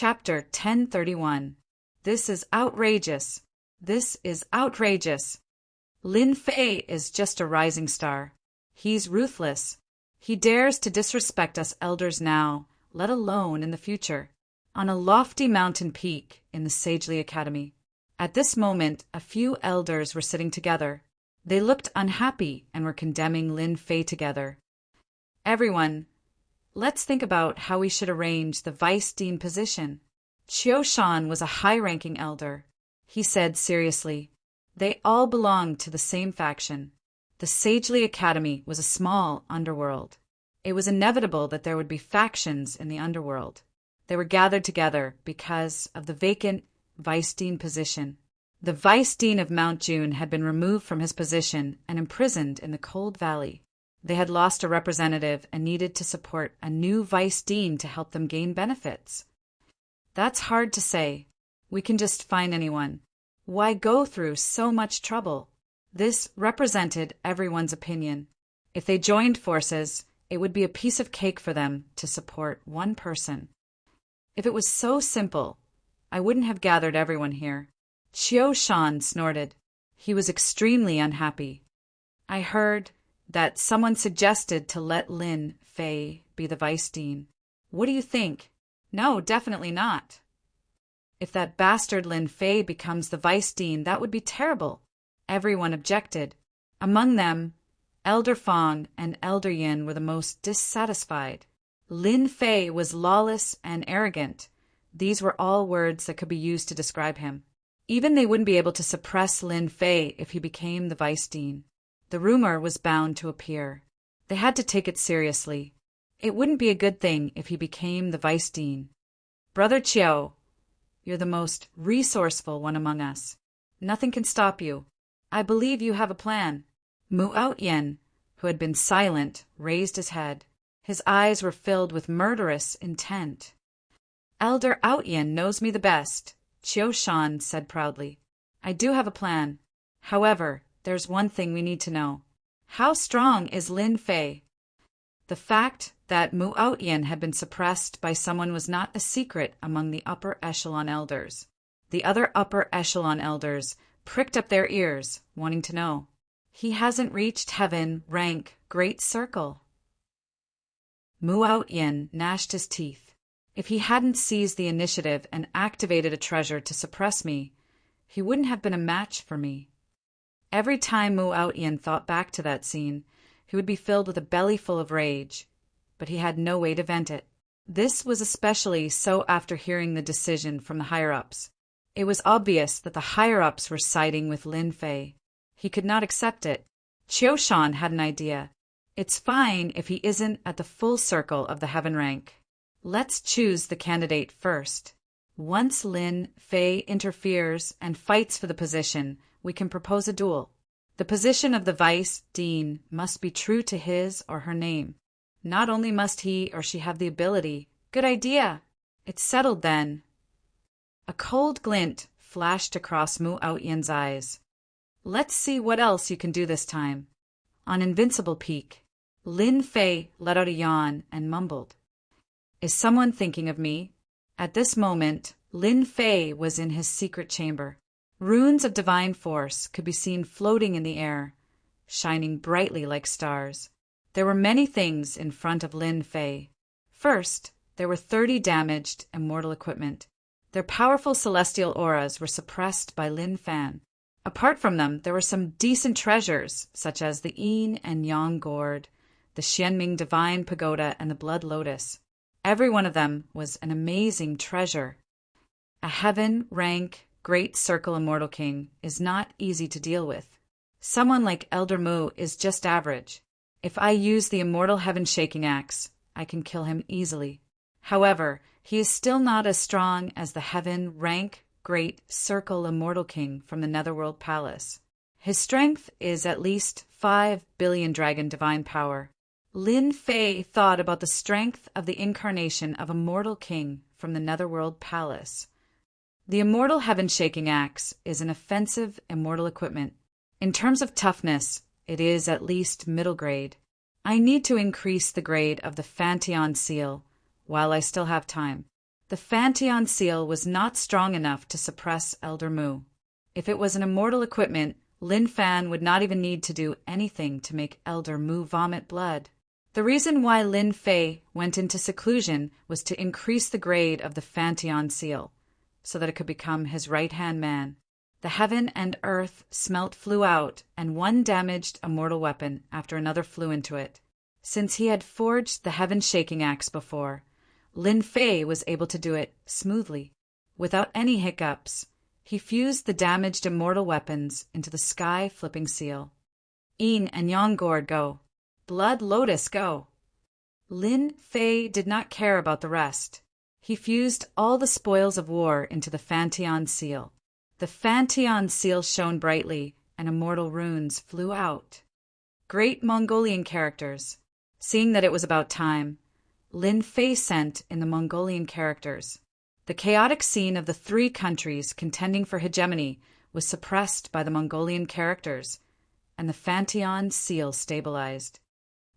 Chapter 1031. This is outrageous. This is outrageous. Lin Fei is just a rising star. He's ruthless. He dares to disrespect us elders now, let alone in the future. On a lofty mountain peak in the Sagely Academy. At this moment, a few elders were sitting together. They looked unhappy and were condemning Lin Fei together. Everyone, let's think about how we should arrange the vice dean position. Qiu Shan was a high-ranking elder. He said seriously, they all belonged to the same faction. The Sagely Academy was a small underworld. It was inevitable that there would be factions in the underworld. They were gathered together because of the vacant vice dean position. The vice dean of Mount June had been removed from his position and imprisoned in the Cold Valley. They had lost a representative and needed to support a new vice dean to help them gain benefits. That's hard to say. We can just find anyone. Why go through so much trouble? This represented everyone's opinion. If they joined forces, it would be a piece of cake for them to support one person. If it was so simple, I wouldn't have gathered everyone here. Qiu Shan snorted. He was extremely unhappy. I heard that someone suggested to let Lin Fei be the vice dean. What do you think? No, definitely not. If that bastard Lin Fei becomes the vice dean, that would be terrible. Everyone objected. Among them, Elder Fong and Elder Yin were the most dissatisfied. Lin Fei was lawless and arrogant. These were all words that could be used to describe him. Even they wouldn't be able to suppress Lin Fei if he became the vice dean. The rumor was bound to appear. They had to take it seriously. It wouldn't be a good thing if he became the vice dean. Brother Qiu, you're the most resourceful one among us. Nothing can stop you. I believe you have a plan. Mu Outyen, who had been silent, raised his head. His eyes were filled with murderous intent. Elder Outyen knows me the best, Qiu Shan said proudly. I do have a plan. However, there's one thing we need to know. How strong is Lin Fei? The fact that Mu Outyen had been suppressed by someone was not a secret among the upper echelon elders. The other upper echelon elders pricked up their ears, wanting to know. He hasn't reached heaven, rank, great circle. Mu Outyen gnashed his teeth. If he hadn't seized the initiative and activated a treasure to suppress me, he wouldn't have been a match for me. Every time Mu Outyen thought back to that scene, he would be filled with a belly full of rage, but he had no way to vent it. This was especially so after hearing the decision from the higher-ups. It was obvious that the higher-ups were siding with Lin Fei. He could not accept it. Qiu Shan had an idea. It's fine if he isn't at the full circle of the heaven rank. Let's choose the candidate first. Once Lin Fei interferes and fights for the position, we can propose a duel. The position of the vice dean must be true to his or her name. Not only must he or she have the ability. Good idea. It's settled then. A cold glint flashed across Mu Outyen's eyes. Let's see what else you can do this time. On Invincible Peak, Lin Fei let out a yawn and mumbled. Is someone thinking of me? At this moment, Lin Fei was in his secret chamber. Runes of divine force could be seen floating in the air, shining brightly like stars. There were many things in front of Lin Fei. First, there were 30 damaged immortal equipment. Their powerful celestial auras were suppressed by Lin Fan. Apart from them, there were some decent treasures, such as the Yin and Yang Gourd, the Xianming Divine Pagoda, and the Blood Lotus. Every one of them was an amazing treasure. A heaven rank Great Circle Immortal King is not easy to deal with. Someone like Elder Mu is just average. If I use the Immortal Heaven-Shaking Axe, I can kill him easily. However, he is still not as strong as the heaven rank Great Circle Immortal King from the Netherworld Palace. His strength is at least 5 billion dragon divine power. Lin Fei thought about the strength of the incarnation of Immortal King from the Netherworld Palace. The Immortal Heaven-Shaking Axe is an offensive immortal equipment. In terms of toughness, it is at least middle grade. I need to increase the grade of the Fanteon Seal while I still have time. The Fanteon seal was not strong enough to suppress Elder Mu. If it was an immortal equipment, Lin Fan would not even need to do anything to make Elder Mu vomit blood. The reason why Lin Fei went into seclusion was to increase the grade of the Fanteon seal, so that it could become his right-hand man. The heaven and earth smelt flew out, and one damaged a mortal weapon after another flew into it. Since he had forged the heaven-shaking axe before, Lin Fei was able to do it smoothly, without any hiccups. He fused the damaged immortal weapons into the sky-flipping seal. Yin and Yang Gourd go. Blood Lotus go. Lin Fei did not care about the rest. He fused all the spoils of war into the Fanteon seal. The Fanteon seal shone brightly, and immortal runes flew out. Great Mongolian characters. Seeing that it was about time, Lin Fei sent in the Mongolian characters. The chaotic scene of the three countries contending for hegemony was suppressed by the Mongolian characters, and the Fanteon seal stabilized.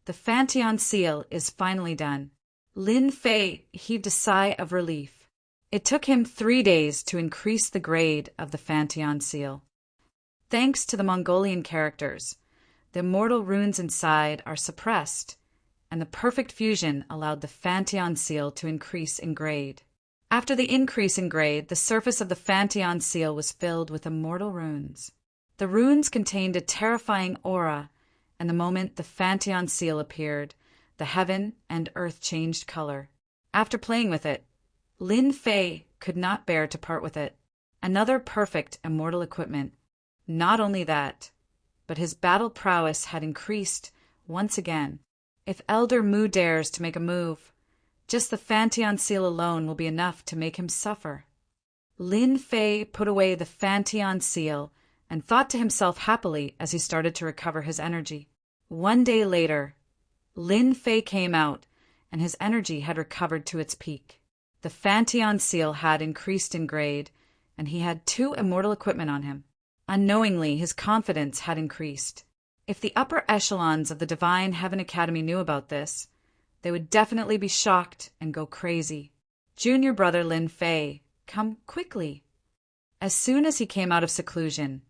The Fanteon seal is finally done. Lin Fei heaved a sigh of relief. It took him 3 days to increase the grade of the Fanteon seal. Thanks to the Mongolian characters, the immortal runes inside are suppressed, and the perfect fusion allowed the Fanteon seal to increase in grade. After the increase in grade, the surface of the Fanteon seal was filled with immortal runes. The runes contained a terrifying aura, and the moment the Fanteon seal appeared, the heaven and earth changed color. After playing with it, Lin Fei could not bear to part with it. Another perfect immortal equipment. Not only that, but his battle prowess had increased once again. If Elder Mu dares to make a move, just the Fanteon seal alone will be enough to make him suffer. Lin Fei put away the Fanteon seal and thought to himself happily as he started to recover his energy. 1 day later, Lin Fei came out, and his energy had recovered to its peak. The Fanteon seal had increased in grade, and he had 2 immortal equipment on him. Unknowingly, his confidence had increased. If the upper echelons of the Divine Heaven Academy knew about this, they would definitely be shocked and go crazy. Junior brother Lin Fei, come quickly. As soon as he came out of seclusion,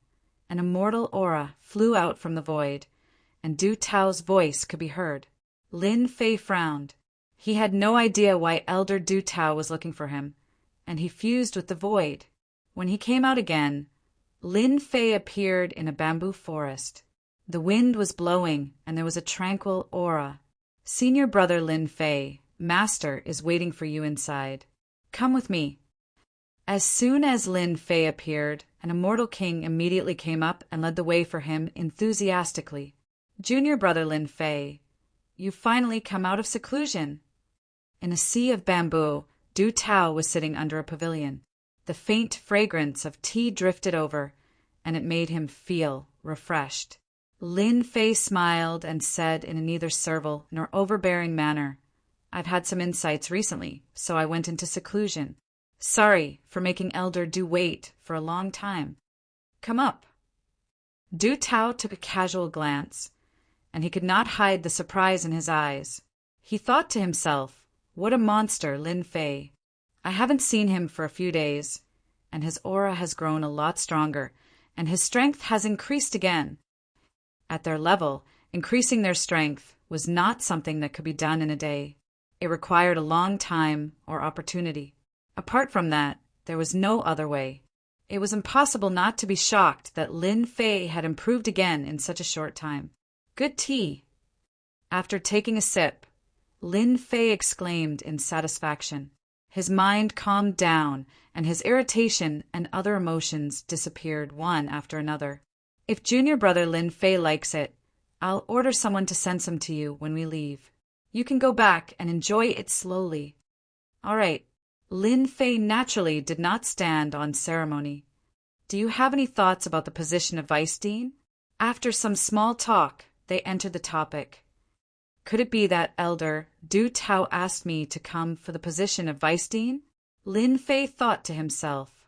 an immortal aura flew out from the void, and Du Tao's voice could be heard. Lin Fei frowned. He had no idea why Elder Du Tao was looking for him, and he fused with the void. When he came out again, Lin Fei appeared in a bamboo forest. The wind was blowing, and there was a tranquil aura. Senior brother Lin Fei, Master is waiting for you inside. Come with me. As soon as Lin Fei appeared, an immortal king immediately came up and led the way for him enthusiastically. Junior brother Lin Fei, you've finally come out of seclusion. In a sea of bamboo, Du Tao was sitting under a pavilion. The faint fragrance of tea drifted over, and it made him feel refreshed. Lin Fei smiled and said in a neither servile nor overbearing manner, I've had some insights recently, so I went into seclusion. Sorry for making Elder Du wait for a long time. Come up. Du Tao took a casual glance, and he could not hide the surprise in his eyes. He thought to himself, what a monster, Lin Fei. I haven't seen him for a few days, and his aura has grown a lot stronger, and his strength has increased again. At their level, increasing their strength was not something that could be done in a day. It required a long time or opportunity. Apart from that, there was no other way. It was impossible not to be shocked that Lin Fei had improved again in such a short time. Good tea. After taking a sip, Lin Fei exclaimed in satisfaction. His mind calmed down, and his irritation and other emotions disappeared one after another. If junior brother Lin Fei likes it, I'll order someone to send some to you when we leave. You can go back and enjoy it slowly. All right. Lin Fei naturally did not stand on ceremony. Do you have any thoughts about the position of Vice Dean? After some small talk, they entered the topic. Could it be that Elder Du Tao asked me to come for the position of Vice Dean? Lin Fei thought to himself.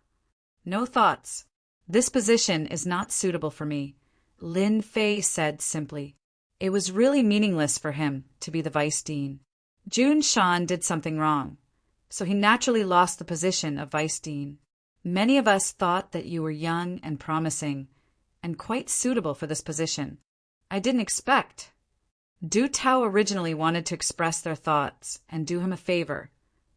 No thoughts. This position is not suitable for me, Lin Fei said simply. It was really meaningless for him to be the Vice Dean. Jun Shan did something wrong. so he naturally lost the position of vice dean. Many of us thought that you were young and promising, and quite suitable for this position. I didn't expect. Du Tao originally wanted to express their thoughts and do him a favor,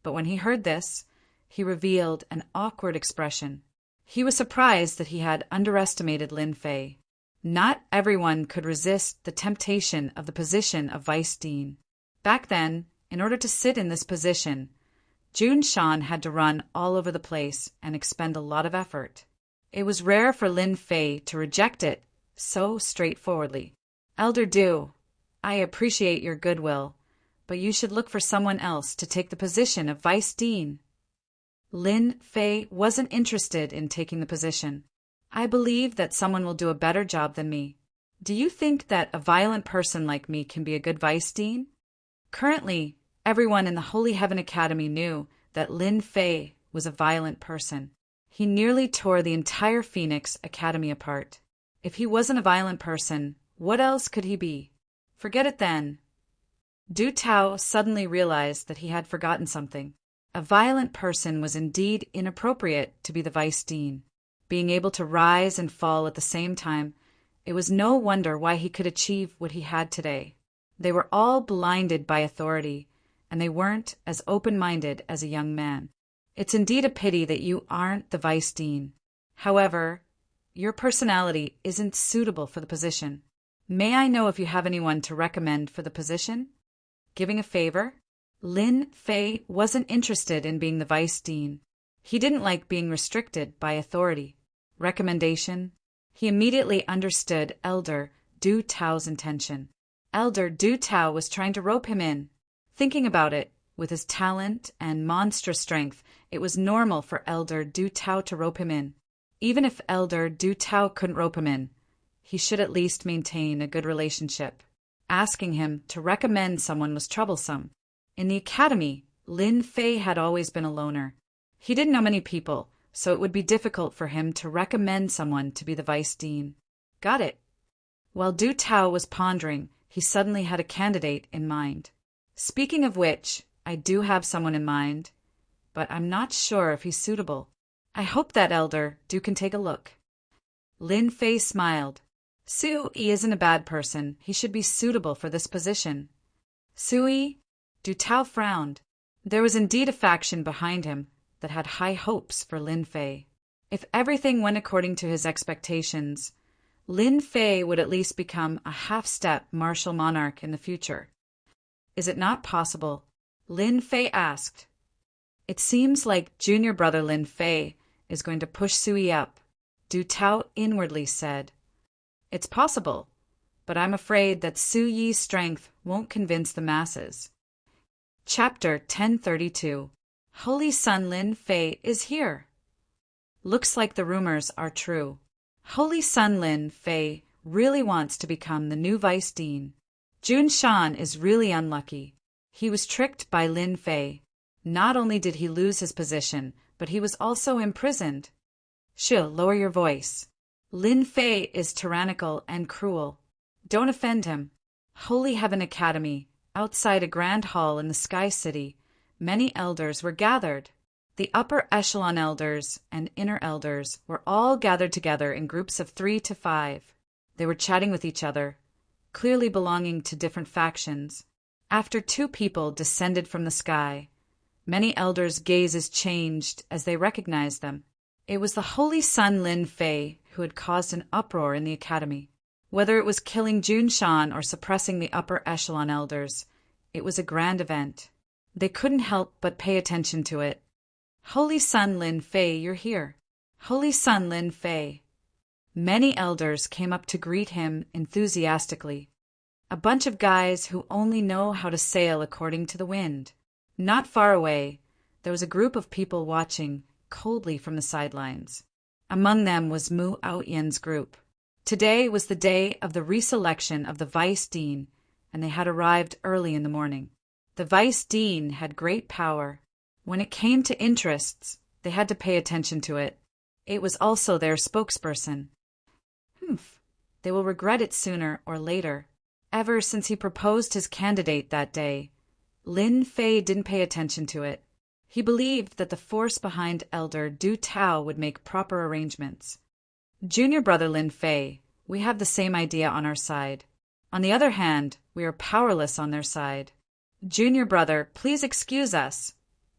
but when he heard this, he revealed an awkward expression. He was surprised that he had underestimated Lin Fei. Not everyone could resist the temptation of the position of vice dean. Back then, in order to sit in this position, Jun Shan had to run all over the place and expend a lot of effort. It was rare for Lin Fei to reject it so straightforwardly. Elder Du, I appreciate your goodwill, but you should look for someone else to take the position of vice dean. Lin Fei wasn't interested in taking the position. I believe that someone will do a better job than me. Do you think that a violent person like me can be a good vice dean? Currently, everyone in the Holy Heaven Academy knew that Lin Fei was a violent person. He nearly tore the entire Phoenix Academy apart. If he wasn't a violent person, what else could he be? Forget it then. Du Tao suddenly realized that he had forgotten something. A violent person was indeed inappropriate to be the vice dean. Being able to rise and fall at the same time, it was no wonder why he could achieve what he had today. They were all blinded by authority, and they weren't as open-minded as a young man. It's indeed a pity that you aren't the vice dean. However, your personality isn't suitable for the position. May I know if you have anyone to recommend for the position? Giving a favor? Lin Fei wasn't interested in being the vice dean. He didn't like being restricted by authority. Recommendation? He immediately understood Elder Du Tao's intention. Elder Du Tao was trying to rope him in. Thinking about it, with his talent and monstrous strength, it was normal for Elder Du Tao to rope him in. Even if Elder Du Tao couldn't rope him in, he should at least maintain a good relationship. Asking him to recommend someone was troublesome. In the academy, Lin Fei had always been a loner. He didn't know many people, so it would be difficult for him to recommend someone to be the vice dean. Got it. While Du Tao was pondering, he suddenly had a candidate in mind. Speaking of which, I do have someone in mind, but I'm not sure if he's suitable. I hope that Elder Du can take a look. Lin Fei smiled. Sui isn't a bad person. He should be suitable for this position. Sui? Du Tao frowned. There was indeed a faction behind him that had high hopes for Lin Fei. If everything went according to his expectations, Lin Fei would at least become a half-step martial monarch in the future. Is it not possible? Lin Fei asked. It seems like junior brother Lin Fei is going to push Sui up, Du Tao inwardly said. It's possible, but I'm afraid that Su Yi's strength won't convince the masses. Chapter 1032. Holy Sun Lin Fei is here. Looks like the rumors are true. Holy Sun Lin Fei really wants to become the new vice dean. Jun Shan is really unlucky. He was tricked by Lin Fei. Not only did he lose his position, but he was also imprisoned. Shil, lower your voice. Lin Fei is tyrannical and cruel. Don't offend him. Holy Heaven Academy, outside a grand hall in the Sky City, many elders were gathered. The upper echelon elders and inner elders were all gathered together in groups of 3 to 5. They were chatting with each other, clearly belonging to different factions. After 2 people descended from the sky, many elders' gazes changed as they recognized them. It was the Holy Sun Lin Fei who had caused an uproar in the academy. Whether it was killing Jun Shan or suppressing the upper echelon elders, it was a grand event. They couldn't help but pay attention to it. Holy Sun Lin Fei, you're here. Holy Sun Lin Fei. Many elders came up to greet him enthusiastically. A bunch of guys who only know how to sail according to the wind. Not far away, there was a group of people watching coldly from the sidelines. Among them was Mu Aoyan's group. Today was the day of the reselection of the vice dean, and they had arrived early in the morning. The vice dean had great power. When it came to interests, they had to pay attention to it. It was also their spokesperson. They will regret it sooner or later. Ever since he proposed his candidate that day, Lin Fei didn't pay attention to it. He believed that the force behind Elder Du Tao would make proper arrangements. Junior brother Lin Fei, we have the same idea on our side. On the other hand, we are powerless on their side. Junior brother, please excuse us,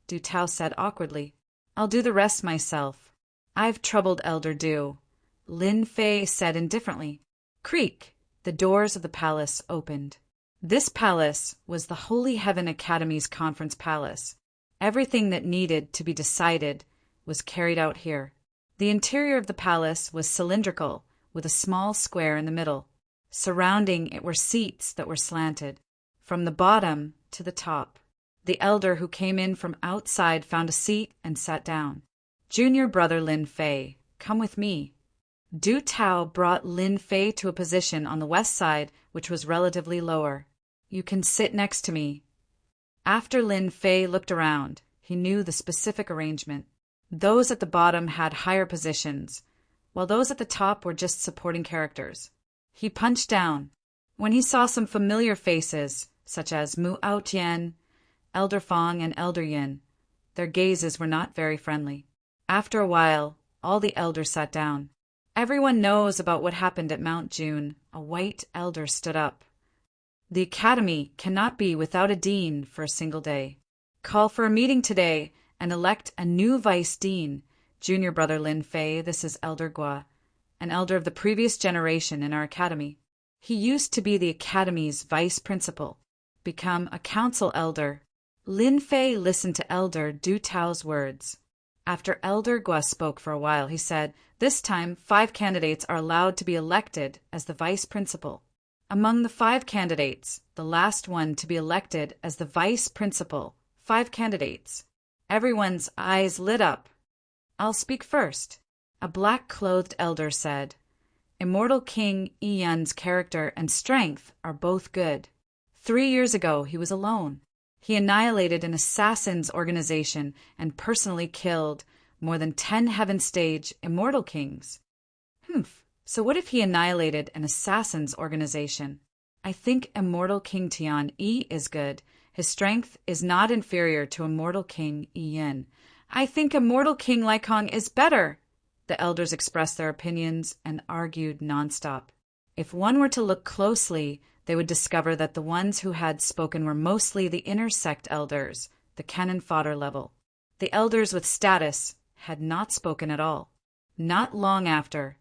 Du Tao said awkwardly. I'll do the rest myself. I've troubled Elder Du, Lin Fei said indifferently. Creak! The doors of the palace opened. This palace was the Holy Heaven Academy's conference palace. Everything that needed to be decided was carried out here. The interior of the palace was cylindrical, with a small square in the middle. Surrounding it were seats that were slanted, from the bottom to the top. The elder who came in from outside found a seat and sat down. Junior brother Lin Fei, come with me. Du Tao brought Lin Fei to a position on the west side, which was relatively lower. You can sit next to me. After Lin Fei looked around, he knew the specific arrangement. Those at the bottom had higher positions, while those at the top were just supporting characters. He punched down. When he saw some familiar faces, such as Mu Aotian, Elder Fong, and Elder Yin, their gazes were not very friendly. After a while, all the elders sat down. Everyone knows about what happened at Mount June. A white elder stood up. The academy cannot be without a dean for a single day. Call for a meeting today and elect a new vice dean. Junior brother Lin Fei, this is Elder Gua, an elder of the previous generation in our academy. He used to be the academy's vice principal. Become a council elder. Lin Fei listened to Elder Du Tao's words. After Elder Gua spoke for a while, he said, this time 5 candidates are allowed to be elected as the vice principal. Among the 5 candidates, the last one to be elected as the vice principal, 5 candidates. Everyone's eyes lit up. I'll speak first. A black-clothed elder said, Immortal King Yi Yun's character and strength are both good. 3 years ago, he was alone. He annihilated an assassin's organization and personally killed more than 10 heaven-stage immortal kings. So what if he annihilated an assassin's organization? I think Immortal King Tian Yi is good. His strength is not inferior to Immortal King Yi Yin. I think Immortal King Lycong is better. The elders expressed their opinions and argued nonstop. If one were to look closely, they would discover that the ones who had spoken were mostly the inner sect elders, the cannon fodder level. The elders with status had not spoken at all. Not long after,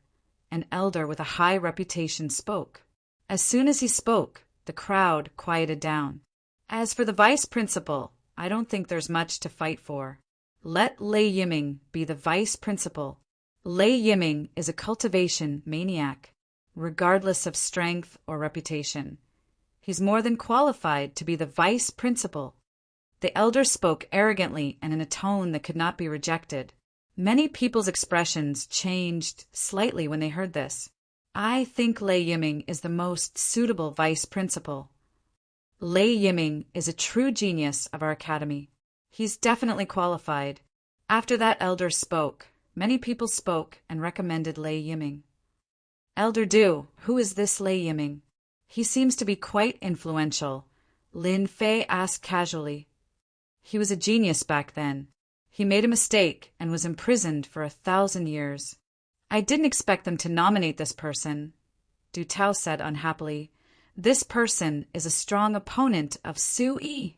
an elder with a high reputation spoke. As soon as he spoke, the crowd quieted down. As for the vice principal, I don't think there's much to fight for. Let Lei Yiming be the vice principal. Lei Yiming is a cultivation maniac, regardless of strength or reputation. He's more than qualified to be the vice principal. The elder spoke arrogantly and in a tone that could not be rejected. Many people's expressions changed slightly when they heard this. I think Lei Yiming is the most suitable vice principal. Lei Yiming is a true genius of our academy. He's definitely qualified. After that elder spoke, many people spoke and recommended Lei Yiming. Elder Du, who is this Lei Yiming? He seems to be quite influential. Lin Fei asked casually. He was a genius back then. He made a mistake and was imprisoned for 1,000 years. I didn't expect them to nominate this person, Du Tao said unhappily. This person is a strong opponent of Su Yi.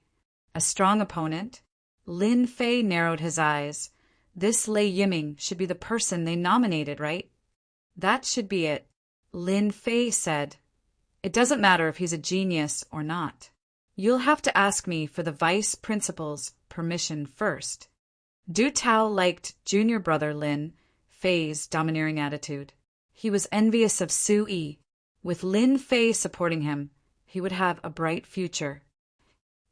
A strong opponent? Lin Fei narrowed his eyes. This Lei Yiming should be the person they nominated, right? That should be it, Lin Fei said. It doesn't matter if he's a genius or not. You'll have to ask me for the vice principal's permission first. Du Tao liked junior brother Lin Fei's domineering attitude. He was envious of Su Yi. With Lin Fei supporting him, he would have a bright future.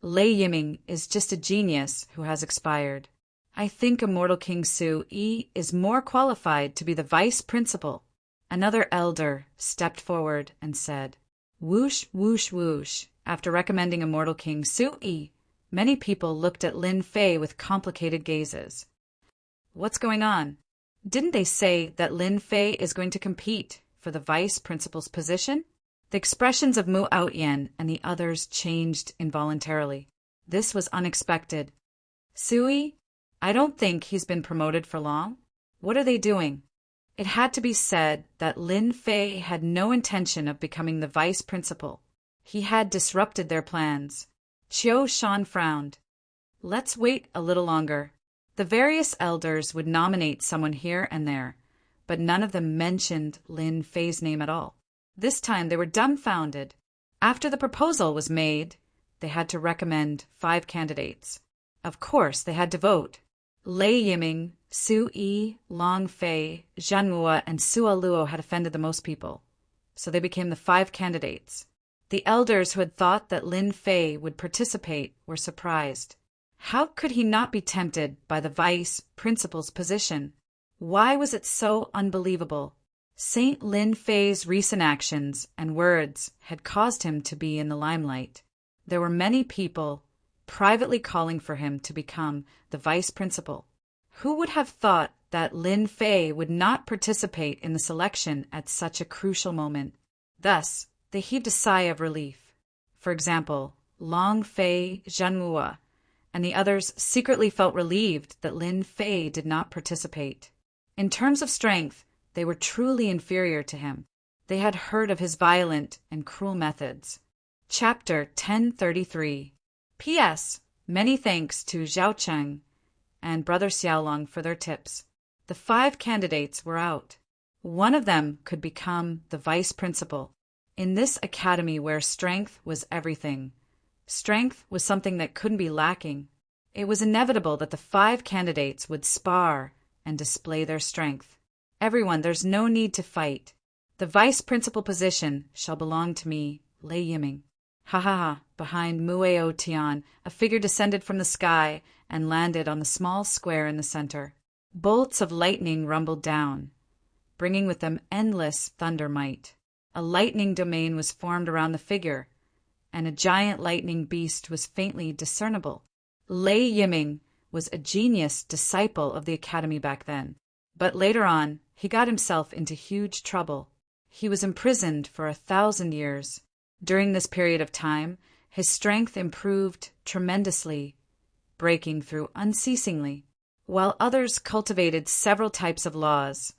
Lei Yiming is just a genius who has expired. I think Immortal King Su Yi is more qualified to be the vice principal. Another elder stepped forward and said, Whoosh, whoosh, whoosh. After recommending Immortal King Su Yi, many people looked at Lin Fei with complicated gazes. What's going on? Didn't they say that Lin Fei is going to compete for the vice principal's position? The expressions of Mu Aotian and the others changed involuntarily. This was unexpected. Sui, I don't think he's been promoted for long. What are they doing? It had to be said that Lin Fei had no intention of becoming the vice principal. He had disrupted their plans. Qiu Shan frowned. Let's wait a little longer. The various elders would nominate someone here and there, but none of them mentioned Lin Fei's name at all. This time they were dumbfounded. After the proposal was made, they had to recommend 5 candidates. Of course, they had to vote. Lei Yiming, Su Yi, Long Fei, Zhan Wu, and Sua Luo had offended the most people, so they became the 5 candidates. The elders who had thought that Lin Fei would participate were surprised. How could he not be tempted by the vice principal's position? Why was it so unbelievable? Saint Lin Fei's recent actions and words had caused him to be in the limelight. There were many people privately calling for him to become the vice principal. Who would have thought that Lin Fei would not participate in the selection at such a crucial moment? Thus, they heaved a sigh of relief. For example, Long Fei, Zhan Wu, and the others secretly felt relieved that Lin Fei did not participate. In terms of strength, they were truly inferior to him. They had heard of his violent and cruel methods. Chapter 1033. P.S. Many thanks to Zhao Cheng and Brother Xiaolong for their tips. The 5 candidates were out. One of them could become the vice principal. In this academy where strength was everything, strength was something that couldn't be lacking. It was inevitable that the 5 candidates would spar and display their strength. Everyone, there's no need to fight. The vice principal position shall belong to me, Lei Yiming. Ha ha ha! Behind Mueo Tian, a figure descended from the sky and landed on the small square in the center. Bolts of lightning rumbled down, bringing with them endless thunder might. A lightning domain was formed around the figure, and a giant lightning beast was faintly discernible. Lei Yiming was a genius disciple of the academy back then, but later on he got himself into huge trouble. He was imprisoned for 1,000 years. During this period of time, his strength improved tremendously, breaking through unceasingly. While others cultivated several types of laws,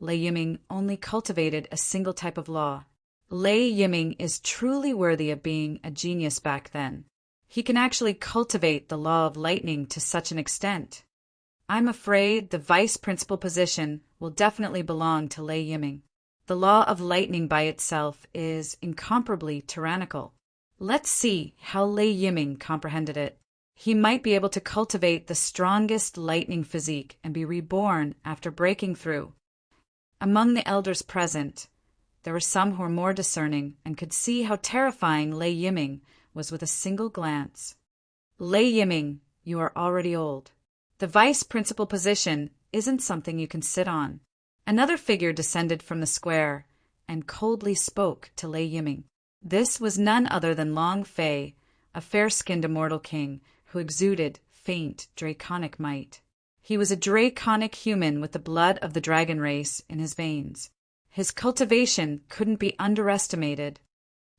Lei Yiming only cultivated a single type of law. Lei Yiming is truly worthy of being a genius back then. He can actually cultivate the law of lightning to such an extent. I'm afraid the vice principal position will definitely belong to Lei Yiming. The law of lightning by itself is incomparably tyrannical. Let's see how Lei Yiming comprehended it. He might be able to cultivate the strongest lightning physique and be reborn after breaking through. Among the elders present, there were some who were more discerning and could see how terrifying Lei Yiming was with a single glance. Lei Yiming, you are already old. The vice principal position isn't something you can sit on. Another figure descended from the square and coldly spoke to Lei Yiming. This was none other than Long Fei, a fair-skinned immortal king who exuded faint draconic might. He was a draconic human with the blood of the dragon race in his veins. His cultivation couldn't be underestimated.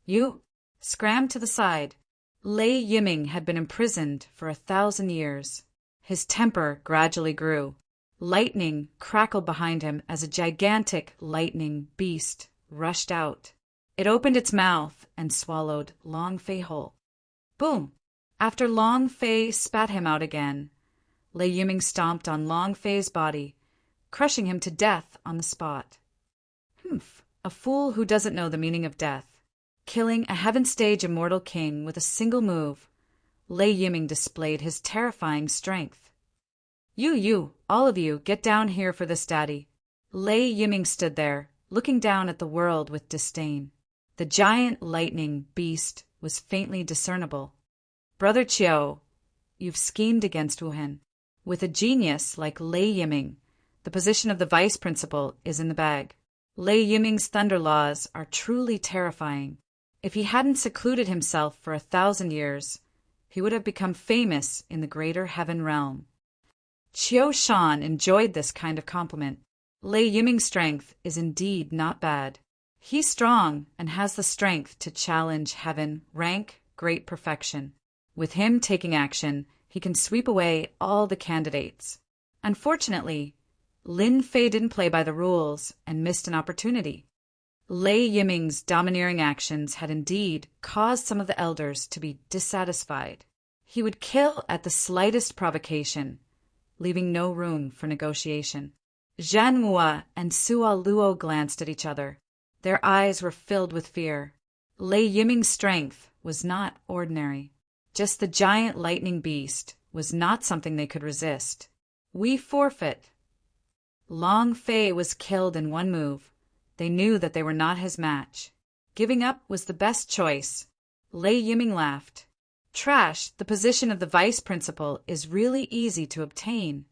You scram to the side. Lei Yiming had been imprisoned for 1,000 years. His temper gradually grew. Lightning crackled behind him as a gigantic lightning beast rushed out. It opened its mouth and swallowed Long Fei whole. Boom! After Long Fei spat him out again, Lei Yiming stomped on Long Fei's body, crushing him to death on the spot. Humph! A fool who doesn't know the meaning of death. Killing a heaven-stage immortal king with a single move, Lei Yiming displayed his terrifying strength. You, all of you, get down here for this, Daddy. Lei Yiming stood there, looking down at the world with disdain. The giant lightning beast was faintly discernible. Brother Qiu, you've schemed against Wuhan. With a genius like Lei Yiming, the position of the vice principal is in the bag. Lei Yiming's thunder laws are truly terrifying. If he hadn't secluded himself for 1,000 years, he would have become famous in the greater heaven realm. Qiu Shan enjoyed this kind of compliment. Lei Yiming's strength is indeed not bad. He's strong and has the strength to challenge heaven, rank, great perfection. With him taking action, he can sweep away all the candidates. Unfortunately, Lin Fei didn't play by the rules and missed an opportunity. Lei Yiming's domineering actions had indeed caused some of the elders to be dissatisfied. He would kill at the slightest provocation, leaving no room for negotiation. Zhan Hua and Sua Luo glanced at each other. Their eyes were filled with fear. Lei Yiming's strength was not ordinary. Just the giant lightning beast was not something they could resist. We forfeit. Long Fei was killed in one move. They knew that they were not his match. Giving up was the best choice. Lei Yiming laughed. Trash, the position of the vice principal, is really easy to obtain.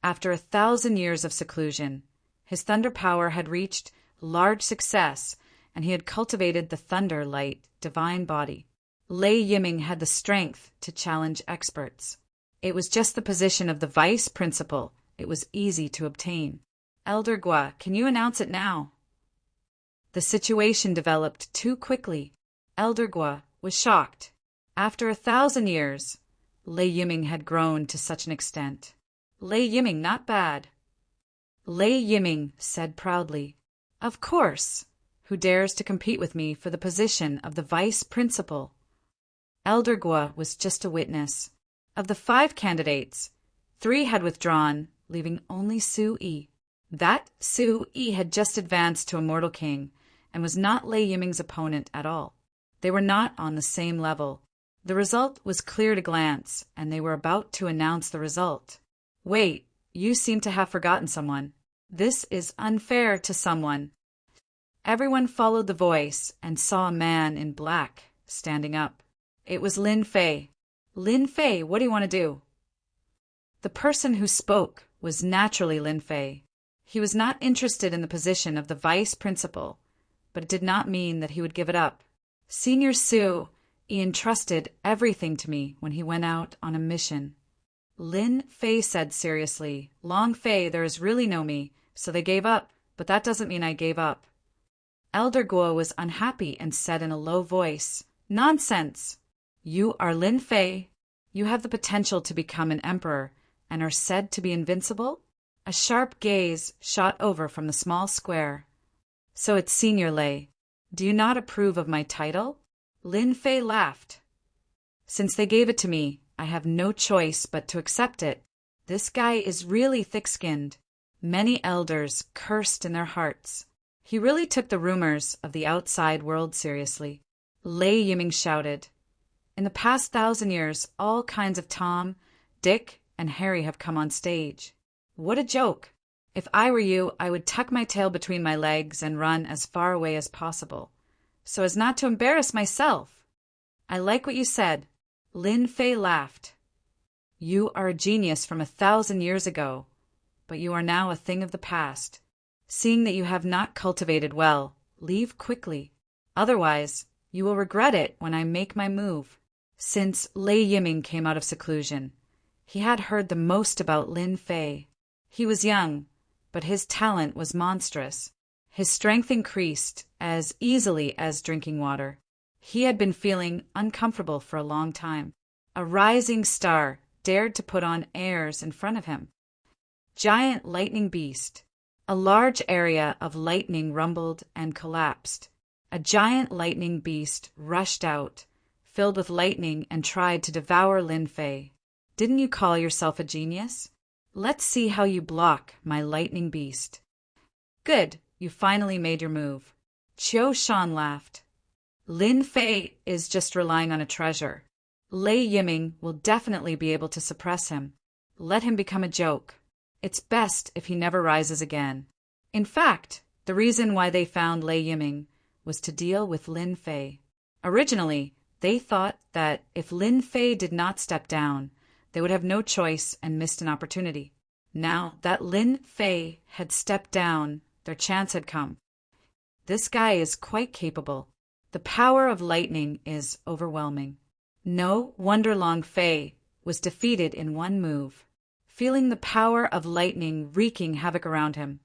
After 1,000 years of seclusion, his thunder power had reached large success, and he had cultivated the thunder light divine body. Lei Yiming had the strength to challenge experts. It was just the position of the vice principal. It was easy to obtain. Elder Gua, can you announce it now? The situation developed too quickly. Elder Gua was shocked. After 1,000 years, Lei Yiming had grown to such an extent. Lei Yiming, not bad. Lei Yiming said proudly, Of course. Who dares to compete with me for the position of the vice principal? Elder Gua was just a witness. Of the 5 candidates, 3 had withdrawn, leaving only Su Yi. That Su Yi had just advanced to Immortal King and was not Lei Yiming's opponent at all. They were not on the same level. The result was clear to glance, and they were about to announce the result. Wait, you seem to have forgotten someone. This is unfair to someone. Everyone followed the voice and saw a man in black standing up. It was Lin Fei. Lin Fei, what do you want to do? The person who spoke was naturally Lin Fei. He was not interested in the position of the vice principal, but it did not mean that he would give it up. Senior Su entrusted everything to me when he went out on a mission. Lin Fei said seriously, Long Fei, there is really no me, so they gave up, but that doesn't mean I gave up. Elder Guo was unhappy and said in a low voice, Nonsense! You are Lin Fei. You have the potential to become an emperor and are said to be invincible? A sharp gaze shot over from the small square. So it's Senior Lei. Do you not approve of my title? Lin Fei laughed. Since they gave it to me, I have no choice but to accept it. This guy is really thick-skinned. Many elders cursed in their hearts. He really took the rumors of the outside world seriously. Lei Yiming shouted, In the past 1,000 years, all kinds of Tom, Dick, and Harry have come on stage. What a joke! If I were you, I would tuck my tail between my legs and run as far away as possible, so as not to embarrass myself. I like what you said. Lin Fei laughed. You are a genius from 1,000 years ago, but you are now a thing of the past. Seeing that you have not cultivated well, leave quickly. Otherwise, you will regret it when I make my move. Since Lei Yiming came out of seclusion, he had heard the most about Lin Fei. He was young, but his talent was monstrous. His strength increased as easily as drinking water. He had been feeling uncomfortable for a long time. A rising star dared to put on airs in front of him. Giant lightning beast. A large area of lightning rumbled and collapsed. A giant lightning beast rushed out, filled with lightning, and tried to devour Lin Fei. Didn't you call yourself a genius? Let's see how you block my lightning beast. Good, you finally made your move. Qiu Shan laughed. Lin Fei is just relying on a treasure. Lei Yiming will definitely be able to suppress him. Let him become a joke. It's best if he never rises again. In fact, the reason why they found Lei Yiming was to deal with Lin Fei. Originally, they thought that if Lin Fei did not step down, they would have no choice and missed an opportunity. Now that Lin Fei had stepped down, their chance had come. This guy is quite capable. The power of lightning is overwhelming. No wonder Long Fei was defeated in one move. Feeling the power of lightning wreaking havoc around him,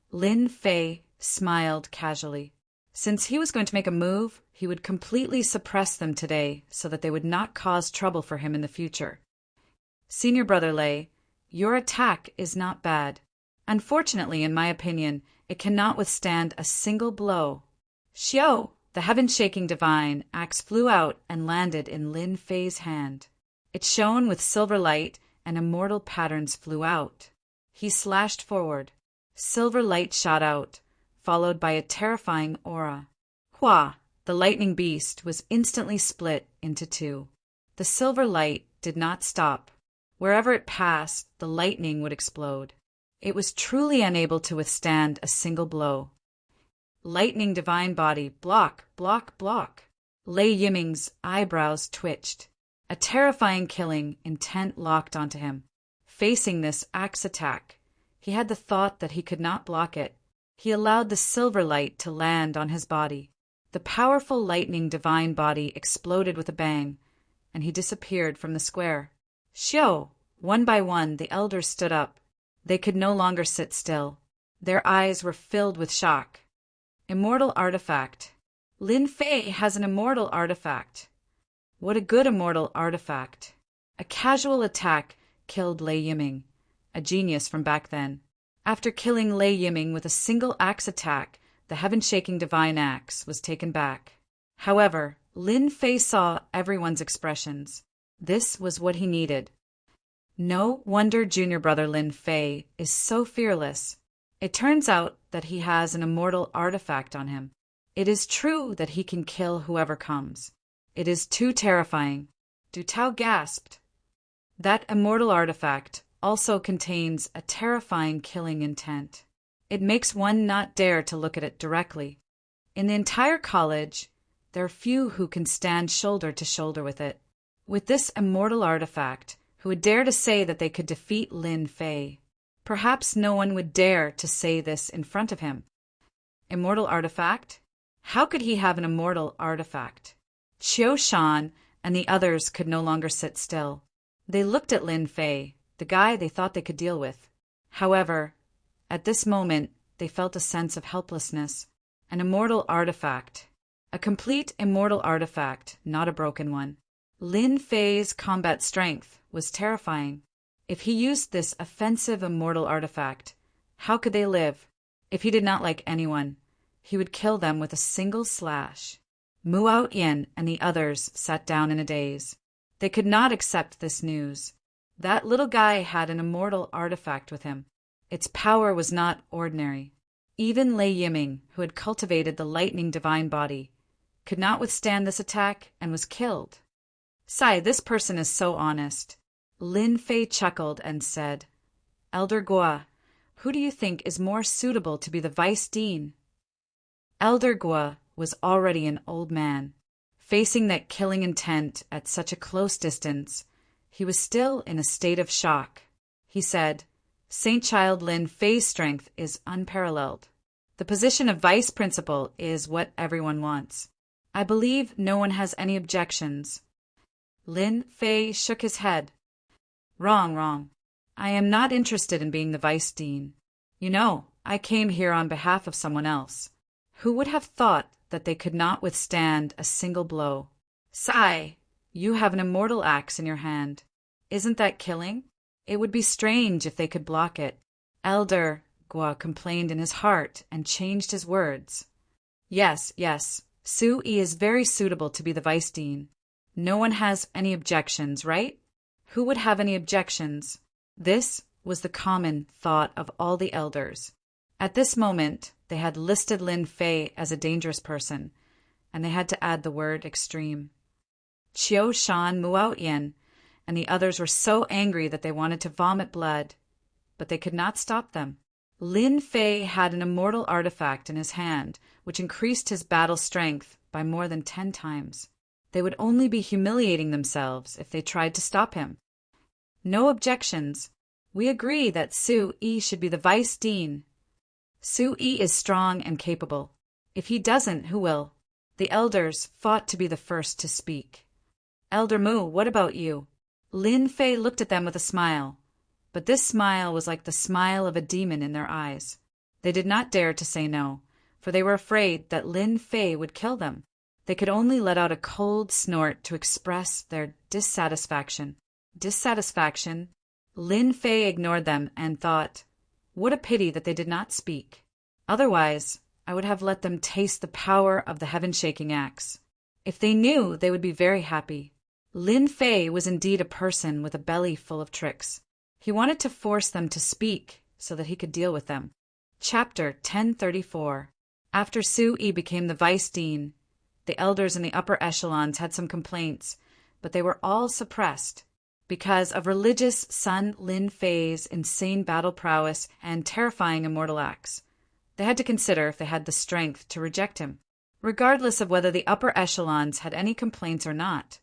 Lin Fei smiled casually. Since he was going to make a move, he would completely suppress them today so that they would not cause trouble for him in the future. Senior Brother Lei, your attack is not bad. Unfortunately, in my opinion, it cannot withstand a single blow. Xiao, the heaven-shaking divine axe flew out and landed in Lin Fei's hand. It shone with silver light, and immortal patterns flew out. He slashed forward. Silver light shot out, followed by a terrifying aura. Hua, the lightning beast, was instantly split into two. The silver light did not stop. Wherever it passed, the lightning would explode. It was truly unable to withstand a single blow. Lightning divine body, block, block, block. Lei Yiming's eyebrows twitched. A terrifying killing intent locked onto him. Facing this axe attack, he had the thought that he could not block it. He allowed the silver light to land on his body. The powerful lightning divine body exploded with a bang, and he disappeared from the square. Xiao! One by one, the elders stood up. They could no longer sit still. Their eyes were filled with shock. Immortal artifact. Lin Fei has an immortal artifact. What a good immortal artifact. A casual attack killed Lei Yiming, a genius from back then. After killing Lei Yiming with a single axe attack, the heaven-shaking divine axe was taken back. However, Lin Fei saw everyone's expressions. This was what he needed. No wonder junior brother Lin Fei is so fearless. It turns out that he has an immortal artifact on him. It is true that he can kill whoever comes. It is too terrifying. Du Tao gasped. That immortal artifact also contains a terrifying killing intent. It makes one not dare to look at it directly. In the entire college, there are few who can stand shoulder to shoulder with it. With this immortal artifact, who would dare to say that they could defeat Lin Fei? Perhaps no one would dare to say this in front of him. Immortal artifact? How could he have an immortal artifact? Qiu Shan and the others could no longer sit still. They looked at Lin Fei, the guy they thought they could deal with. However, at this moment, they felt a sense of helplessness. An immortal artifact. A complete immortal artifact, not a broken one. Lin Fei's combat strength was terrifying. If he used this offensive immortal artifact, how could they live? If he did not like anyone, he would kill them with a single slash. Mu Yin and the others sat down in a daze. They could not accept this news. That little guy had an immortal artifact with him. Its power was not ordinary. Even Lei Yiming, who had cultivated the lightning divine body, could not withstand this attack and was killed. Sai, this person is so honest. Lin Fei chuckled and said, Elder Gua, who do you think is more suitable to be the vice dean? Elder Gua was already an old man. Facing that killing intent at such a close distance, he was still in a state of shock. He said, Saint Child Lin Fei's strength is unparalleled. The position of vice principal is what everyone wants. I believe no one has any objections. Lin Fei shook his head. Wrong, wrong. I am not interested in being the vice dean. You know, I came here on behalf of someone else. Who would have thought that they could not withstand a single blow? Sai, you have an immortal axe in your hand. Isn't that killing? It would be strange if they could block it. Elder Gua complained in his heart and changed his words. Yes, yes, Su Yi is very suitable to be the vice dean. No one has any objections, right? Who would have any objections? This was the common thought of all the elders. At this moment, they had listed Lin Fei as a dangerous person, and they had to add the word extreme. Qiu Shan, Mu Yin, and the others were so angry that they wanted to vomit blood, but they could not stop them. Lin Fei had an immortal artifact in his hand, which increased his battle strength by more than 10 times. They would only be humiliating themselves if they tried to stop him. No objections. We agree that Su Yi should be the vice dean. Su Yi is strong and capable. If he doesn't, who will? The elders fought to be the first to speak. Elder Mu, what about you? Lin Fei looked at them with a smile, but this smile was like the smile of a demon in their eyes. They did not dare to say no, for they were afraid that Lin Fei would kill them. They could only let out a cold snort to express their dissatisfaction. dissatisfaction. Lin Fei ignored them and thought, "What a pity that they did not speak. Otherwise, I would have let them taste the power of the heaven-shaking axe. If they knew, they would be very happy." Lin Fei was indeed a person with a belly full of tricks. He wanted to force them to speak so that he could deal with them. Chapter 1034. After Su Yi became the vice dean, the elders in the upper echelons had some complaints, but they were all suppressed because of religious son Lin Fei's insane battle prowess and terrifying immortal axe. They had to consider if they had the strength to reject him. Regardless of whether the upper echelons had any complaints or not,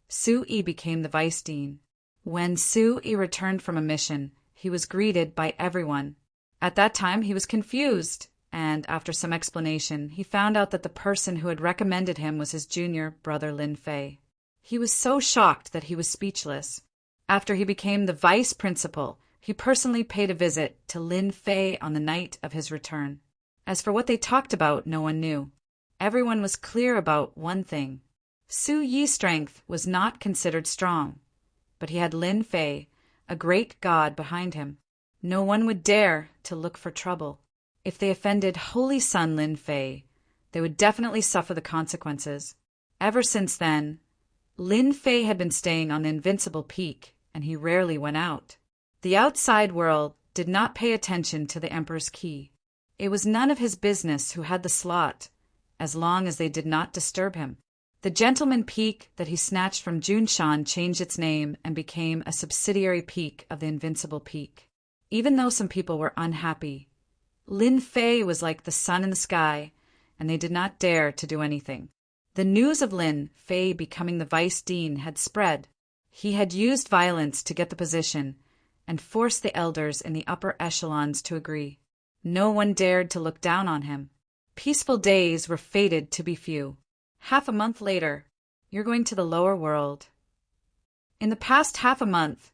Su Yi became the vice dean. When Su Yi returned from a mission, he was greeted by everyone. At that time, he was confused, and after some explanation, he found out that the person who had recommended him was his junior brother Lin Fei. He was so shocked that he was speechless. After he became the vice principal, he personally paid a visit to Lin Fei on the night of his return. As for what they talked about, no one knew. Everyone was clear about one thing. Su Yi's strength was not considered strong, but he had Lin Fei, a great god, behind him. No one would dare to look for trouble. If they offended Holy Son Lin Fei, they would definitely suffer the consequences. Ever since then, Lin Fei had been staying on the Invincible Peak, and he rarely went out. The outside world did not pay attention to the Emperor's key. It was none of his business who had the slot, as long as they did not disturb him. The Gentleman Peak that he snatched from Junshan changed its name and became a subsidiary peak of the Invincible Peak. Even though some people were unhappy, Lin Fei was like the sun in the sky, and they did not dare to do anything. The news of Lin Fei becoming the vice dean had spread. He had used violence to get the position and forced the elders in the upper echelons to agree. No one dared to look down on him. Peaceful days were fated to be few. Half a month later, you're going to the lower world. In the past half a month,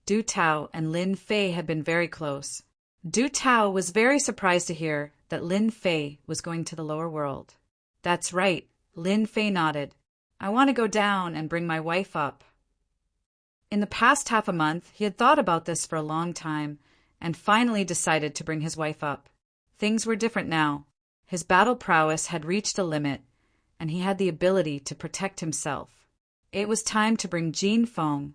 Du Tao and Lin Fei had been very close. Du Tao was very surprised to hear that Lin Fei was going to the lower world. "That's right," Lin Fei nodded. "I want to go down and bring my wife up." In the past half a month, he had thought about this for a long time and finally decided to bring his wife up. Things were different now. His battle prowess had reached a limit, and he had the ability to protect himself. It was time to bring Jin Feng,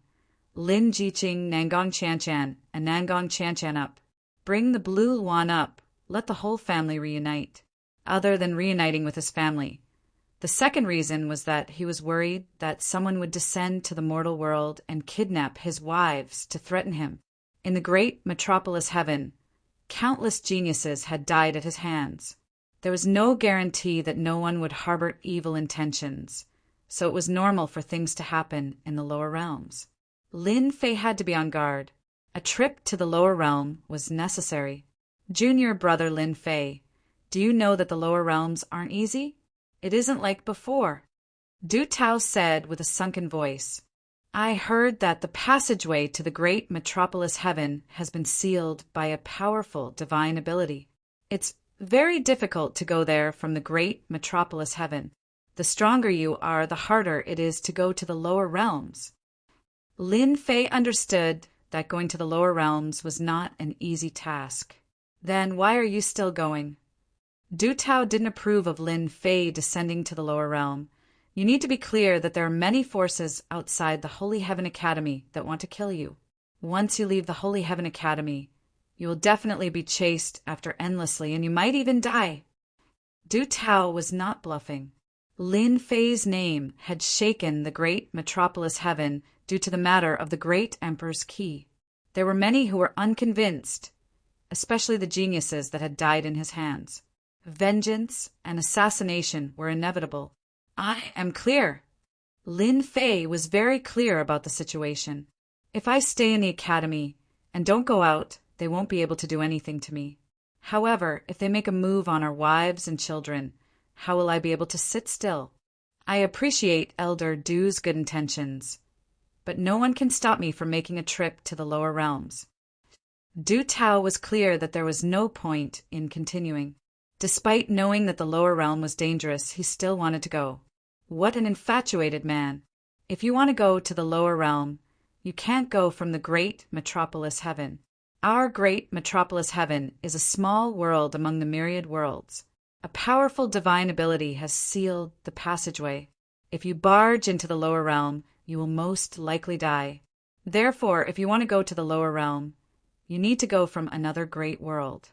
Lin Jiqing, Nangong Chanchan, and Nangong Chanchan up. Bring the Blue Luan up. Let the whole family reunite. Other than reuniting with his family, the second reason was that he was worried that someone would descend to the mortal world and kidnap his wives to threaten him. In the great metropolis heaven, countless geniuses had died at his hands. There was no guarantee that no one would harbor evil intentions, so it was normal for things to happen in the lower realms. Lin Fei had to be on guard. A trip to the lower realm was necessary. "Junior brother Lin Fei, do you know that the lower realms aren't easy? It isn't like before." Du Tao said with a sunken voice, "I heard that the passageway to the great metropolis heaven has been sealed by a powerful divine ability. It's very difficult to go there from the great metropolis heaven. The stronger you are, the harder it is to go to the lower realms." Lin Fei understood that going to the lower realms was not an easy task. "Then why are you still going?" Du Tao didn't approve of Lin Fei descending to the lower realm. "You need to be clear that there are many forces outside the Holy Heaven Academy that want to kill you. Once you leave the Holy Heaven Academy, you will definitely be chased after endlessly, and you might even die." Du Tao was not bluffing. Lin Fei's name had shaken the great metropolis heaven due to the matter of the great emperor's key. There were many who were unconvinced, especially the geniuses that had died in his hands. Vengeance and assassination were inevitable. "I am clear." Lin Fei was very clear about the situation. "If I stay in the academy and don't go out, they won't be able to do anything to me. However, if they make a move on our wives and children, how will I be able to sit still? I appreciate Elder Du's good intentions, but no one can stop me from making a trip to the lower realms." Du Tao was clear that there was no point in continuing. Despite knowing that the lower realm was dangerous, he still wanted to go. What an infatuated man! If you want to go to the lower realm, You can't go from the great metropolis heaven. Our great metropolis heaven is a small world among the myriad worlds. A powerful divine ability has sealed the passageway. If you barge into the lower realm, you will most likely die. Therefore, if you want to go to the lower realm, you need to go from another great world.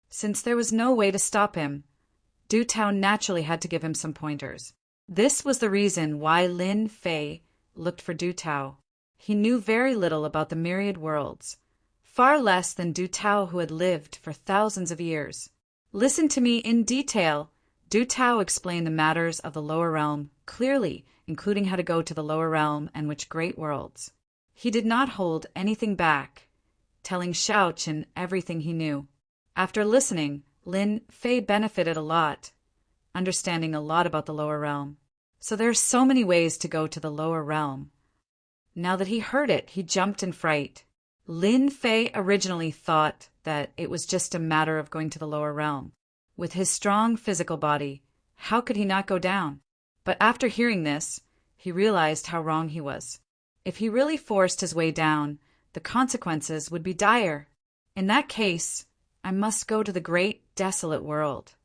Since there was no way to stop him, Du Tao naturally had to give him some pointers. This was the reason why Lin Fei looked for Du Tao. He knew very little about the myriad worlds, far less than Du Tao, who had lived for thousands of years. Listen to me in detail. Du Tao explained the matters of the lower realm clearly, including how to go to the lower realm and which great worlds. He did not hold anything back, telling Xiao Chen everything he knew. After listening, Lin Fei benefited a lot, understanding a lot about the lower realm. So there are so many ways to go to the lower realm. Now that he heard it, he jumped in fright. Lin Fei originally thought that it was just a matter of going to the lower realm. With his strong physical body, how could he not go down? But after hearing this, he realized how wrong he was. If he really forced his way down, the consequences would be dire. In that case, I must go to the great desolate world.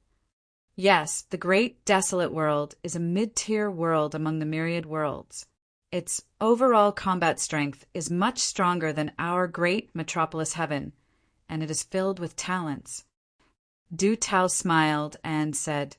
Yes, the great desolate world is a mid-tier world among the myriad worlds. Its overall combat strength is much stronger than our great metropolis heaven, and it is filled with talents. Du Tao smiled and said,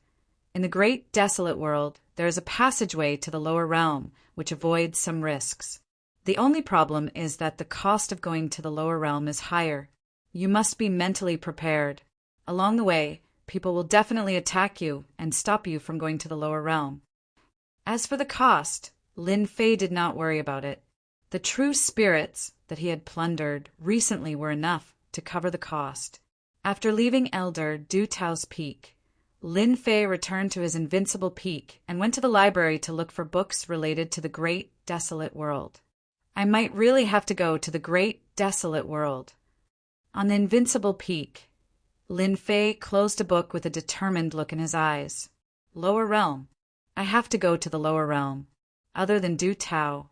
"In the great desolate world, there is a passageway to the lower realm, which avoids some risks. The only problem is that the cost of going to the lower realm is higher. You must be mentally prepared. Along the way, people will definitely attack you and stop you from going to the lower realm." As for the cost, Lin Fei did not worry about it. The true spirits that he had plundered recently were enough to cover the cost. After leaving Elder Du Tao's peak, Lin Fei returned to his invincible peak and went to the library to look for books related to the great desolate world. I might really have to go to the great desolate world. On the invincible peak, Lin Fei closed a book with a determined look in his eyes. Lower realm. I have to go to the lower realm. Other than Du Tao,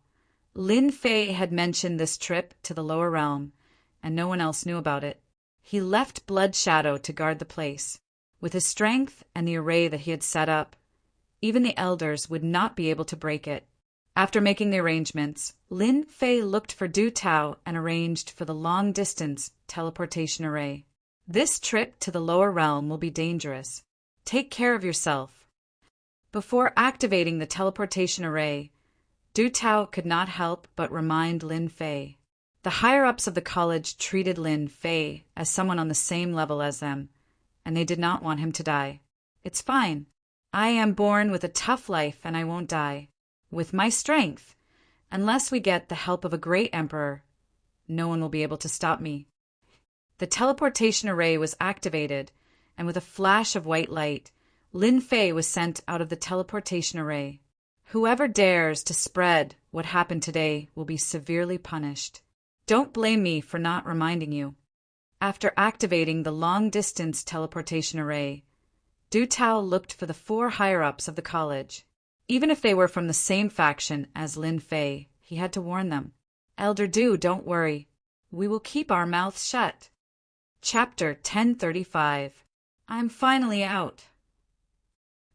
Lin Fei had mentioned this trip to the lower realm, and no one else knew about it. He left Blood Shadow to guard the place. With his strength and the array that he had set up, even the elders would not be able to break it. After making the arrangements, Lin Fei looked for Du Tao and arranged for the long-distance teleportation array. This trip to the lower realm will be dangerous. Take care of yourself. Before activating the teleportation array, Du Tao could not help but remind Lin Fei. The higher-ups of the college treated Lin Fei as someone on the same level as them, and they did not want him to die. It's fine. I am born with a tough life and I won't die. With my strength, unless we get the help of a great emperor, no one will be able to stop me. The teleportation array was activated, and with a flash of white light, Lin Fei was sent out of the teleportation array. Whoever dares to spread what happened today will be severely punished. Don't blame me for not reminding you. After activating the long-distance teleportation array, Du Tao looked for the 4 higher-ups of the college. Even if they were from the same faction as Lin Fei, he had to warn them. Elder Du, don't worry. We will keep our mouths shut. Chapter 1035. I'm finally out.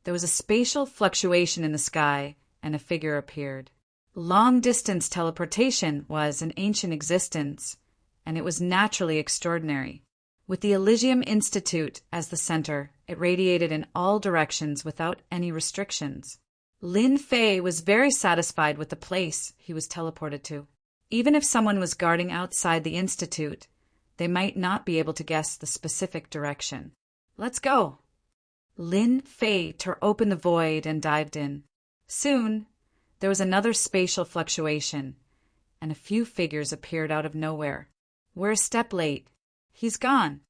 There was a spatial fluctuation in the sky, and a figure appeared. Long-distance teleportation was an ancient existence, and it was naturally extraordinary. With the Elysium Institute as the center, it radiated in all directions without any restrictions. Lin Fei was very satisfied with the place he was teleported to. Even if someone was guarding outside the institute, they might not be able to guess the specific direction. Let's go. Lin Fei tore open the void and dived in. Soon, there was another spatial fluctuation, and a few figures appeared out of nowhere. We're a step late. He's gone.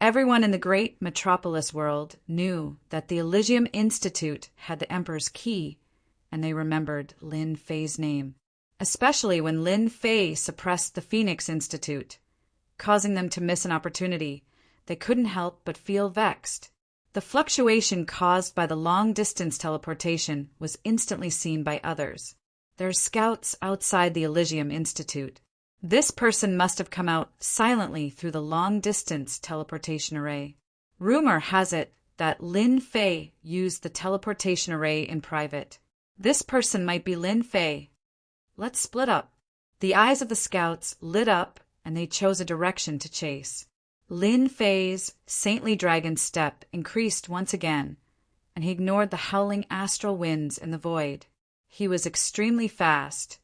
Everyone in the great metropolis world knew that the Elysium Institute had the Emperor's key, and they remembered Lin Fei's name, especially when Lin Fei suppressed the Phoenix Institute, causing them to miss an opportunity. They couldn't help but feel vexed. The fluctuation caused by the long-distance teleportation was instantly seen by others. There's scouts outside the Elysium Institute. This person must have come out silently through the long-distance teleportation array. Rumor has it that Lin Fei used the teleportation array in private. This person might be Lin Fei. Let's split up. The eyes of the scouts lit up, and they chose a direction to chase. Lin Fei's saintly dragon step increased once again, and he ignored the howling astral winds in the void. He was extremely fast,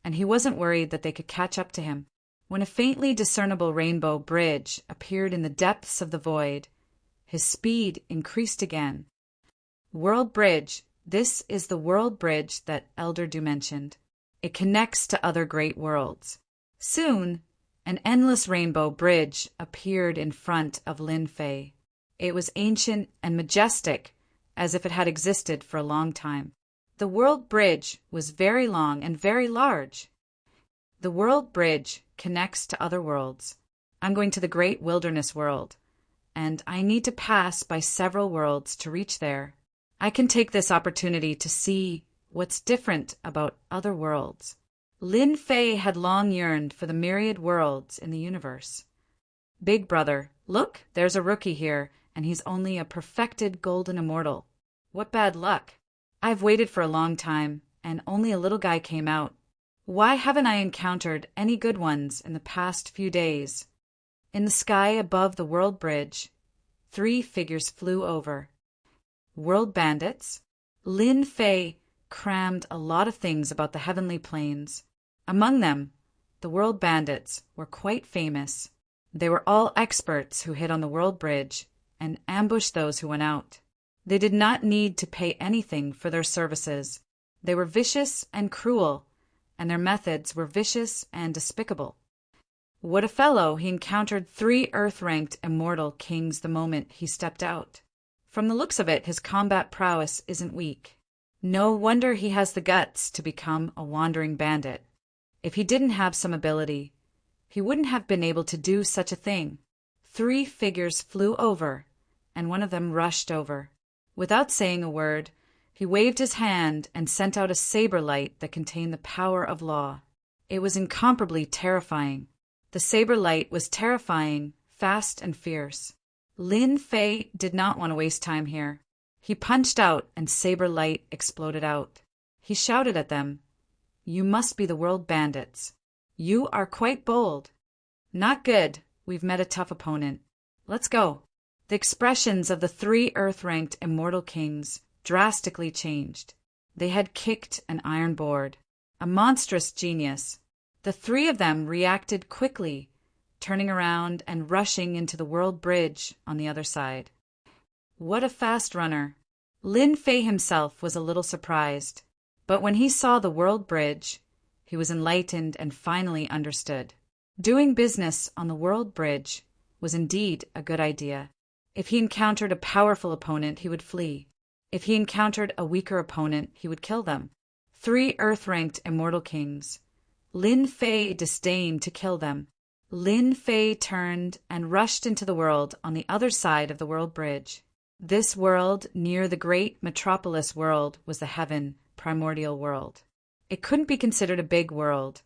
and he wasn't worried that they could catch up to him. When a faintly discernible rainbow bridge appeared in the depths of the void, his speed increased again. World Bridge. This is the world bridge that Elder Du mentioned. It connects to other great worlds. Soon, an endless rainbow bridge appeared in front of Lin Fei. It was ancient and majestic, as if it had existed for a long time. The world bridge was very long and very large. The world bridge connects to other worlds. I'm going to the great wilderness world, and I need to pass by several worlds to reach there. I can take this opportunity to see what's different about other worlds. Lin Fei had long yearned for the myriad worlds in the universe. Big brother, look, there's a rookie here, and he's only a perfected golden immortal. What bad luck. I've waited for a long time, and only a little guy came out. Why haven't I encountered any good ones in the past few days? In the sky above the world bridge, 3 figures flew over. World bandits. Lin Fei crammed a lot of things about the heavenly planes. Among them, the world bandits were quite famous. They were all experts who hid on the world bridge and ambushed those who went out. They did not need to pay anything for their services. They were vicious and cruel, and their methods were vicious and despicable. What a fellow! He encountered 3 Earth-ranked immortal kings the moment he stepped out. From the looks of it, his combat prowess isn't weak. No wonder he has the guts to become a wandering bandit. If he didn't have some ability, he wouldn't have been able to do such a thing. 3 figures flew over, and one of them rushed over. Without saying a word, he waved his hand and sent out a saber light that contained the power of law. It was incomparably terrifying. The saber light was terrifying, fast and fierce. Lin Fei did not want to waste time here. He punched out and saber light exploded out. He shouted at them, "You must be the world bandits. You are quite bold." "Not good. We've met a tough opponent. Let's go." The expressions of the 3 Earth-ranked immortal kings drastically changed. They had kicked an iron board. A monstrous genius. The 3 of them reacted quickly, turning around and rushing into the world bridge on the other side. What a fast runner! Lin Fei himself was a little surprised, but when he saw the world bridge, he was enlightened and finally understood. Doing business on the world bridge was indeed a good idea. If he encountered a powerful opponent, he would flee. If he encountered a weaker opponent, he would kill them. 3 Earth-ranked immortal kings. Lin Fei disdained to kill them. Lin Fei turned and rushed into the world on the other side of the world bridge. This world, near the great metropolis world, was the heaven, primordial world. It couldn't be considered a big world,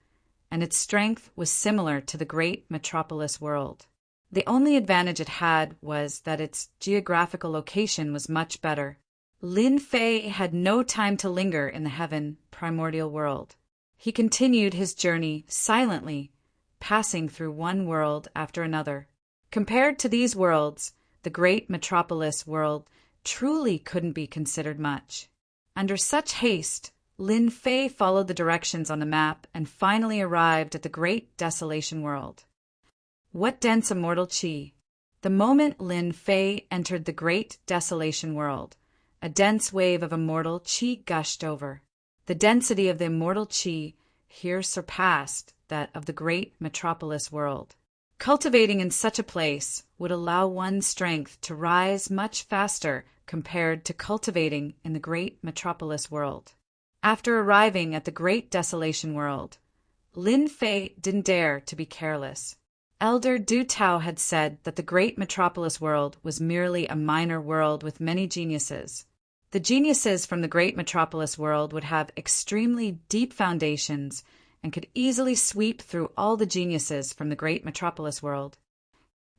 and its strength was similar to the great metropolis world. The only advantage it had was that its geographical location was much better. Lin Fei had no time to linger in the heaven, primordial world. He continued his journey silently, passing through one world after another. Compared to these worlds, the great metropolis world truly couldn't be considered much. Under such haste, Lin Fei followed the directions on the map and finally arrived at the great desolation world. What dense immortal chi! The moment Lin Fei entered the great desolation world, a dense wave of immortal chi gushed over. The density of the immortal chi here surpassed that of the great metropolis world. Cultivating in such a place would allow one's strength to rise much faster compared to cultivating in the great metropolis world. After arriving at the great desolation world, Lin Fei didn't dare to be careless. Elder Du Tao had said that the great metropolis world was merely a minor world with many geniuses. The geniuses from the great metropolis world would have extremely deep foundations and could easily sweep through all the geniuses from the great metropolis world.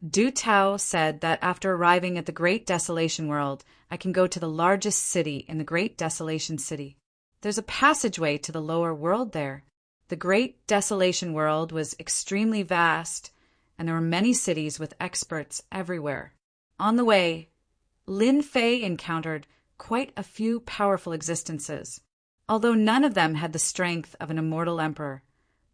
Du Tao said that after arriving at the Great Desolation World, I can go to the largest city in the Great Desolation City. There's a passageway to the lower world there. The Great Desolation World was extremely vast, and there were many cities with experts everywhere. On the way, Lin Fei encountered quite a few powerful existences. Although none of them had the strength of an immortal emperor,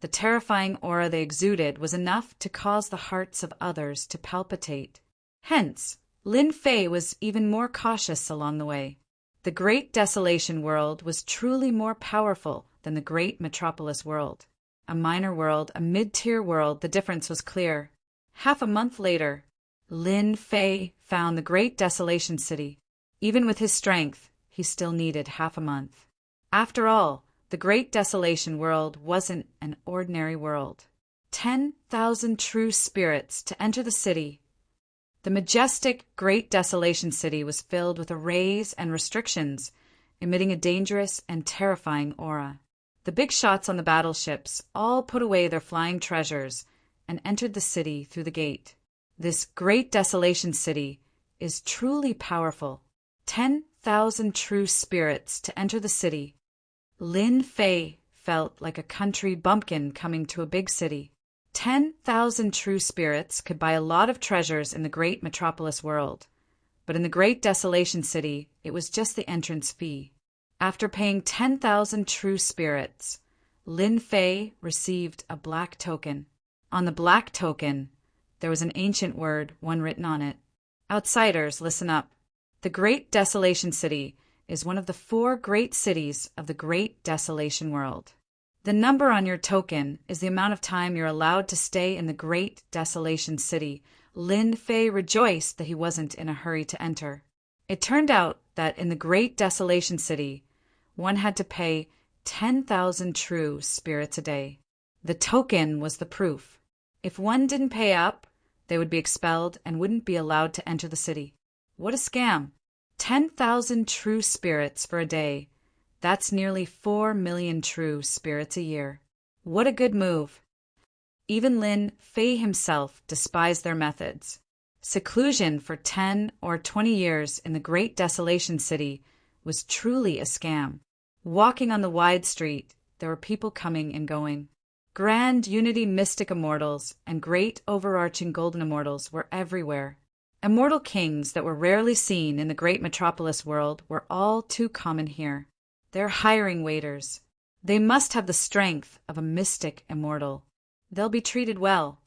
the terrifying aura they exuded was enough to cause the hearts of others to palpitate. Hence, Lin Fei was even more cautious along the way. The Great Desolation World was truly more powerful than the Great Metropolis World. A minor world, a mid-tier world, the difference was clear. Half a month later, Lin Fei found the Great Desolation City. Even with his strength, he still needed half a month. After all, the Great Desolation World wasn't an ordinary world. 10,000 true spirits to enter the city. The majestic Great Desolation City was filled with arrays and restrictions, emitting a dangerous and terrifying aura. The big shots on the battleships all put away their flying treasures and entered the city through the gate. This Great Desolation City is truly powerful. 10,000 true spirits to enter the city. Lin Fei felt like a country bumpkin coming to a big city. 10,000 true spirits could buy a lot of treasures in the great metropolis world, but in the Great Desolation City, it was just the entrance fee. After paying 10,000 true spirits, Lin Fei received a black token. On the black token, there was an ancient word, one written on it. Outsiders, listen up. The Great Desolation City is one of the 4 great cities of the Great Desolation World. The number on your token is the amount of time you're allowed to stay in the Great Desolation City. Lin Fei rejoiced that he wasn't in a hurry to enter. It turned out that in the Great Desolation City, one had to pay 10,000 true spirits a day. The token was the proof. If one didn't pay up, they would be expelled and wouldn't be allowed to enter the city. What a scam! 10,000 true spirits for a day. That's nearly 4 million true spirits a year. What a good move. Even Lin Fei himself despised their methods. Seclusion for 10 or 20 years in the Great Desolation City was truly a scam. Walking on the wide street, there were people coming and going. Grand Unity Mystic Immortals and Great Overarching Golden Immortals were everywhere. Immortal kings that were rarely seen in the Great Metropolis world were all too common here. They're hiring waiters. They must have the strength of a mystic immortal. They'll be treated well.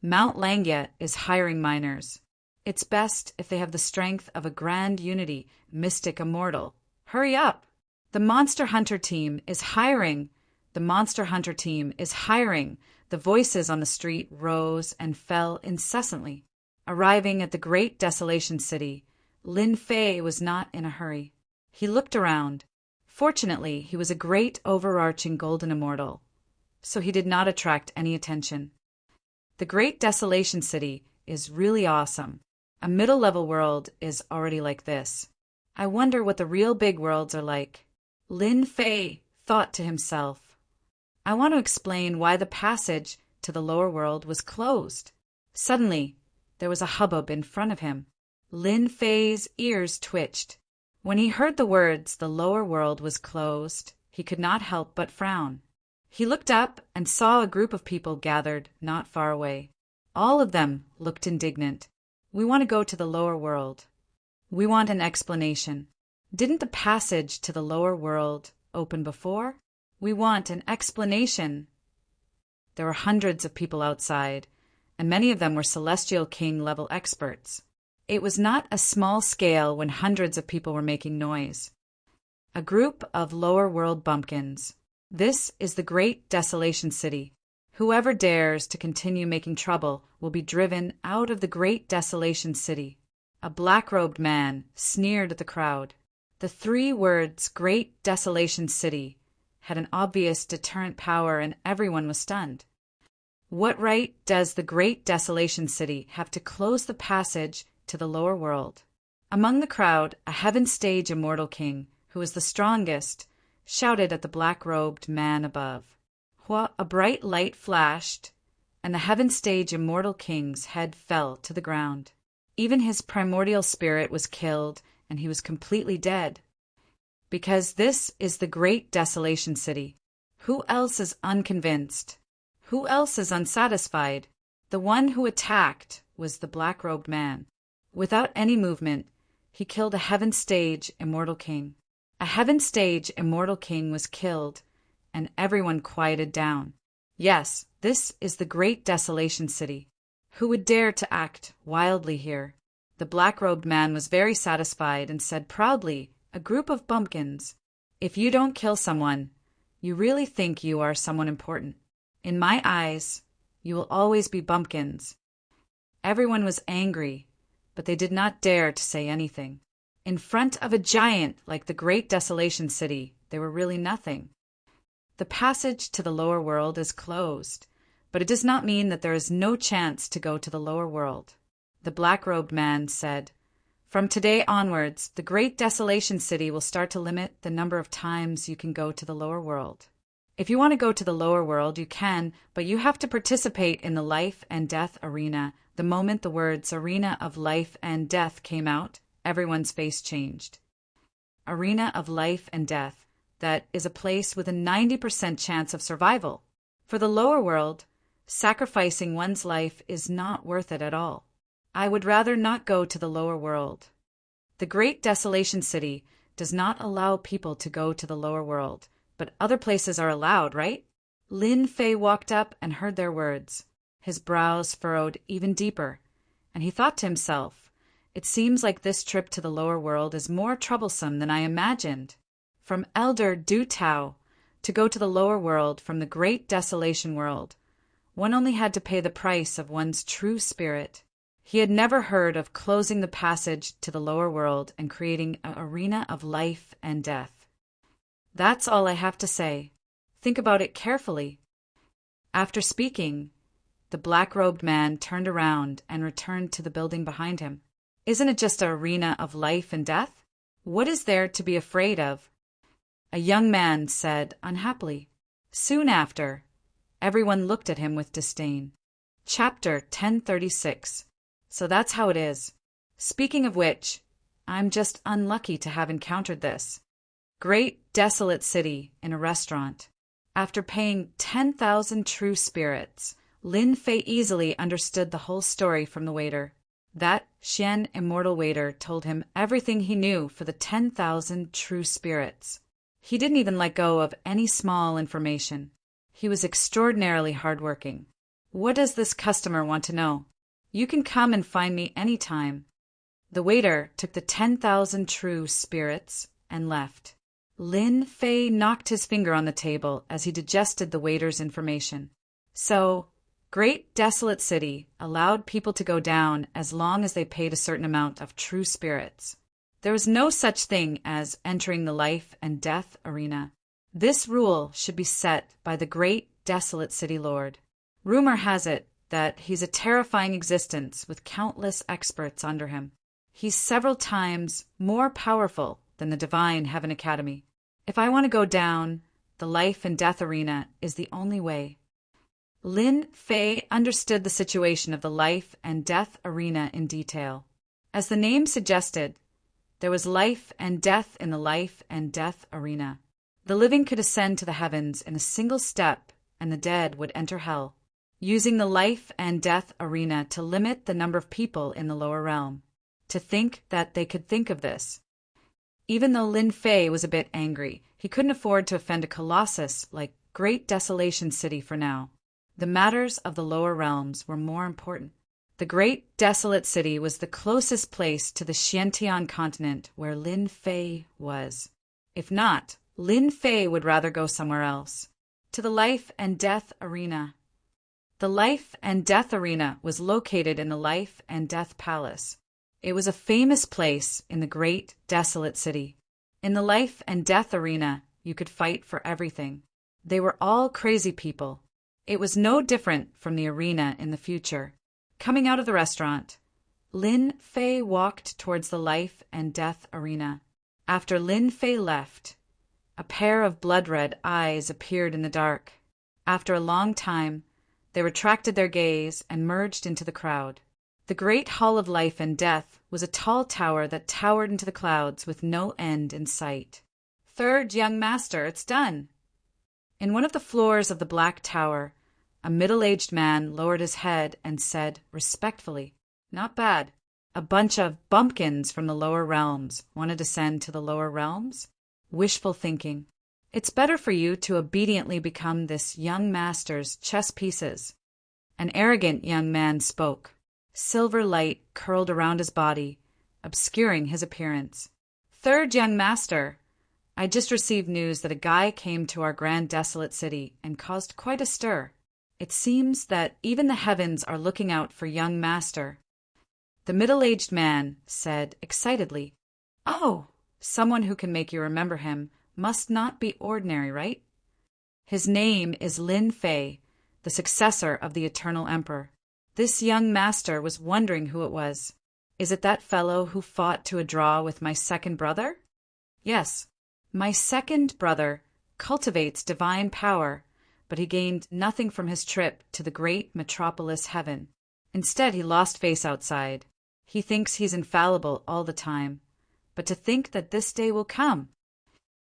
Mount Langya is hiring miners. It's best if they have the strength of a Grand Unity Mystic Immortal. Hurry up! The Monster Hunter team is hiring. The Monster Hunter team is hiring. The voices on the street rose and fell incessantly. Arriving at the Great Desolation City, Lin Fei was not in a hurry. He looked around. Fortunately, he was a great overarching golden immortal, so he did not attract any attention. The Great Desolation City is really awesome. A middle-level world is already like this. I wonder what the real big worlds are like. Lin Fei thought to himself, I want to explain why the passage to the lower world was closed. Suddenly, there was a hubbub in front of him. Lin Fei's ears twitched. When he heard the words, the lower world was closed, he could not help but frown. He looked up and saw a group of people gathered not far away. All of them looked indignant. We want to go to the lower world. We want an explanation. Didn't the passage to the lower world open before? We want an explanation. There were hundreds of people outside, and many of them were Celestial King-level experts. It was not a small scale when hundreds of people were making noise. A group of lower world bumpkins. This is the Great Desolation City. Whoever dares to continue making trouble will be driven out of the Great Desolation City. A black-robed man sneered at the crowd. The 3 words Great Desolation City had an obvious deterrent power, and everyone was stunned. What right does the Great Desolation City have to close the passage to the lower world? Among the crowd, a heaven-stage immortal king, who was the strongest, shouted at the black-robed man above. A bright light flashed, and the heaven-stage immortal king's head fell to the ground. Even his primordial spirit was killed, and he was completely dead. Because this is the great desolation city. Who else is unconvinced? Who else is unsatisfied? The one who attacked was the black-robed man. Without any movement, he killed a heaven-stage immortal king. A heaven-stage immortal king was killed, and everyone quieted down. Yes, this is the great desolation city. Who would dare to act wildly here? The black-robed man was very satisfied and said proudly, "A group of bumpkins. If you don't kill someone, you really think you are someone important. In my eyes, you will always be bumpkins." Everyone was angry, but they did not dare to say anything. In front of a giant like the great desolation city, they were really nothing. The passage to the lower world is closed, but it does not mean that there is no chance to go to the lower world. The black-robed man said, "From today onwards, the great desolation city will start to limit the number of times you can go to the lower world. If you want to go to the lower world, you can, but you have to participate in the life and death arena." The moment the words "arena of life and death" came out, everyone's face changed. Arena of life and death. That is a place with a 90% chance of survival. For the lower world, sacrificing one's life is not worth it at all. I would rather not go to the lower world. The great desolation city does not allow people to go to the lower world, but other places are allowed, right? Lin Fei walked up and heard their words. His brows furrowed even deeper, and he thought to himself, "It seems like this trip to the lower world is more troublesome than I imagined." From Elder Du Tao to go to the lower world from the great desolation world, one only had to pay the price of one's true spirit. He had never heard of closing the passage to the lower world and creating an arena of life and death. That's all I have to say. Think about it carefully. After speaking, the black-robed man turned around and returned to the building behind him. Isn't it just an arena of life and death? What is there to be afraid of? A young man said unhappily. Soon after, everyone looked at him with disdain. Chapter 1036. So that's how it is. Speaking of which, I'm just unlucky to have encountered this. Great desolate city in a restaurant. After paying 10,000 true spirits, Lin Fei easily understood the whole story from the waiter. That Xian immortal waiter told him everything he knew for the 10,000 true spirits. He didn't even let go of any small information. He was extraordinarily hardworking. What does this customer want to know? You can come and find me any time. The waiter took the 10,000 true spirits and left. Lin Fei knocked his finger on the table as he digested the waiter's information. So, Great Desolate City allowed people to go down as long as they paid a certain amount of true spirits. There was no such thing as entering the life and death arena. This rule should be set by the Great Desolate City Lord. Rumor has it that he's a terrifying existence with countless experts under him. He's several times more powerful than the Divine Heaven Academy. If I want to go down, the life and death arena is the only way. Lin Fei understood the situation of the life and death arena in detail. As the name suggested, there was life and death in the life and death arena. The living could ascend to the heavens in a single step, and the dead would enter hell, using the life and death arena to limit the number of people in the lower realm. To think that they could think of this. Even though Lin Fei was a bit angry, he couldn't afford to offend a colossus like Great Desolation City for now. The matters of the lower realms were more important. The Great Desolate City was the closest place to the Xiantian continent where Lin Fei was. If not, Lin Fei would rather go somewhere else. To the life and death arena. The life and death arena was located in the Life and Death Palace. It was a famous place in the Great Desolate City. In the life and death arena, you could fight for everything. They were all crazy people. It was no different from the arena in the future. Coming out of the restaurant, Lin Fei walked towards the life and death arena. After Lin Fei left, a pair of blood-red eyes appeared in the dark. After a long time, they retracted their gaze and merged into the crowd. The great hall of life and death was a tall tower that towered into the clouds with no end in sight. "Third young master, it's done." In one of the floors of the black tower, a middle-aged man lowered his head and said respectfully, "Not bad. A bunch of bumpkins from the lower realms want to descend to the lower realms? Wishful thinking. It's better for you to obediently become this young master's chess pieces." An arrogant young man spoke. Silver light curled around his body, obscuring his appearance. "Third young master, I just received news that a guy came to our grand desolate city and caused quite a stir. It seems that even the heavens are looking out for young master." The middle-aged man said excitedly, "Oh, someone who can make you remember him must not be ordinary, right? His name is Lin Fei, the successor of the Eternal Emperor. This young master was wondering who it was. Is it that fellow who fought to a draw with my second brother?" "Yes. My second brother cultivates divine power, but he gained nothing from his trip to the great metropolis heaven. Instead, he lost face outside. He thinks he's infallible all the time. But to think that this day will come!"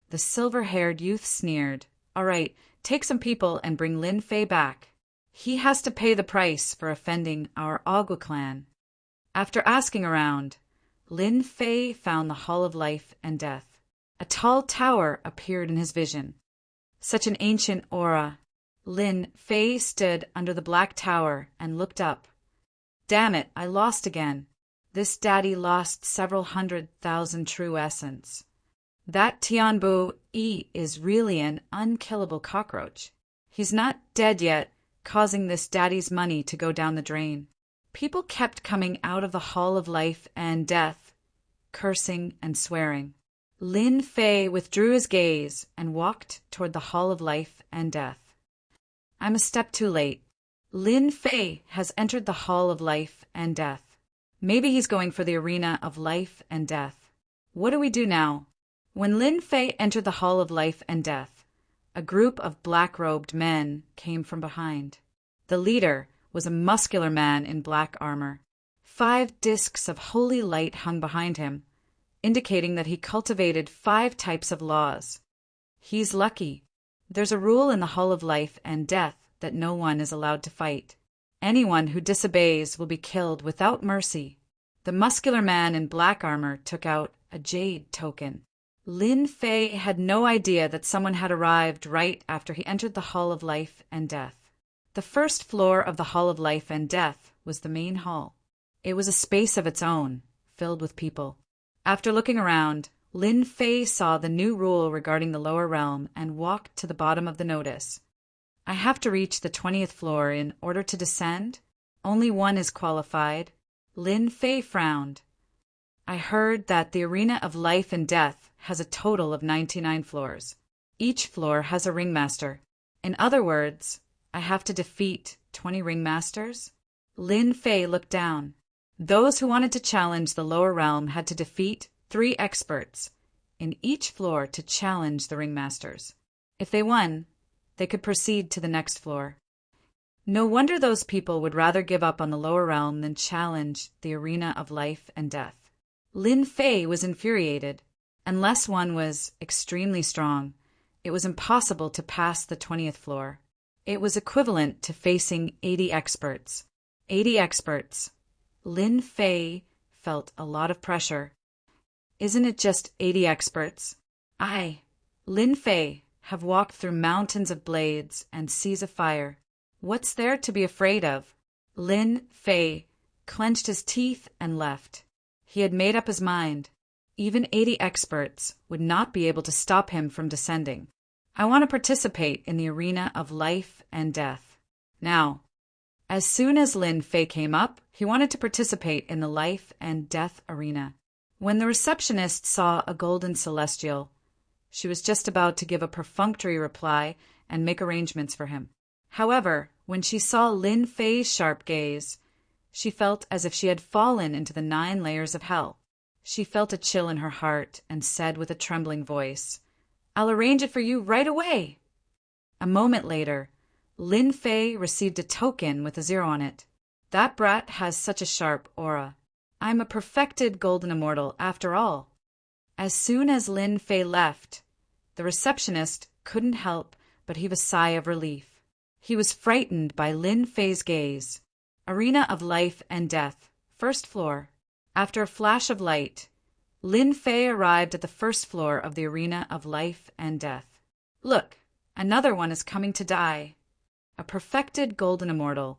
The silver-haired youth sneered. "All right, take some people and bring Lin Fei back. He has to pay the price for offending our Agua clan." After asking around, Lin Fei found the Hall of Life and Death. A tall tower appeared in his vision. Such an ancient aura. Lin Fei stood under the black tower and looked up. "Damn it, I lost again. This daddy lost several 100,000 true essence. That Tianbu Yi is really an unkillable cockroach. He's not dead yet, causing this daddy's money to go down the drain." People kept coming out of the Hall of Life and Death, cursing and swearing. Lin Fei withdrew his gaze and walked toward the Hall of Life and Death. "I'm a step too late. Lin Fei has entered the Hall of Life and Death. Maybe he's going for the arena of life and death. What do we do now?" When Lin Fei entered the Hall of Life and Death, a group of black-robed men came from behind. The leader was a muscular man in black armor. 5 discs of holy light hung behind him, indicating that he cultivated 5 types of laws. He's lucky. There's a rule in the Hall of Life and Death that no one is allowed to fight. Anyone who disobeys will be killed without mercy. The muscular man in black armor took out a jade token. Lin Fei had no idea that someone had arrived right after he entered the Hall of Life and Death. The first floor of the Hall of Life and Death was the main hall. It was a space of its own, filled with people. After looking around, Lin Fei saw the new rule regarding the lower realm and walked to the bottom of the notice. "I have to reach the 20th floor in order to descend. Only one is qualified." Lin Fei frowned. "I heard that the Arena of Life and Death has a total of 99 floors. Each floor has a ringmaster. In other words, I have to defeat 20 ringmasters?" Lin Fei looked down. Those who wanted to challenge the lower realm had to defeat 3 experts in each floor to challenge the ringmasters. If they won, they could proceed to the next floor. No wonder those people would rather give up on the lower realm than challenge the Arena of Life and Death. Lin Fei was infuriated. Unless one was extremely strong, it was impossible to pass the 20th floor. It was equivalent to facing 80 experts. 80 experts. Lin Fei felt a lot of pressure. Isn't it just 80 experts? I, Lin Fei, have walked through mountains of blades and seas of fire. What's there to be afraid of? Lin Fei clenched his teeth and left. He had made up his mind. Even 80 experts would not be able to stop him from descending. I want to participate in the Arena of Life and Death. Now, as soon as Lin Fei came up, he wanted to participate in the Life and Death Arena. When the receptionist saw a golden celestial, she was just about to give a perfunctory reply and make arrangements for him. However, when she saw Lin Fei's sharp gaze, She felt as if she had fallen into the 9 layers of hell. She felt a chill in her heart and said with a trembling voice, "I'll arrange it for you right away." A moment later, Lin Fei received a token with a 0 on it. That brat has such a sharp aura. I'm a perfected golden immortal after all. As soon as Lin Fei left, the receptionist couldn't help but heave a sigh of relief. He was frightened by Lin Fei's gaze. Arena of Life and Death, 1st floor. After a flash of light, Lin Fei arrived at the 1st floor of the Arena of Life and Death. Look, another one is coming to die. A perfected golden immortal.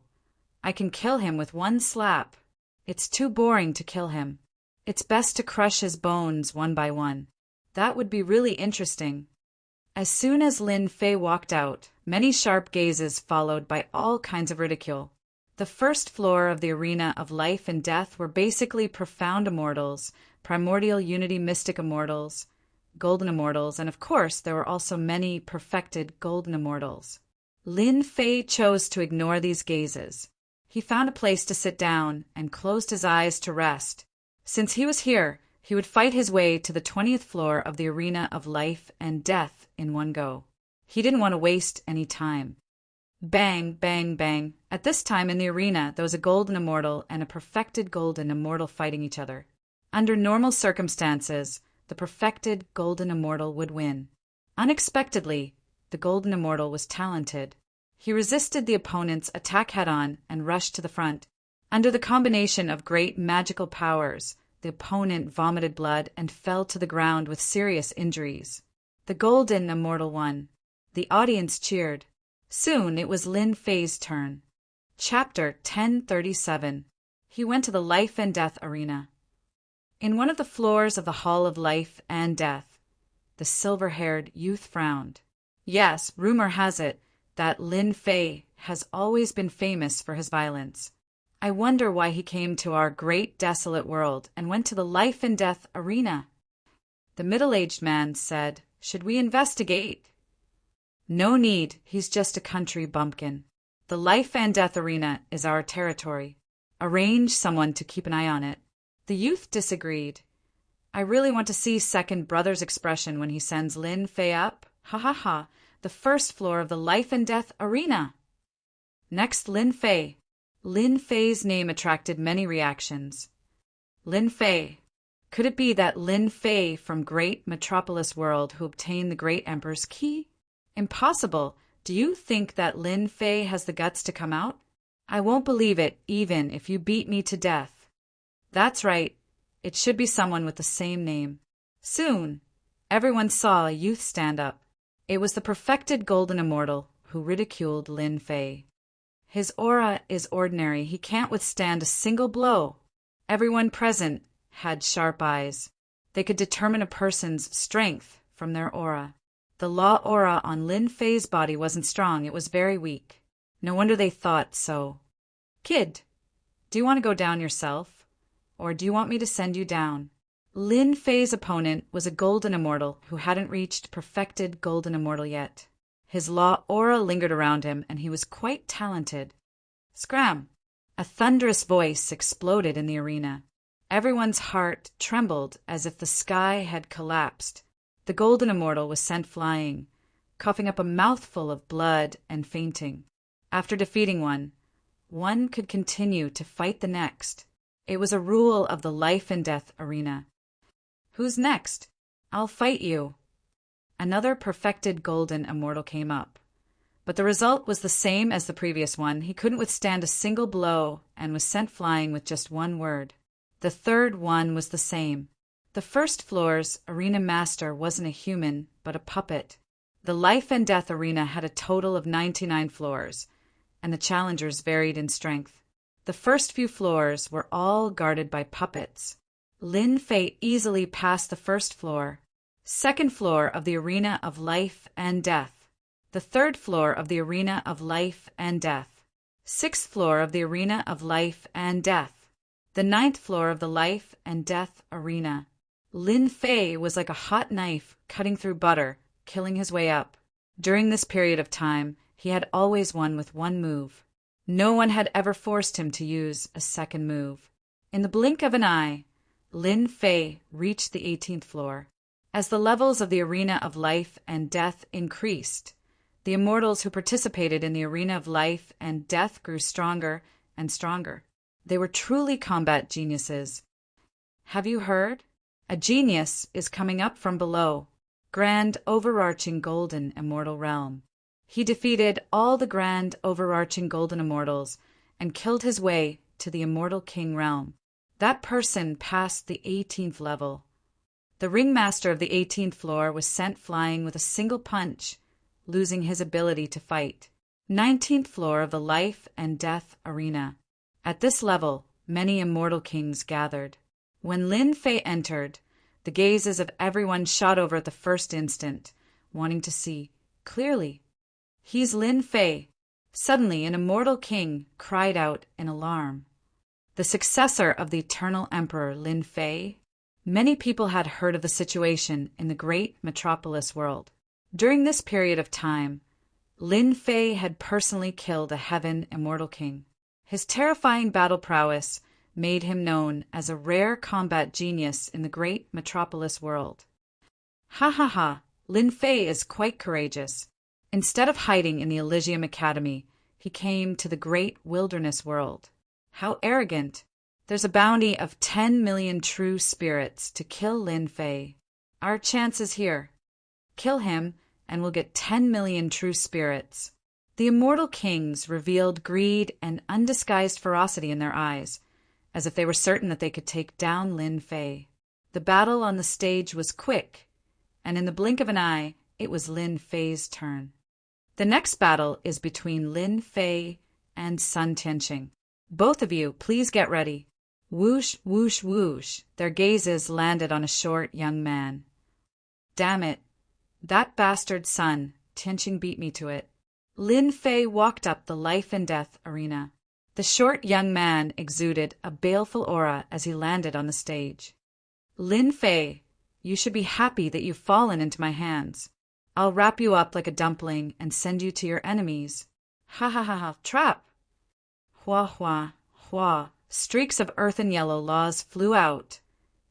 I can kill him with 1 slap. It's too boring to kill him. It's best to crush his bones one by one. That would be really interesting. As soon as Lin Fei walked out, many sharp gazes followed by all kinds of ridicule. The 1st floor of the Arena of Life and Death were basically profound immortals, primordial unity mystic immortals, golden immortals, and of course there were also many perfected golden immortals. Lin Fei chose to ignore these gazes. He found a place to sit down and closed his eyes to rest. Since he was here, he would fight his way to the 20th floor of the Arena of Life and Death in one go. He didn't want to waste any time. Bang, bang, bang. At this time in the arena, there was a golden immortal and a perfected golden immortal fighting each other. Under normal circumstances, the perfected golden immortal would win. Unexpectedly, the golden immortal was talented. He resisted the opponent's attack head-on and rushed to the front. Under the combination of great magical powers, the opponent vomited blood and fell to the ground with serious injuries. The golden immortal won. The audience cheered. Soon it was Lin Fei's turn. Chapter 1037. He went to the Life and Death Arena. In one of the floors of the Hall of Life and Death, the silver-haired youth frowned. Yes, rumor has it that Lin Fei has always been famous for his violence. I wonder why he came to our great desolate world and went to the Life and Death Arena. The middle-aged man said, "Should we investigate?" "No need, he's just a country bumpkin. The Life and Death Arena is our territory. Arrange someone to keep an eye on it." The youth disagreed. "I really want to see second brother's expression when he sends Lin Fei up. Ha ha ha, the 1st floor of the Life and Death Arena." Next, Lin Fei. Lin Fei's name attracted many reactions. Lin Fei. Could it be that Lin Fei from Great Metropolis World who obtained the Great Emperor's key? Impossible. Do you think that Lin Fei has the guts to come out? I won't believe it, even if you beat me to death. That's right. It should be someone with the same name. Soon, everyone saw a youth stand up. It was the perfected golden immortal who ridiculed Lin Fei. His aura is ordinary. He can't withstand a single blow. Everyone present had sharp eyes. They could determine a person's strength from their aura. The law aura on Lin Fei's body wasn't strong, it was very weak. No wonder they thought so. "Kid, do you want to go down yourself? Or do you want me to send you down?" Lin Fei's opponent was a golden immortal who hadn't reached perfected golden immortal yet. His law aura lingered around him, and he was quite talented. Scram! A thunderous voice exploded in the arena. Everyone's heart trembled as if the sky had collapsed. The golden immortal was sent flying, coughing up a mouthful of blood and fainting. After defeating one could continue to fight the next. It was a rule of the Life and Death Arena. "Who's next? I'll fight you." Another perfected golden immortal came up. But the result was the same as the previous one. He couldn't withstand a single blow and was sent flying with just one word. The third one was the same. The 1st floor's arena master wasn't a human, but a puppet. The Life and Death Arena had a total of 99 floors, and the challengers varied in strength. The first few floors were all guarded by puppets. Lin Fei easily passed the 1st floor, 2nd floor of the Arena of Life and Death, the 3rd floor of the Arena of Life and Death, 6th floor of the Arena of Life and Death, the 9th floor of the Life and Death Arena. Lin Fei was like a hot knife cutting through butter, killing his way up. During this period of time, he had always won with one move. No one had ever forced him to use a second move. In the blink of an eye, Lin Fei reached the 18th floor. As the levels of the arena of life and death increased, the immortals who participated in the arena of life and death grew stronger and stronger. They were truly combat geniuses. Have you heard? A genius is coming up from below, grand overarching golden immortal realm. He defeated all the grand overarching golden immortals and killed his way to the immortal king realm. That person passed the 18th level. The ringmaster of the 18th floor was sent flying with a single punch, losing his ability to fight. 19th floor of the life and death arena. At this level, many immortal kings gathered. When Lin Fei entered, the gazes of everyone shot over at the first instant, wanting to see clearly. He's Lin Fei. Suddenly, an immortal king cried out in alarm. The successor of the eternal emperor Lin Fei. Many people had heard of the situation in the great metropolis world. During this period of time, Lin Fei had personally killed a heaven immortal king. His terrifying battle prowess made him known as a rare combat genius in the great metropolis world. Ha ha ha, Lin Fei is quite courageous. Instead of hiding in the Elysium Academy, he came to the great wilderness world. How arrogant! There's a bounty of 10 million true spirits to kill Lin Fei. Our chance is here. Kill him, and we'll get 10 million true spirits. The immortal kings revealed greed and undisguised ferocity in their eyes, as if they were certain that they could take down Lin Fei. The battle on the stage was quick, and in the blink of an eye, it was Lin Fei's turn. The next battle is between Lin Fei and Sun Tianqing. Both of you, please get ready. Whoosh, whoosh, whoosh, their gazes landed on a short young man. Damn it. That bastard Sun Tianqing beat me to it. Lin Fei walked up the life and death arena. The short young man exuded a baleful aura as he landed on the stage. Lin Fei, you should be happy that you've fallen into my hands. I'll wrap you up like a dumpling and send you to your enemies. Ha ha ha ha, trap! Hua hua, hua. Streaks of earth and yellow laws flew out,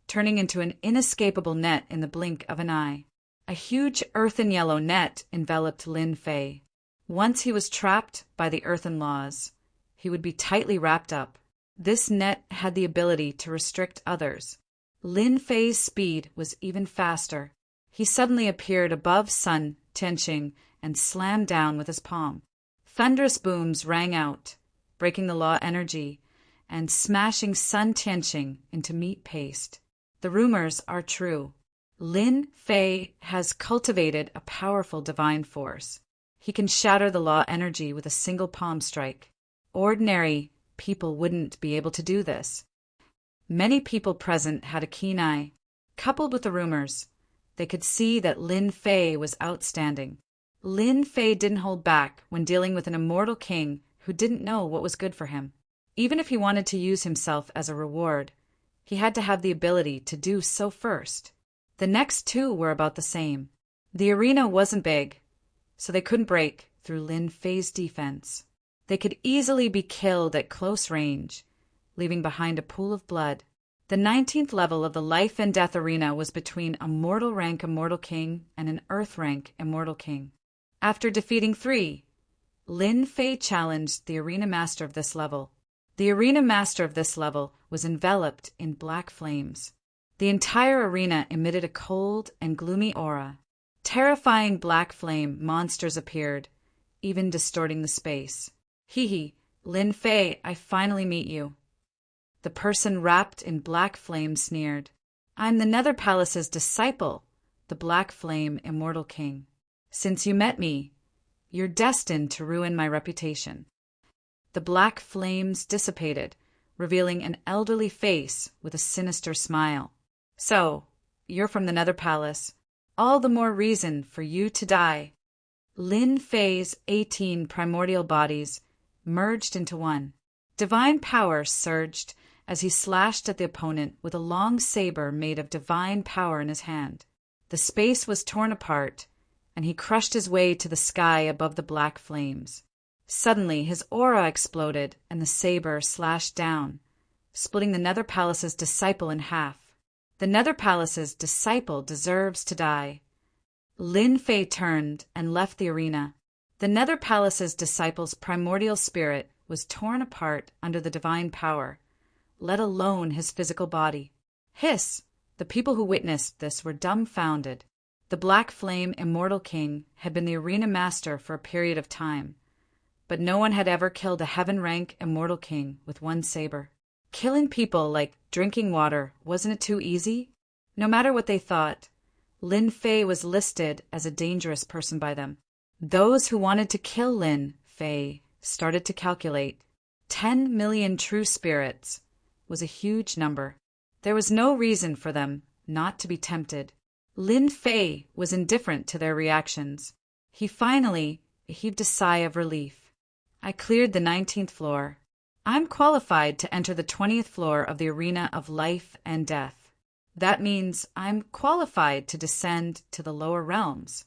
turning into an inescapable net in the blink of an eye. A huge earthen yellow net enveloped Lin Fei. Once he was trapped by the earthen laws, he would be tightly wrapped up. This net had the ability to restrict others. Lin Fei's speed was even faster. He suddenly appeared above Sun Tianqing and slammed down with his palm. Thunderous booms rang out, breaking the law energy and smashing Sun Tianqing into meat paste. The rumors are true. Lin Fei has cultivated a powerful divine force. He can shatter the law energy with a single palm strike. Ordinary people wouldn't be able to do this. Many people present had a keen eye. Coupled with the rumors, they could see that Lin Fei was outstanding. Lin Fei didn't hold back when dealing with an immortal king who didn't know what was good for him. Even if he wanted to use himself as a reward, he had to have the ability to do so first. The next two were about the same. The arena wasn't big, so they couldn't break through Lin Fei's defense. They could easily be killed at close range, leaving behind a pool of blood. The 19th level of the life and death arena was between a mortal rank immortal king and an earth rank immortal king. After defeating 3, Lin Fei challenged the arena master of this level. The arena master of this level was enveloped in black flames. The entire arena emitted a cold and gloomy aura. Terrifying black flame monsters appeared, even distorting the space. Hee, Lin Fei, I finally meet you. The person wrapped in black flame sneered. I'm the Nether Palace's disciple, the Black Flame Immortal King. Since you met me, you're destined to ruin my reputation. The black flames dissipated, revealing an elderly face with a sinister smile. So, you're from the Nether Palace. All the more reason for you to die. Lin Fei's 18 primordial bodies merged into one. Divine power surged as he slashed at the opponent with a long saber made of divine power in his hand. The space was torn apart, and he crushed his way to the sky above the black flames. Suddenly, his aura exploded and the saber slashed down, splitting the Nether Palace's disciple in half. The Nether Palace's disciple deserves to die. Lin Fei turned and left the arena. The Nether Palace's disciple's primordial spirit was torn apart under the divine power, let alone his physical body. Hiss! The people who witnessed this were dumbfounded. The Black Flame Immortal King had been the arena master for a period of time, but no one had ever killed a heaven-rank Immortal King with one saber. Killing people like drinking water, wasn't it too easy? No matter what they thought, Lin Fei was listed as a dangerous person by them. Those who wanted to kill Lin Fei started to calculate. 10 million true spirits was a huge number. There was no reason for them not to be tempted. Lin Fei was indifferent to their reactions. He finally heaved a sigh of relief. I cleared the 19th floor. I'm qualified to enter the 20th floor of the arena of life and death. That means I'm qualified to descend to the lower realms.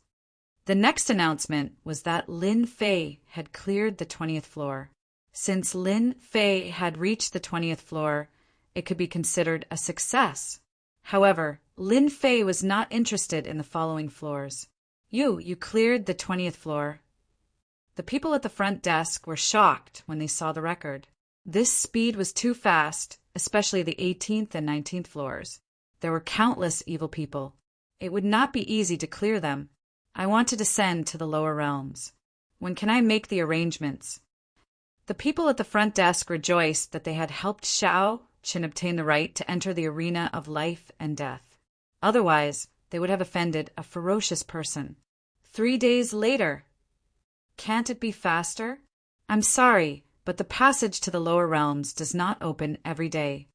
The next announcement was that Lin Fei had cleared the 20th floor. Since Lin Fei had reached the 20th floor, it could be considered a success. However, Lin Fei was not interested in the following floors. You cleared the 20th floor. The people at the front desk were shocked when they saw the record. This speed was too fast, especially the 18th and 19th floors. There were countless evil people. It would not be easy to clear them. I want to descend to the lower realms. When can I make the arrangements? The people at the front desk rejoiced that they had helped Xiao Qin obtain the right to enter the arena of life and death. Otherwise, they would have offended a ferocious person. 3 days later. Can't it be faster? I'm sorry, but the passage to the lower realms does not open every day.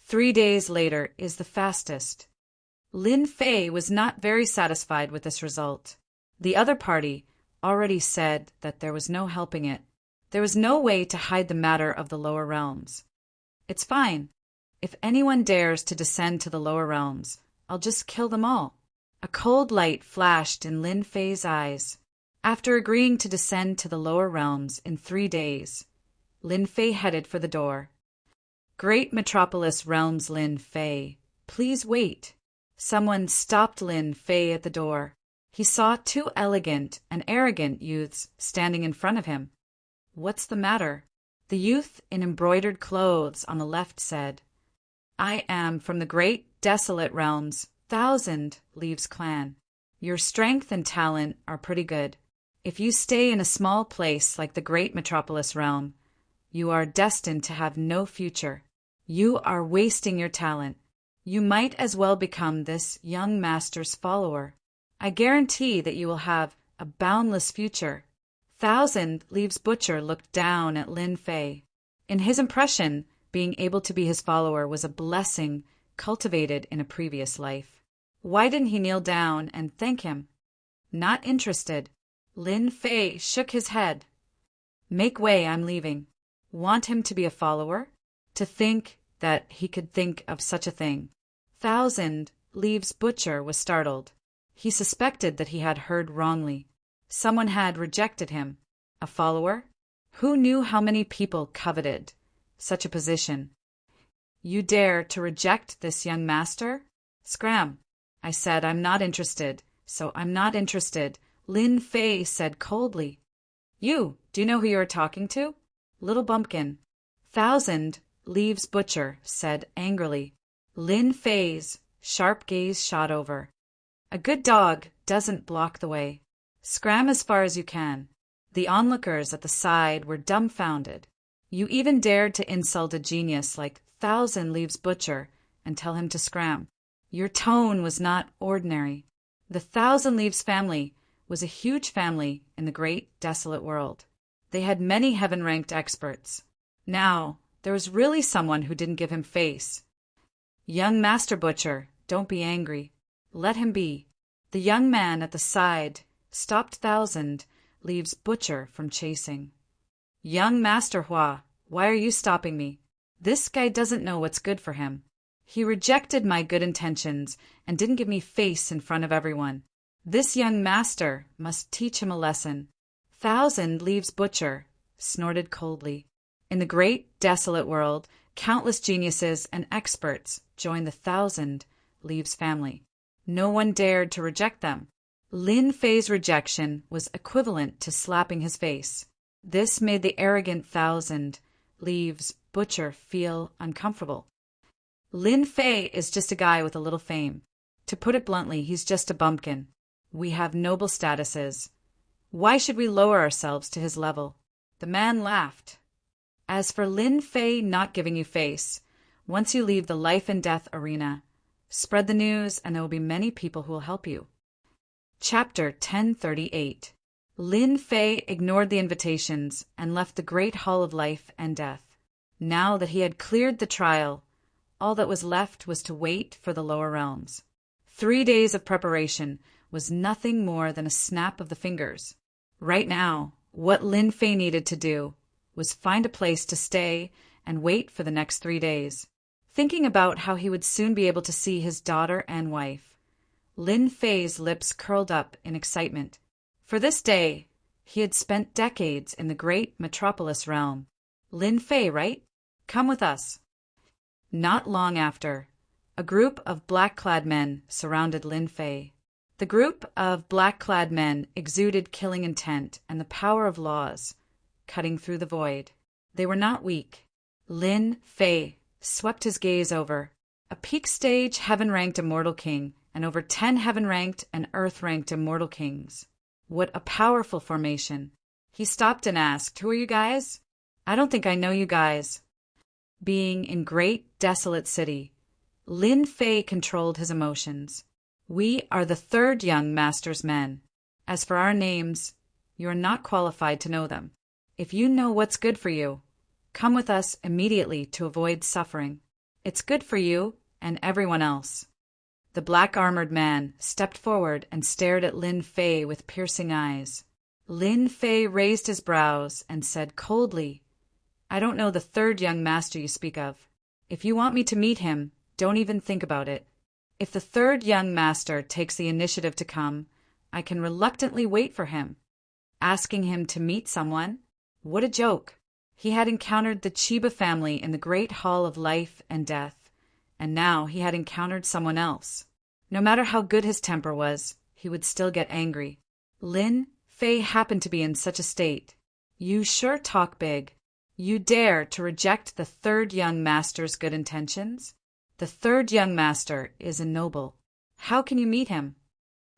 3 days later is the fastest. Lin Fei was not very satisfied with this result. The other party already said that there was no helping it. There was no way to hide the matter of the lower realms. It's fine. If anyone dares to descend to the lower realms, I'll just kill them all. A cold light flashed in Lin Fei's eyes. After agreeing to descend to the lower realms in 3 days, Lin Fei headed for the door. Great Metropolis Realms Lin Fei, please wait. Someone stopped Lin Fei at the door. He saw 2 elegant and arrogant youths standing in front of him. What's the matter? The youth in embroidered clothes on the left said, I am from the great desolate realms, 1,000 Leaves clan. Your strength and talent are pretty good. If you stay in a small place like the great Metropolis realm, you are destined to have no future. You are wasting your talent. You might as well become this young master's follower. I guarantee that you will have a boundless future. 1,000 Leaves Butcher looked down at Lin Fei. In his impression, being able to be his follower was a blessing cultivated in a previous life. Why didn't he kneel down and thank him? Not interested. Lin Fei shook his head. Make way, I'm leaving. Want him to be a follower? To think that he could think of such a thing. 1,000 Leaves Butcher was startled. He suspected that he had heard wrongly. Someone had rejected him. A follower? Who knew how many people coveted such a position? You dare to reject this young master? Scram. I said I'm not interested, so I'm not interested, Lin Fei said coldly. Do you know who you are talking to? Little Bumpkin. 1,000 Leaves Butcher said angrily. Lin Fei's sharp gaze shot over. A good dog doesn't block the way. Scram as far as you can. The onlookers at the side were dumbfounded. You even dared to insult a genius like 1,000 Leaves Butcher and tell him to scram. Your tone was not ordinary. The 1,000 Leaves family was a huge family in the great desolate world. They had many heaven-ranked experts. Now, there was really someone who didn't give him face. Young Master Butcher, don't be angry. Let him be. The young man at the side stopped 1,000 Leaves Butcher from chasing. Young Master Hua, why are you stopping me? This guy doesn't know what's good for him. He rejected my good intentions and didn't give me face in front of everyone. This young master must teach him a lesson. 1,000 Leaves Butcher, snorted coldly. In the great, desolate world, countless geniuses and experts joined the 1,000 Leaves family. No one dared to reject them. Lin Fei's rejection was equivalent to slapping his face. This made the arrogant 1,000 Leaves butcher feel uncomfortable. Lin Fei is just a guy with a little fame. To put it bluntly, he's just a bumpkin. We have noble statuses. Why should we lower ourselves to his level? The man laughed. As for Lin Fei not giving you face, once you leave the life and death arena, spread the news and there will be many people who will help you. Chapter 1038. Lin Fei ignored the invitations and left the great hall of life and death. Now that he had cleared the trial, all that was left was to wait for the lower realms. 3 days of preparation was nothing more than a snap of the fingers. Right now, what Lin Fei needed to do was find a place to stay and wait for the next 3 days. Thinking about how he would soon be able to see his daughter and wife, Lin Fei's lips curled up in excitement. For this day, he had spent decades in the great metropolis realm. Lin Fei, right? Come with us. Not long after, a group of black-clad men surrounded Lin Fei. The group of black-clad men exuded killing intent and the power of laws, cutting through the void. They were not weak. Lin Fei swept his gaze over. A peak stage heaven-ranked immortal king and over 10 heaven-ranked and earth-ranked immortal kings. What a powerful formation. He stopped and asked, "Who are you guys?" "I don't think I know you guys." Being in great, desolate city, Lin Fei controlled his emotions. "We are the 3rd young master's men. As for our names, you are not qualified to know them. If you know what's good for you, come with us immediately to avoid suffering. It's good for you and everyone else." The black-armored man stepped forward and stared at Lin Fei with piercing eyes. Lin Fei raised his brows and said coldly, "I don't know the 3rd young master you speak of. If you want me to meet him, don't even think about it. If the 3rd young master takes the initiative to come, I can reluctantly wait for him." Asking him to meet someone? What a joke! He had encountered the Chiba family in the great hall of life and death, and now he had encountered someone else. No matter how good his temper was, he would still get angry. Lin Fei happened to be in such a state. "You sure talk big. You dare to reject the 3rd young master's good intentions? The 3rd young master is a noble. How can you meet him?"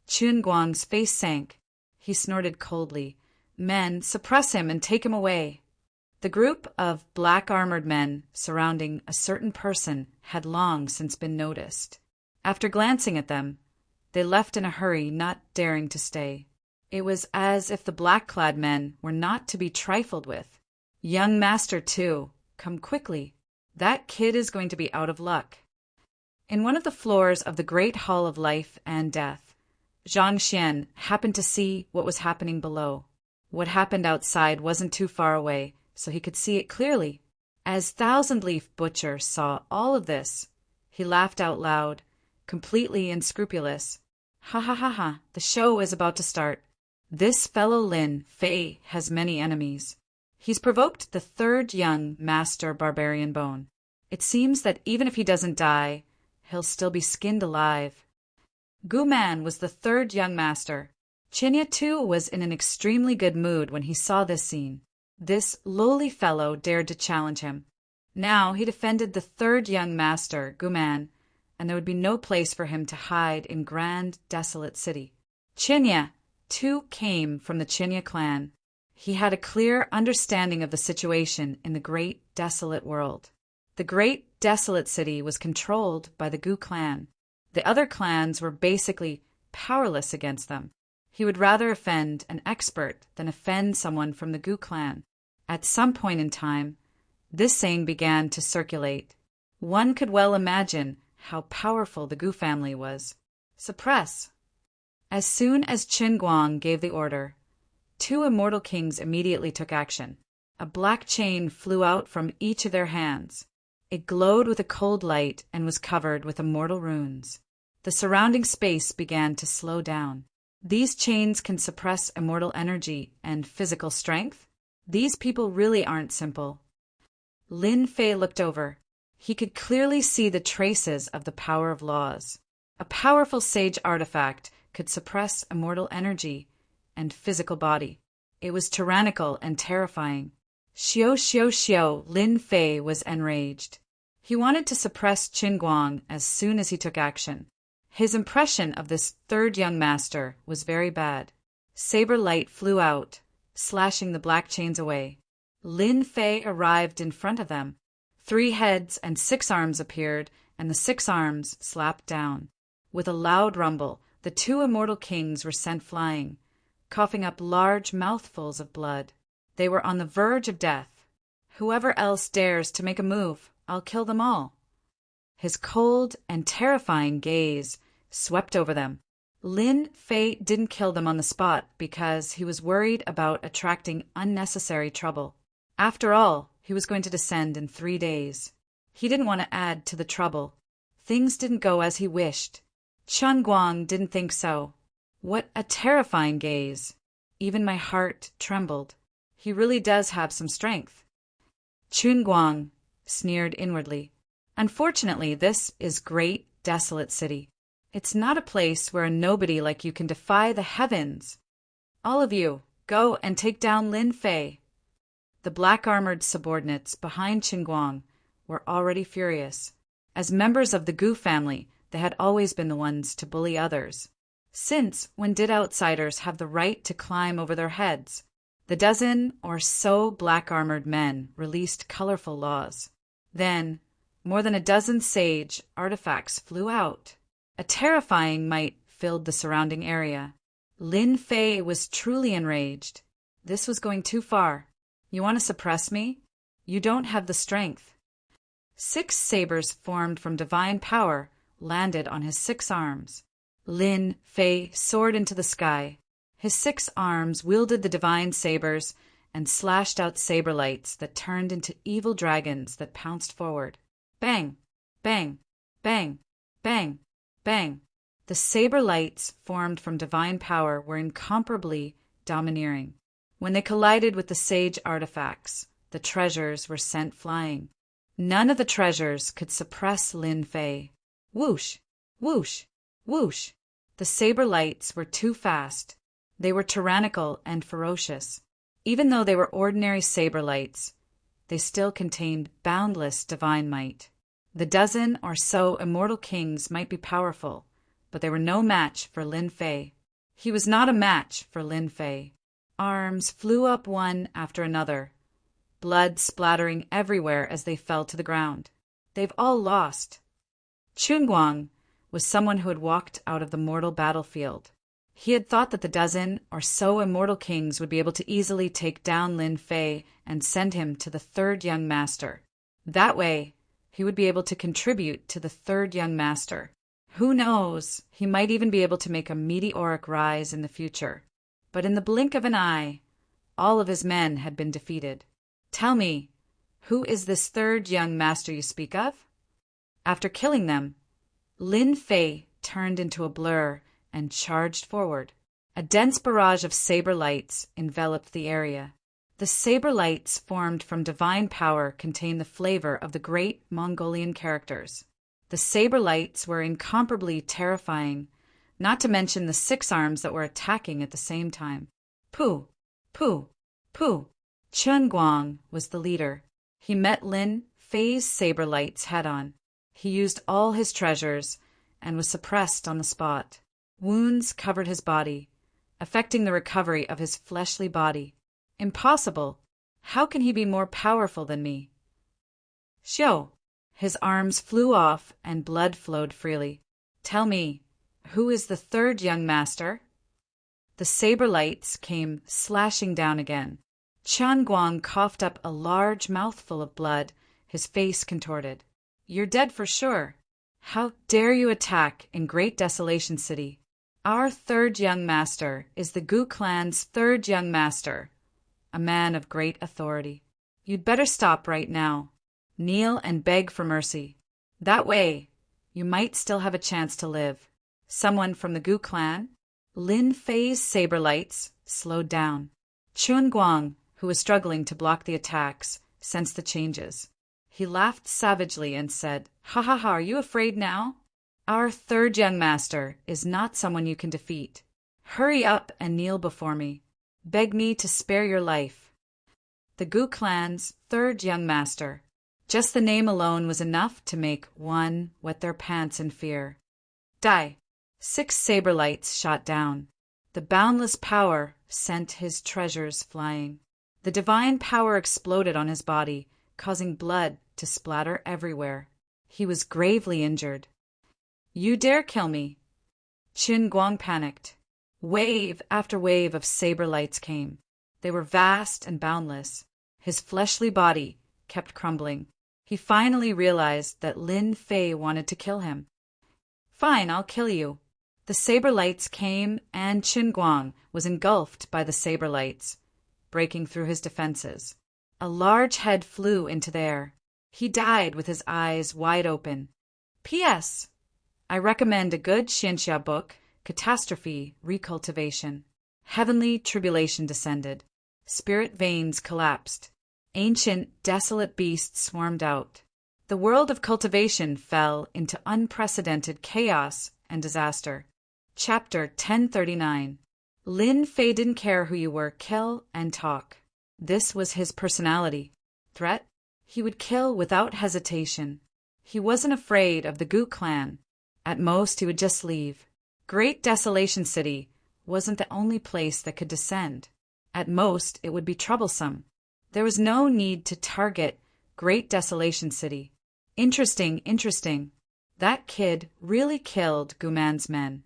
Chun Guang's face sank. He snorted coldly. "Men, suppress him and take him away." The group of black-armored men surrounding a certain person had long since been noticed. After glancing at them, they left in a hurry, not daring to stay. It was as if the black-clad men were not to be trifled with. "Young master, too. Come quickly. That kid is going to be out of luck." In one of the floors of the great hall of life and death, Zhang Xian happened to see what was happening below. What happened outside wasn't too far away, so he could see it clearly. As Thousand Leaf Butcher saw all of this, he laughed out loud, completely unscrupulous. "Ha ha ha ha, the show is about to start. This fellow Lin Fei has many enemies. He's provoked the 3rd young master Barbarian Bone. It seems that even if he doesn't die, he'll still be skinned alive." Gu Man was the 3rd young master. Chinya too was in an extremely good mood when he saw this scene. This lowly fellow dared to challenge him. Now he defended the 3rd young master, Gu Man, and there would be no place for him to hide in grand, desolate city. Chinya too came from the Chinya clan. He had a clear understanding of the situation in the great, desolate world. The great, desolate city was controlled by the Gu clan. The other clans were basically powerless against them. He would rather offend an expert than offend someone from the Gu clan. At some point in time, this saying began to circulate. One could well imagine how powerful the Gu family was. Suppress. As soon as Qin Guang gave the order, 2 immortal kings immediately took action. A black chain flew out from each of their hands. It glowed with a cold light and was covered with immortal runes. The surrounding space began to slow down. These chains can suppress immortal energy and physical strength? These people really aren't simple. Lin Fei looked over. He could clearly see the traces of the power of laws. A powerful sage artifact could suppress immortal energy and physical body. It was tyrannical and terrifying. Xiao xiao xiao, Lin Fei was enraged. He wanted to suppress Qin Guang as soon as he took action. His impression of this third young master was very bad. Saber light flew out, slashing the black chains away. Lin Fei arrived in front of them. 3 heads and 6 arms appeared, and the 6 arms slapped down. With a loud rumble, the 2 immortal kings were sent flying, coughing up large mouthfuls of blood. They were on the verge of death. Whoever else dares to make a move, I'll kill them all. His cold and terrifying gaze swept over them. Lin Fei didn't kill them on the spot because he was worried about attracting unnecessary trouble. After all, he was going to descend in 3 days. He didn't want to add to the trouble. Things didn't go as he wished. Qin Guang didn't think so. What a terrifying gaze. Even my heart trembled. He really does have some strength. Qin Guang sneered inwardly. Unfortunately, this is great, desolate city. It's not a place where a nobody like you can defy the heavens. All of you, go and take down Lin Fei. The black-armored subordinates behind Qin Guang were already furious. As members of the Gu family, they had always been the ones to bully others. Since when did outsiders have the right to climb over their heads? The dozen or so black-armored men released colorful laws. Then, more than a dozen sage artifacts flew out. A terrifying might filled the surrounding area. Lin Fei was truly enraged. This was going too far. You want to suppress me? You don't have the strength. 6 sabers formed from divine power landed on his 6 arms. Lin Fei soared into the sky. His 6 arms wielded the divine sabers and slashed out saber lights that turned into evil dragons that pounced forward. Bang! Bang! Bang! Bang! Bang! The saber lights formed from divine power were incomparably domineering. When they collided with the sage artifacts, the treasures were sent flying. None of the treasures could suppress Lin Fei. Whoosh! Whoosh! Whoosh! The saber lights were too fast. They were tyrannical and ferocious. Even though they were ordinary saber lights, they still contained boundless divine might. The dozen or so immortal kings might be powerful, but they were no match for Lin Fei. He was not a match for Lin Fei. Arms flew up one after another, blood splattering everywhere as they fell to the ground. They've all lost. Qin Guang was someone who had walked out of the mortal battlefield. He had thought that the dozen or so immortal kings would be able to easily take down Lin Fei and send him to the 3rd young master. That way, he would be able to contribute to the 3rd young master. Who knows, he might even be able to make a meteoric rise in the future. But in the blink of an eye, all of his men had been defeated. Tell me, who is this 3rd young master you speak of? After killing them, Lin Fei turned into a blur and charged forward. A dense barrage of saber lights enveloped the area. The saber lights formed from divine power contained the flavor of the great Mongolian characters. The saber lights were incomparably terrifying, not to mention the 6 arms that were attacking at the same time. Pooh! Pooh! Pooh! Qin Guang was the leader. He met Lin Fei's saber lights head-on. He used all his treasures and was suppressed on the spot. Wounds covered his body, affecting the recovery of his fleshly body. Impossible! How can he be more powerful than me? Xiao! His arms flew off and blood flowed freely. Tell me, who is the 3rd young master? The saber lights came slashing down again. Qin Guang coughed up a large mouthful of blood, his face contorted. You're dead for sure. How dare you attack in Great Desolation City? Our 3rd young master is the Gu clan's 3rd young master, a man of great authority. You'd better stop right now. Kneel and beg for mercy. That way, you might still have a chance to live. Someone from the Gu clan? Lin Fei's saber lights slowed down. Qin Guang, who was struggling to block the attacks, sensed the changes. He laughed savagely and said, "Ha ha ha, are you afraid now? Our third young master is not someone you can defeat. Hurry up and kneel before me. Beg me to spare your life." The Gu clan's third young master. Just the name alone was enough to make one wet their pants in fear. Die! 6 saber lights shot down. The boundless power sent his treasures flying. The divine power exploded on his body, causing blood to splatter everywhere. He was gravely injured. "You dare kill me?" Qin Guang panicked. Wave after wave of saber lights came. They were vast and boundless. His fleshly body kept crumbling. He finally realized that Lin Fei wanted to kill him. "Fine, I'll kill you." The saber lights came, and Qin Guang was engulfed by the saber lights, breaking through his defenses. A large head flew into the air. He died with his eyes wide open. P.S. I recommend a good Xianxia book, Catastrophe, Recultivation. Heavenly tribulation descended. Spirit veins collapsed. Ancient, desolate beasts swarmed out. The world of cultivation fell into unprecedented chaos and disaster. Chapter 1039. Lin Fei didn't care who you were, kill and talk. This was his personality. Threat? He would kill without hesitation. He wasn't afraid of the Gu clan. At most, he would just leave. Great Desolation City wasn't the only place that could descend. At most, it would be troublesome. There was no need to target Great Desolation City. Interesting. That kid really killed Guman's men.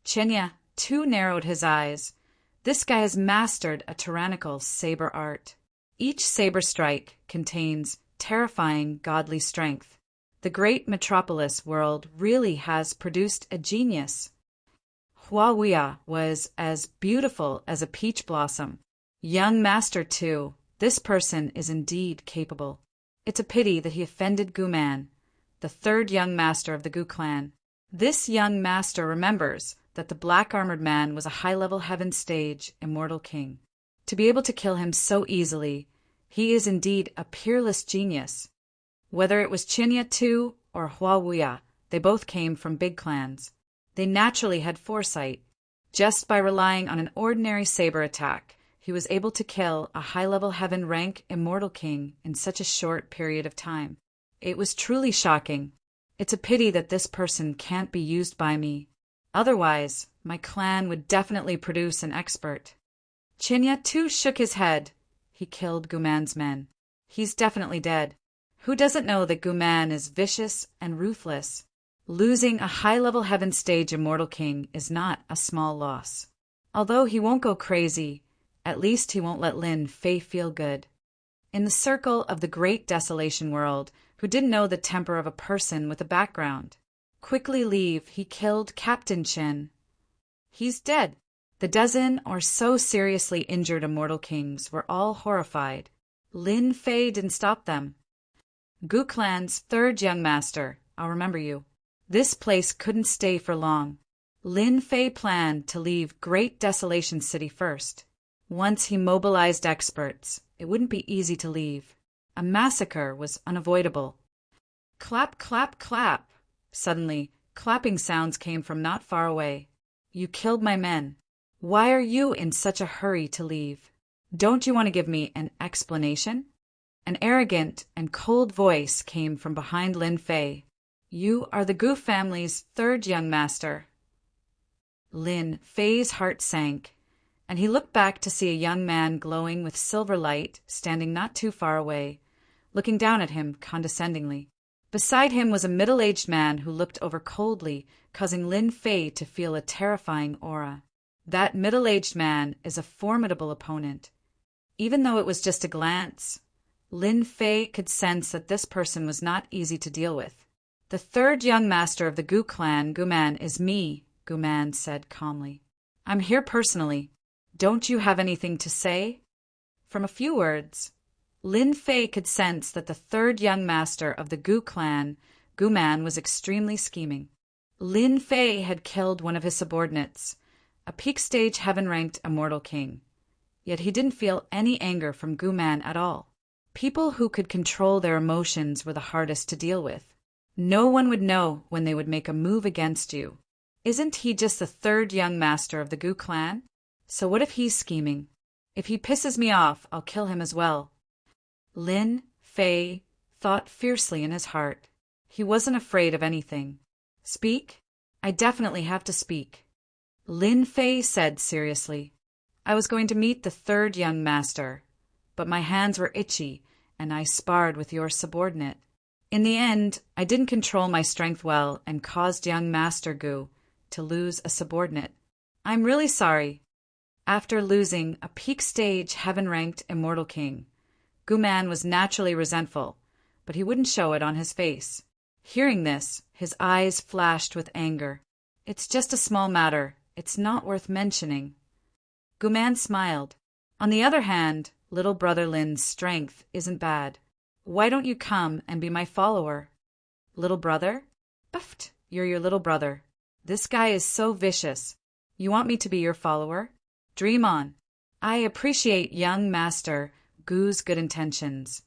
Chenya too narrowed his eyes. This guy has mastered a tyrannical saber art. Each saber strike contains terrifying godly strength. The great metropolis world really has produced a genius. Huawia was as beautiful as a peach blossom. Young master too. This person is indeed capable. It's a pity that he offended Guman, the third young master of the Gu clan. This young master remembers that the black-armored man was a high-level heaven stage immortal king. To be able to kill him so easily, he is indeed a peerless genius. Whether it was Chinya Tu or Huawia, they both came from big clans. They naturally had foresight. Just by relying on an ordinary saber attack, he was able to kill a high-level heaven rank immortal king in such a short period of time. It was truly shocking. It's a pity that this person can't be used by me. Otherwise, my clan would definitely produce an expert. Chinya too shook his head. He killed Guman's men. He's definitely dead. Who doesn't know that Guman is vicious and ruthless? Losing a high-level heaven stage immortal king is not a small loss. Although he won't go crazy, at least he won't let Lin Fei feel good. In the circle of the great desolation world, who didn't know the temper of a person with a background. Quickly leave, he killed Captain Chen. He's dead. The dozen or so seriously injured immortal kings were all horrified. Lin Fei didn't stop them. Gu clan's third young master, I'll remember you. This place couldn't stay for long. Lin Fei planned to leave Great Desolation City first. Once he mobilized experts, it wouldn't be easy to leave. A massacre was unavoidable. Clap, clap, clap. Suddenly, clapping sounds came from not far away. You killed my men. Why are you in such a hurry to leave? Don't you want to give me an explanation? An arrogant and cold voice came from behind Lin Fei. You are the Gu family's third young master. Lin Fei's heart sank, and he looked back to see a young man glowing with silver light standing not too far away, looking down at him condescendingly. Beside him was a middle-aged man who looked over coldly, causing Lin Fei to feel a terrifying aura. That middle-aged man is a formidable opponent. Even though it was just a glance, Lin Fei could sense that this person was not easy to deal with. The third young master of the Gu clan, Guman, is me, Guman said calmly. I'm here personally. Don't you have anything to say? From a few words, Lin Fei could sense that the third young master of the Gu clan, Guman, was extremely scheming. Lin Fei had killed one of his subordinates, a peak stage heaven-ranked immortal king. Yet he didn't feel any anger from Gu-man at all. People who could control their emotions were the hardest to deal with. No one would know when they would make a move against you. Isn't he just the third young master of the Gu clan? So what if he's scheming? If he pisses me off, I'll kill him as well. Lin Fei thought fiercely in his heart. He wasn't afraid of anything. Speak? I definitely have to speak. Lin Fei said seriously. I was going to meet the third young master, but my hands were itchy, and I sparred with your subordinate. In the end, I didn't control my strength well and caused young Master Gu to lose a subordinate. I'm really sorry. After losing a peak stage heaven-ranked immortal king, Gu-man was naturally resentful, but he wouldn't show it on his face. Hearing this, his eyes flashed with anger. It's just a small matter. It's not worth mentioning. Gu-man smiled. On the other hand, little brother Lin's strength isn't bad. Why don't you come and be my follower? Little brother? Buffed, you're your little brother. This guy is so vicious. You want me to be your follower? Dream on. I appreciate young Master Gu's good intentions,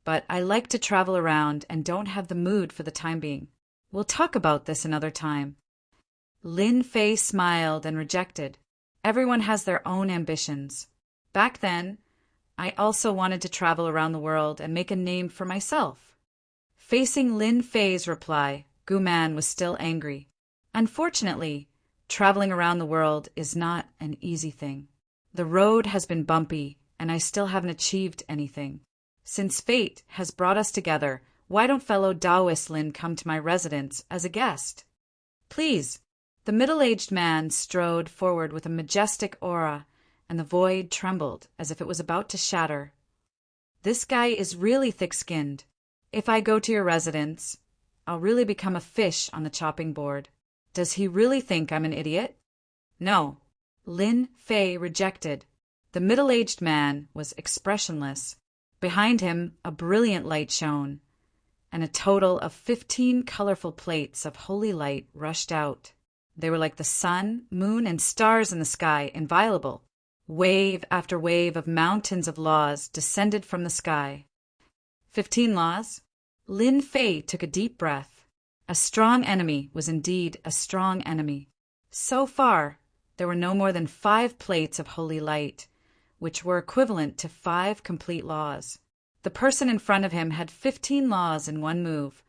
but I like to travel around and don't have the mood for the time being. We'll talk about this another time. Lin Fei smiled and rejected. Everyone has their own ambitions. Back then, I also wanted to travel around the world and make a name for myself. Facing Lin Fei's reply, Gu-man was still angry. Unfortunately, traveling around the world is not an easy thing. The road has been bumpy, and I still haven't achieved anything. Since fate has brought us together, why don't fellow Taoist Lin come to my residence as a guest? Please. The middle-aged man strode forward with a majestic aura, and the void trembled as if it was about to shatter. This guy is really thick-skinned. If I go to your residence, I'll really become a fish on the chopping board. Does he really think I'm an idiot? No. Lin Fei rejected. The middle-aged man was expressionless. Behind him, a brilliant light shone, and a total of 15 colorful plates of holy light rushed out. They were like the sun, moon, and stars in the sky, inviolable. Wave after wave of mountains of laws descended from the sky. 15 laws? Lin Fei took a deep breath. A strong enemy was indeed a strong enemy. So far, there were no more than 5 plates of holy light, which were equivalent to 5 complete laws. The person in front of him had 15 laws in one move,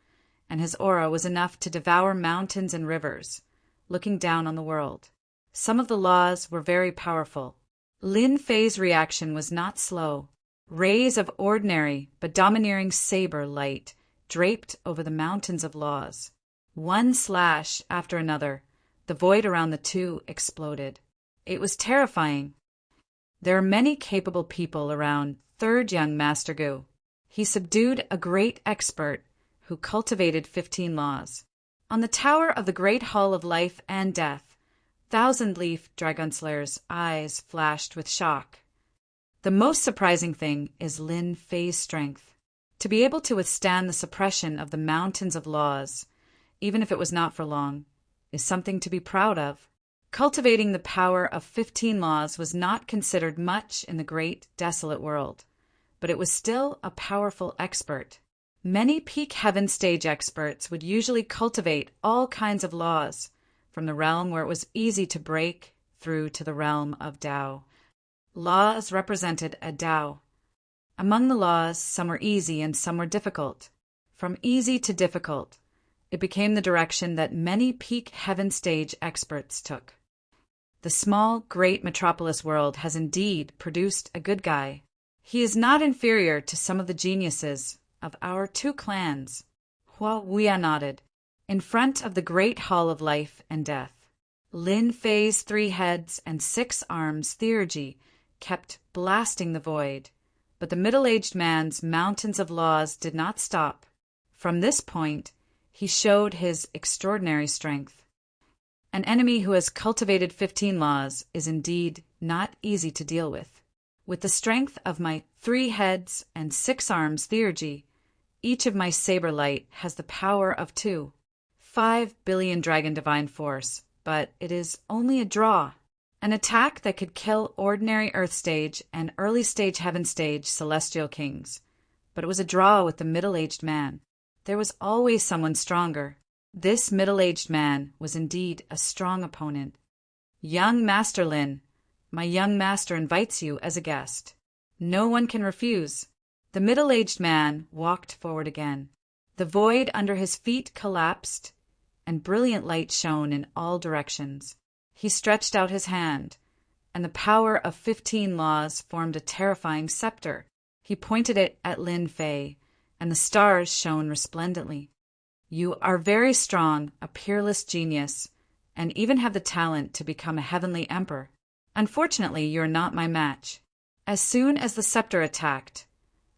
and his aura was enough to devour mountains and rivers, looking down on the world. Some of the laws were very powerful. Lin Fei's reaction was not slow. Rays of ordinary but domineering saber light draped over the mountains of laws. One slash after another, the void around the two exploded. It was terrifying. There are many capable people around third young Master Gu. He subdued a great expert who cultivated 15 laws. On the tower of the great hall of life and death, Thousand-Leaf Dragonslayer's eyes flashed with shock. The most surprising thing is Lin Fei's strength. To be able to withstand the suppression of the mountains of laws, even if it was not for long, is something to be proud of. Cultivating the power of 15 laws was not considered much in the great, desolate world, but it was still a powerful expert. Many peak heaven stage experts would usually cultivate all kinds of laws, from the realm where it was easy to break through to the realm of Tao. Laws represented a Tao. Among the laws, some were easy and some were difficult. From easy to difficult, it became the direction that many peak heaven stage experts took. The small, great metropolis world has indeed produced a good guy. He is not inferior to some of the geniuses of our 2 clans. Hua Wuya nodded. In front of the great hall of life and death, Lin Fei's 3 heads and 6 arms theurgy kept blasting the void, but the middle-aged man's mountains of laws did not stop. From this point, he showed his extraordinary strength. An enemy who has cultivated 15 laws is indeed not easy to deal with. With the strength of my 3 heads and 6 arms theurgy, each of my saber light has the power of 5 billion dragon divine force, but it is only a draw. An attack that could kill ordinary Earth stage and early stage Heaven stage celestial kings. But it was a draw with the middle-aged man. There was always someone stronger. This middle-aged man was indeed a strong opponent. Young Master Lin, my young master invites you as a guest. No one can refuse. The middle-aged man walked forward again. The void under his feet collapsed, and brilliant light shone in all directions. He stretched out his hand, and the power of 15 laws formed a terrifying scepter. He pointed it at Lin Fei, and the stars shone resplendently. You are very strong, a peerless genius, and even have the talent to become a heavenly emperor. Unfortunately, you are not my match. As soon as the scepter attacked,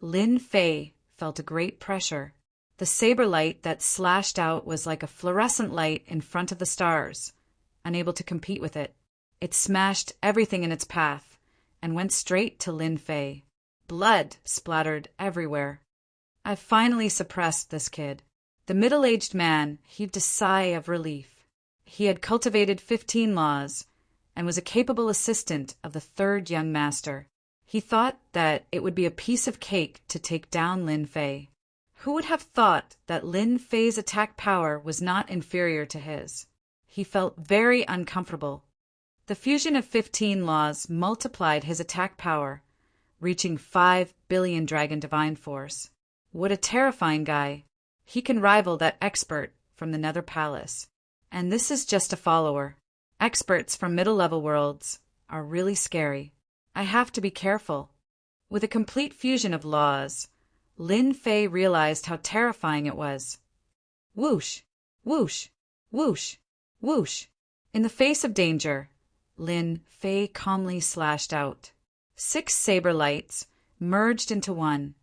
Lin Fei felt a great pressure. The saber light that slashed out was like a fluorescent light in front of the stars. Unable to compete with it, it smashed everything in its path and went straight to Lin Fei. Blood splattered everywhere. I've finally suppressed this kid. The middle-aged man heaved a sigh of relief. He had cultivated 15 laws and was a capable assistant of the third young master. He thought that it would be a piece of cake to take down Lin Fei. Who would have thought that Lin Fei's attack power was not inferior to his? He felt very uncomfortable. The fusion of 15 laws multiplied his attack power, reaching 5 billion dragon divine force. What a terrifying guy. He can rival that expert from the Nether Palace. And this is just a follower. Experts from middle-level worlds are really scary. I have to be careful. With a complete fusion of laws, Lin Fei realized how terrifying it was. Whoosh, whoosh, whoosh, whoosh. In the face of danger, Lin Fei calmly slashed out. 6 saber lights merged into one,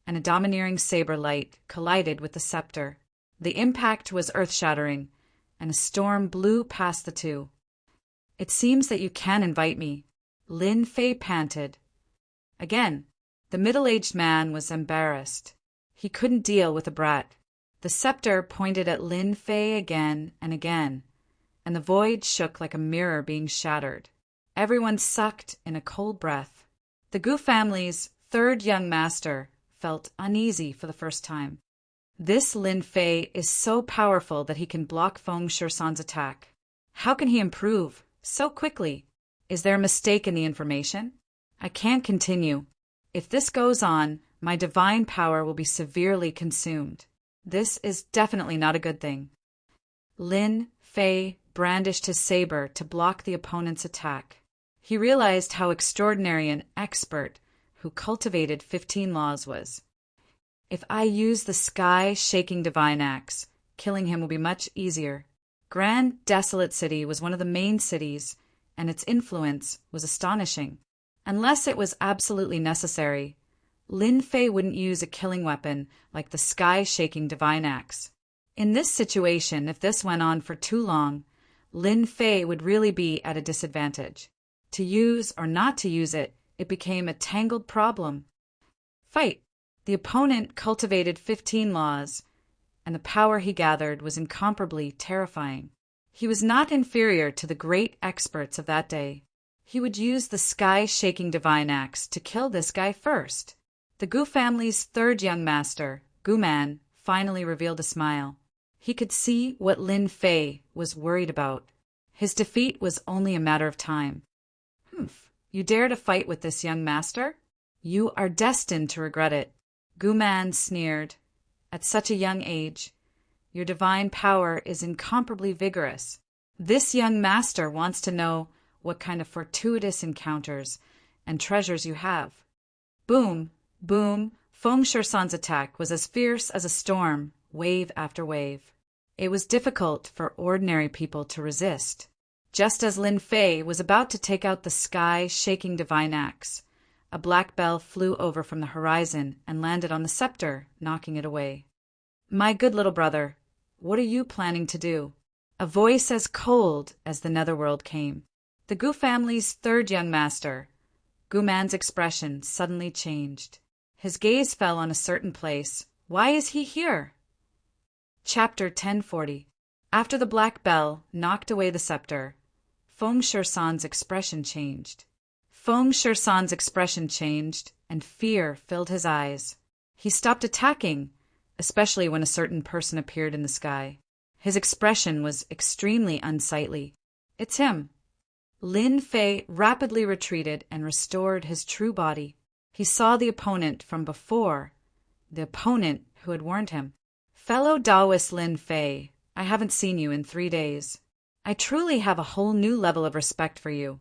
and a domineering saber light collided with the scepter. The impact was earth-shattering, and a storm blew past the two. It seems that you can invite me, Lin Fei panted. Again, the middle-aged man was embarrassed. He couldn't deal with a brat. The scepter pointed at Lin Fei again and again, and the void shook like a mirror being shattered. Everyone sucked in a cold breath. The Gu family's third young master felt uneasy for the first time. This Lin Fei is so powerful that he can block Feng Shusan's attack. How can he improve so quickly? Is there a mistake in the information? I can't continue. If this goes on, my divine power will be severely consumed. This is definitely not a good thing. Lin Fei brandished his saber to block the opponent's attack. He realized how extraordinary an expert who cultivated 15 laws was. If I use the sky-shaking divine axe, killing him will be much easier. Grand Desolate City was one of the main cities, and its influence was astonishing. Unless it was absolutely necessary, Lin Fei wouldn't use a killing weapon like the sky-shaking divine axe. In this situation, if this went on for too long, Lin Fei would really be at a disadvantage. To use or not to use it, it became a tangled problem. Fight! The opponent cultivated 15 laws, and the power he gathered was incomparably terrifying. He was not inferior to the great experts of that day. He would use the sky-shaking divine axe to kill this guy first. The Gu family's third young master, Gu Man, finally revealed a smile. He could see what Lin Fei was worried about. His defeat was only a matter of time. Humph, you dare to fight with this young master? You are destined to regret it. Gu Man sneered. At such a young age, your divine power is incomparably vigorous. This young master wants to know what kind of fortuitous encounters and treasures you have. Boom, boom, Feng Shusan's attack was as fierce as a storm, wave after wave. It was difficult for ordinary people to resist. Just as Lin Fei was about to take out the sky-shaking divine axe, a black bell flew over from the horizon and landed on the scepter, knocking it away. My good little brother, what are you planning to do? A voice as cold as the netherworld came. The Gu family's third young master, Gu Man's expression suddenly changed. His gaze fell on a certain place. Why is he here? Chapter 1040. After the black bell knocked away the scepter, Feng Shusan's expression changed. Feng Shusan's expression changed, and fear filled his eyes. He stopped attacking, especially when a certain person appeared in the sky. His expression was extremely unsightly. It's him. Lin Fei rapidly retreated and restored his true body. He saw the opponent from before, the opponent who had warned him. Fellow Taoist Lin Fei, I haven't seen you in 3 days. I truly have a whole new level of respect for you.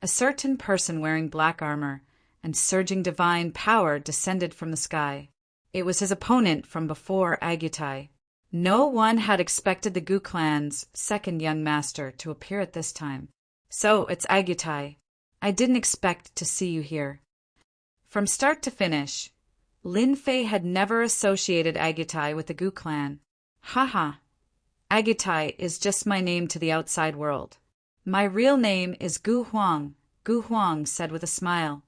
A certain person wearing black armor and surging divine power descended from the sky. It was his opponent from before Agutai. No one had expected the Gu clan's second young master to appear at this time. So it's Agutai. I didn't expect to see you here. From start to finish, Lin Fei had never associated Agutai with the Gu clan. Haha. Agutai is just my name to the outside world. My real name is Gu Huang, Gu Huang said with a smile.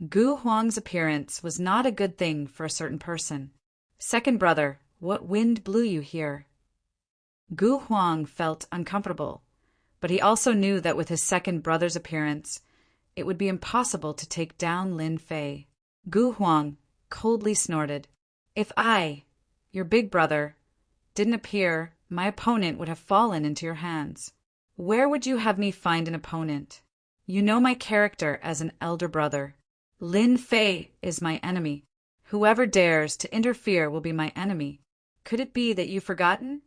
Gu Huang's appearance was not a good thing for a certain person. Second brother, what wind blew you here? Gu Huang felt uncomfortable, but he also knew that with his second brother's appearance, it would be impossible to take down Lin Fei. Gu Huang coldly snorted. If I, your big brother, didn't appear, my opponent would have fallen into your hands. Where would you have me find an opponent? You know my character as an elder brother. Lin Fei is my enemy. Whoever dares to interfere will be my enemy. Could it be that you've forgotten?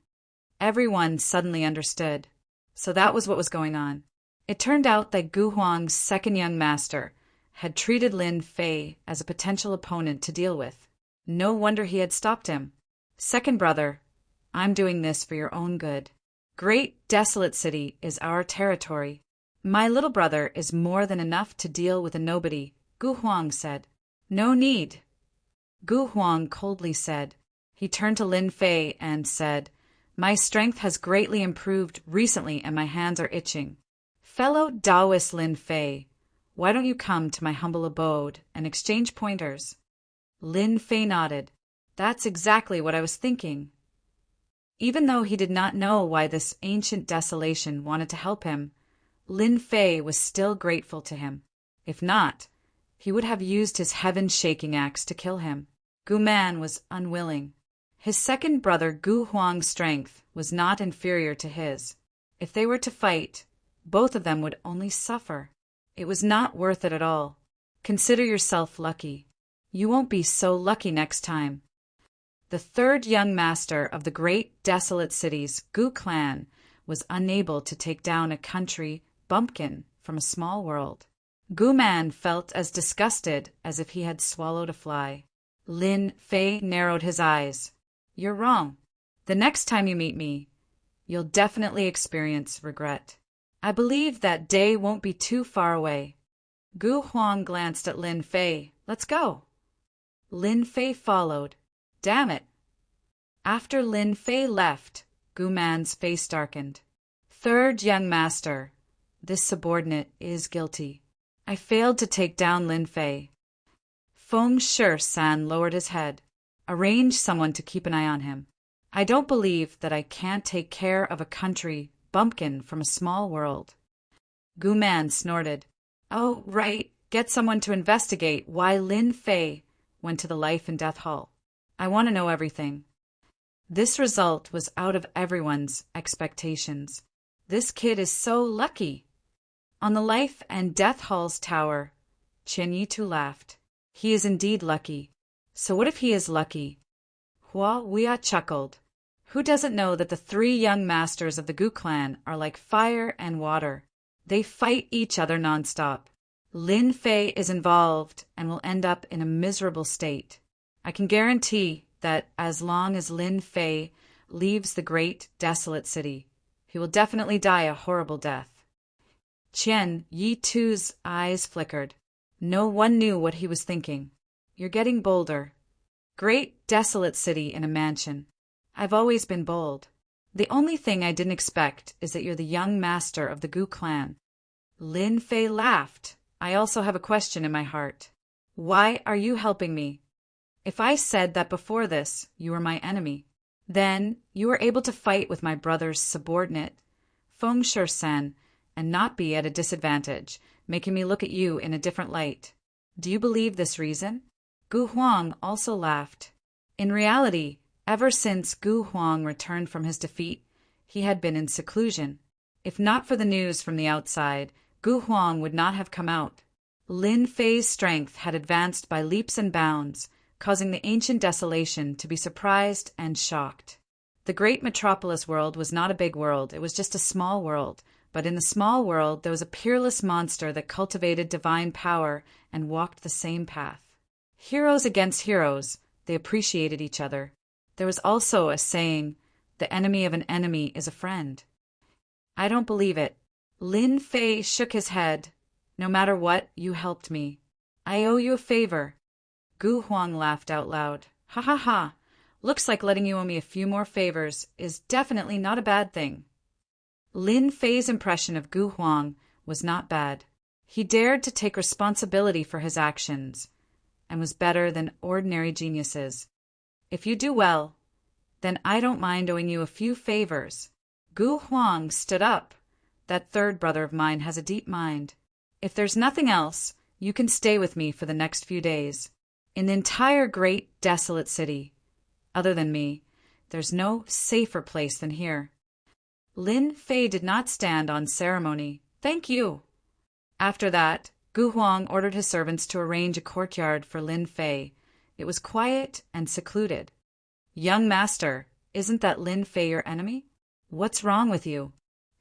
Everyone suddenly understood. So that was what was going on. It turned out that Gu Huang's second young master had treated Lin Fei as a potential opponent to deal with. No wonder he had stopped him. Second brother, I'm doing this for your own good. Great Desolate City is our territory. My little brother is more than enough to deal with a nobody, Gu Huang said. No need. Gu Huang coldly said. He turned to Lin Fei and said, My strength has greatly improved recently and my hands are itching. Fellow Taoist Lin Fei, why don't you come to my humble abode and exchange pointers? Lin Fei nodded. That's exactly what I was thinking. Even though he did not know why this ancient desolation wanted to help him, Lin Fei was still grateful to him. If not, he would have used his heaven-shaking axe to kill him. Gu Man was unwilling. His second brother Gu Huang's strength was not inferior to his. If they were to fight, both of them would only suffer. It was not worth it at all. Consider yourself lucky. You won't be so lucky next time. The third young master of the great desolate city's Gu clan was unable to take down a country bumpkin from a small world. Gu Man felt as disgusted as if he had swallowed a fly. Lin Fei narrowed his eyes. You're wrong. The next time you meet me, you'll definitely experience regret. I believe that day won't be too far away. Gu Huang glanced at Lin Fei. Let's go. Lin Fei followed. Damn it. After Lin Fei left, Gu Man's face darkened. Third young master, this subordinate is guilty. I failed to take down Lin Fei. Feng Shusan lowered his head. Arrange someone to keep an eye on him. I don't believe that I can't take care of a country bumpkin from a small world. Gu Man snorted. Oh, right. Get someone to investigate why Lin Fei went to the Life and Death Hall. I want to know everything. This result was out of everyone's expectations. This kid is so lucky. On the Life and Death Hall's tower, Chen Yitu laughed. He is indeed lucky. So what if he is lucky? Hua Wia chuckled. Who doesn't know that the three young masters of the Gu clan are like fire and water? They fight each other nonstop. Lin Fei is involved and will end up in a miserable state. I can guarantee that as long as Lin Fei leaves the great desolate city, he will definitely die a horrible death. Chen Yitu's eyes flickered. No one knew what he was thinking. You're getting bolder. Great desolate city in a mansion. I've always been bold. The only thing I didn't expect is that you're the young master of the Gu clan. Lin Fei laughed. I also have a question in my heart. Why are you helping me? If I said that before this you were my enemy, then you were able to fight with my brother's subordinate, Feng Shusan, and not be at a disadvantage, making me look at you in a different light. Do you believe this reason?" Gu Huang also laughed. In reality, ever since Gu Huang returned from his defeat, he had been in seclusion. If not for the news from the outside, Gu Huang would not have come out. Lin Fei's strength had advanced by leaps and bounds, causing the ancient desolation to be surprised and shocked. The great metropolis world was not a big world, it was just a small world, but in the small world there was a peerless monster that cultivated divine power and walked the same path. Heroes against heroes, they appreciated each other. There was also a saying, "The enemy of an enemy is a friend." "I don't believe it." Lin Fei shook his head. "No matter what, you helped me. I owe you a favor." Gu Huang laughed out loud. "Ha ha ha! Looks like letting you owe me a few more favors is definitely not a bad thing." Lin Fei's impression of Gu Huang was not bad. He dared to take responsibility for his actions, and was better than ordinary geniuses. "If you do well, then I don't mind owing you a few favors." Gu Huang stood up. "That third brother of mine has a deep mind. If there's nothing else, you can stay with me for the next few days. In the entire great desolate city, other than me, there's no safer place than here." Lin Fei did not stand on ceremony. "Thank you." After that, Gu Huang ordered his servants to arrange a courtyard for Lin Fei. It was quiet and secluded. "Young master, isn't that Lin Fei your enemy? What's wrong with you?"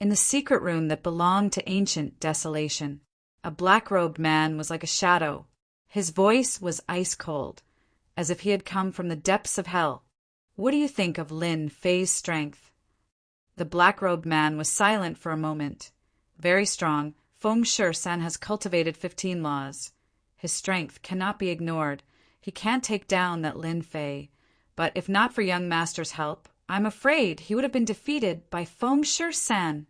In the secret room that belonged to ancient desolation, a black-robed man was like a shadow. His voice was ice-cold, as if he had come from the depths of hell. "What do you think of Lin Fei's strength?" The black-robed man was silent for a moment. "Very strong. Feng Shui-san has cultivated 15 laws. His strength cannot be ignored. He can't take down that Lin Fei. But if not for young master's help, I'm afraid he would have been defeated by Feng Shui-san."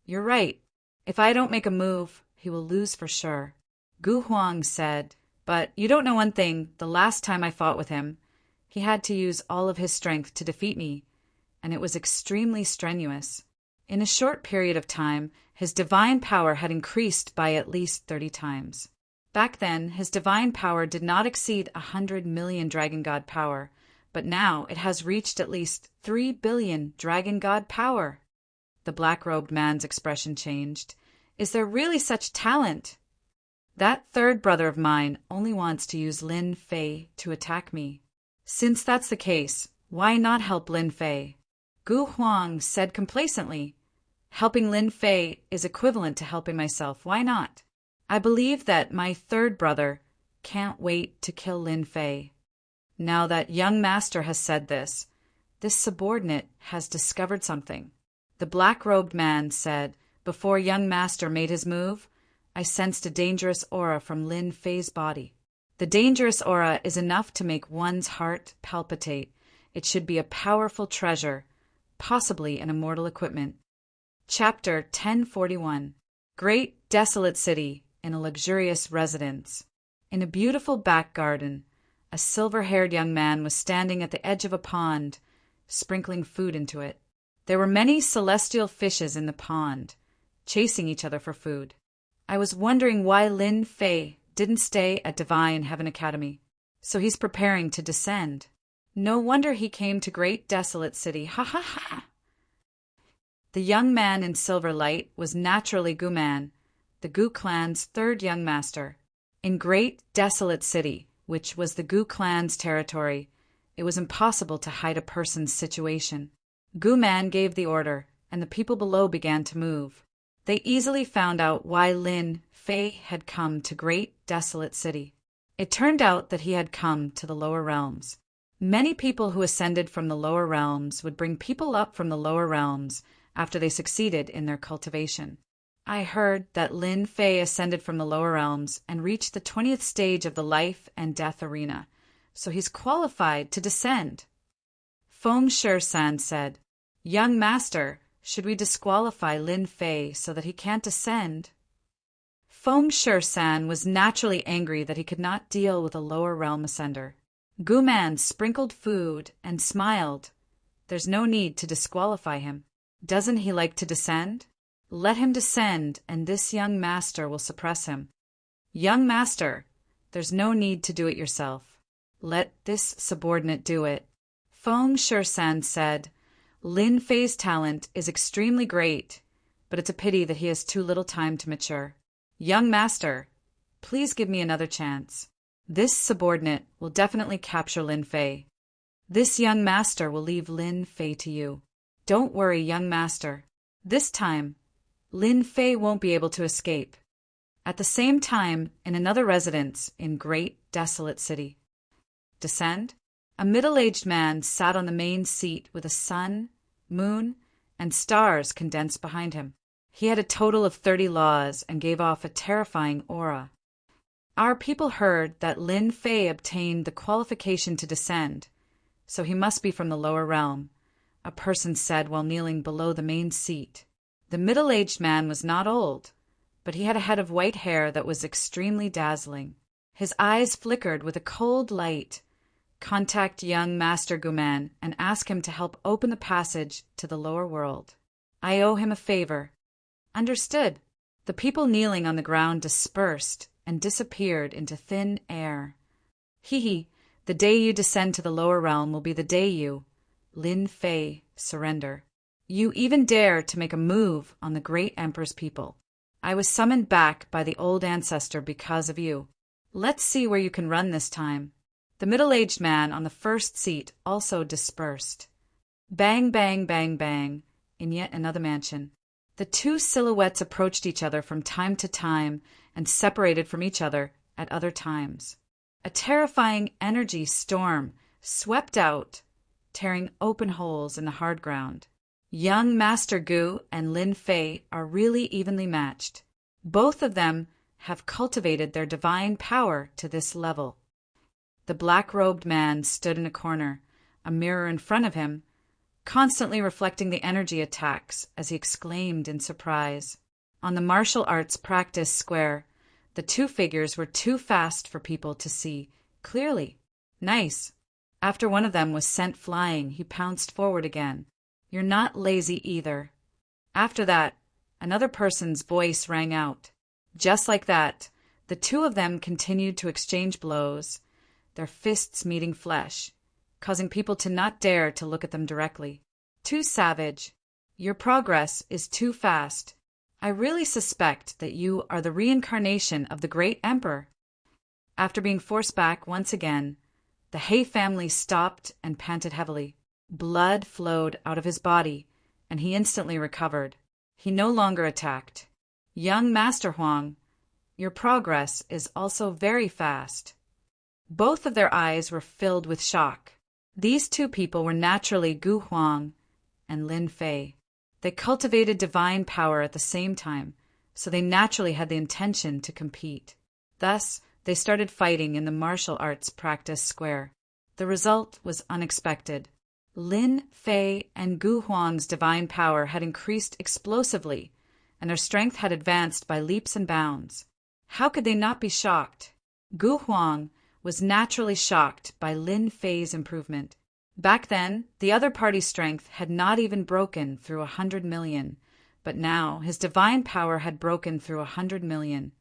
"You're right. If I don't make a move, he will lose for sure." Gu Huang said, "But you don't know one thing. The last time I fought with him, he had to use all of his strength to defeat me, and it was extremely strenuous. In a short period of time, his divine power had increased by at least 30 times. Back then, his divine power did not exceed 100 million Dragon God power, but now it has reached at least 3 billion Dragon God power." The black-robed man's expression changed. "Is there really such talent?" "That third brother of mine only wants to use Lin Fei to attack me. Since that's the case, why not help Lin Fei?" Gu Huang said complacently, "Helping Lin Fei is equivalent to helping myself. Why not? I believe that my third brother can't wait to kill Lin Fei." Now that young master has said this subordinate has discovered something. The black-robed man said, "Before young master made his move, I sensed a dangerous aura from Lin Fei's body. The dangerous aura is enough to make one's heart palpitate. It should be a powerful treasure, possibly an immortal equipment." Chapter 1041. Great desolate city in a luxurious residence. In a beautiful back garden, a silver-haired young man was standing at the edge of a pond, sprinkling food into it. There were many celestial fishes in the pond, chasing each other for food. "I was wondering why Lin Fei didn't stay at Divine Heaven Academy. So he's preparing to descend. No wonder he came to Great Desolate City. Ha ha ha!" The young man in silver light was naturally Gu Man, the Gu clan's third young master. In Great Desolate City, which was the Gu clan's territory, it was impossible to hide a person's situation. Gu Man gave the order, and the people below began to move. They easily found out why Lin Fei had come to Great Desolate City. It turned out that he had come to the lower realms. Many people who ascended from the lower realms would bring people up from the lower realms after they succeeded in their cultivation. I heard that Lin Fei ascended from the lower realms and reached the 20th stage of the life and death arena, so he's qualified to descend. Feng Shui-san said, "Young master, should we disqualify Lin Fei so that he can't ascend?" Feng Shui-san was naturally angry that he could not deal with a lower realm ascender. Gu Man sprinkled food and smiled. "There's no need to disqualify him. Doesn't he like to descend?" Let him descend, and this young master will suppress him. Young master, there's no need to do it yourself. Let this subordinate do it. Feng Shishan said, Lin Fei's talent is extremely great, but it's a pity that he has too little time to mature. Young master, please give me another chance. This subordinate will definitely capture Lin Fei. This young master will leave Lin Fei to you. Don't worry, young master. This time, Lin Fei won't be able to escape. At the same time, in another residence in great desolate city. Descend? A middle-aged man sat on the main seat with a sun, moon, and stars condensed behind him. He had a total of 30 laws and gave off a terrifying aura. Our people heard that Lin Fei obtained the qualification to descend, so he must be from the lower realm, a person said while kneeling below the main seat. The middle-aged man was not old, but he had a head of white hair that was extremely dazzling. His eyes flickered with a cold light. Contact young Master Guman and ask him to help open the passage to the lower world. I owe him a favor. Understood. The people kneeling on the ground dispersed and disappeared into thin air. Hee, the day you descend to the lower realm will be the day you, Lin Fei, surrender. You even dare to make a move on the great Emperor's people. I was summoned back by the old ancestor because of you. Let's see where you can run this time. The middle-aged man on the first seat also dispersed. Bang, bang, bang, bang, in yet another mansion. The two silhouettes approached each other from time to time and separated from each other at other times. A terrifying energy storm swept out, tearing open holes in the hard ground. Young Master Gu and Lin Fei are really evenly matched. Both of them have cultivated their divine power to this level. The black-robed man stood in a corner, a mirror in front of him, constantly reflecting the energy attacks as he exclaimed in surprise. On the martial arts practice square, the two figures were too fast for people to see clearly. Nice. After one of them was sent flying, he pounced forward again. You're not lazy either. After that, another person's voice rang out. Just like that, the two of them continued to exchange blows, their fists meeting flesh, causing people to not dare to look at them directly. Too savage. Your progress is too fast. I really suspect that you are the reincarnation of the great emperor. After being forced back once again, the He family stopped and panted heavily. Blood flowed out of his body, and he instantly recovered. He no longer attacked. Young Master Huang, your progress is also very fast. Both of their eyes were filled with shock. These two people were naturally Gu Huang and Lin Fei. They cultivated divine power at the same time, so they naturally had the intention to compete. Thus, they started fighting in the martial arts practice square. The result was unexpected. Lin Fei and Gu Huang's divine power had increased explosively, and their strength had advanced by leaps and bounds. How could they not be shocked? Gu Huang was naturally shocked by Lin Fei's improvement. Back then, the other party's strength had not even broken through 100 million, but now his divine power had broken through 100 million,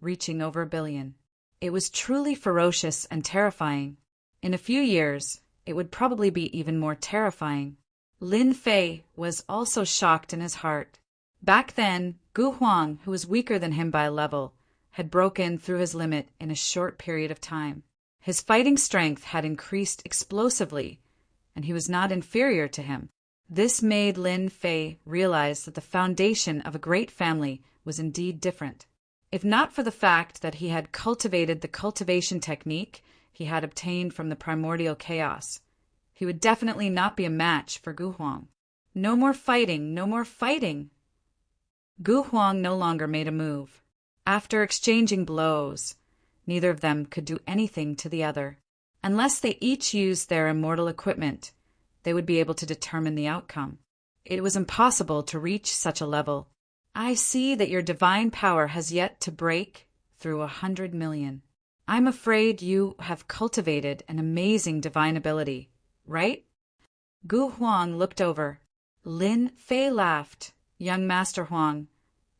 reaching over 1 billion. It was truly ferocious and terrifying. In a few years, it would probably be even more terrifying. Lin Fei was also shocked in his heart. Back then, Gu Huang, who was weaker than him by a level, had broken through his limit in a short period of time. His fighting strength had increased explosively, and he was not inferior to him. This made Lin Fei realize that the foundation of a great family was indeed different. If not for the fact that he had cultivated the cultivation technique he had obtained from the primordial chaos, he would definitely not be a match for Gu Huang. No more fighting, no more fighting! Gu Huang no longer made a move. After exchanging blows, neither of them could do anything to the other. Unless they each used their immortal equipment, they would be able to determine the outcome. It was impossible to reach such a level. I see that your divine power has yet to break through 100 million. I'm afraid you have cultivated an amazing divine ability, right? Gu Huang looked over. Lin Fei laughed. Young Master Huang,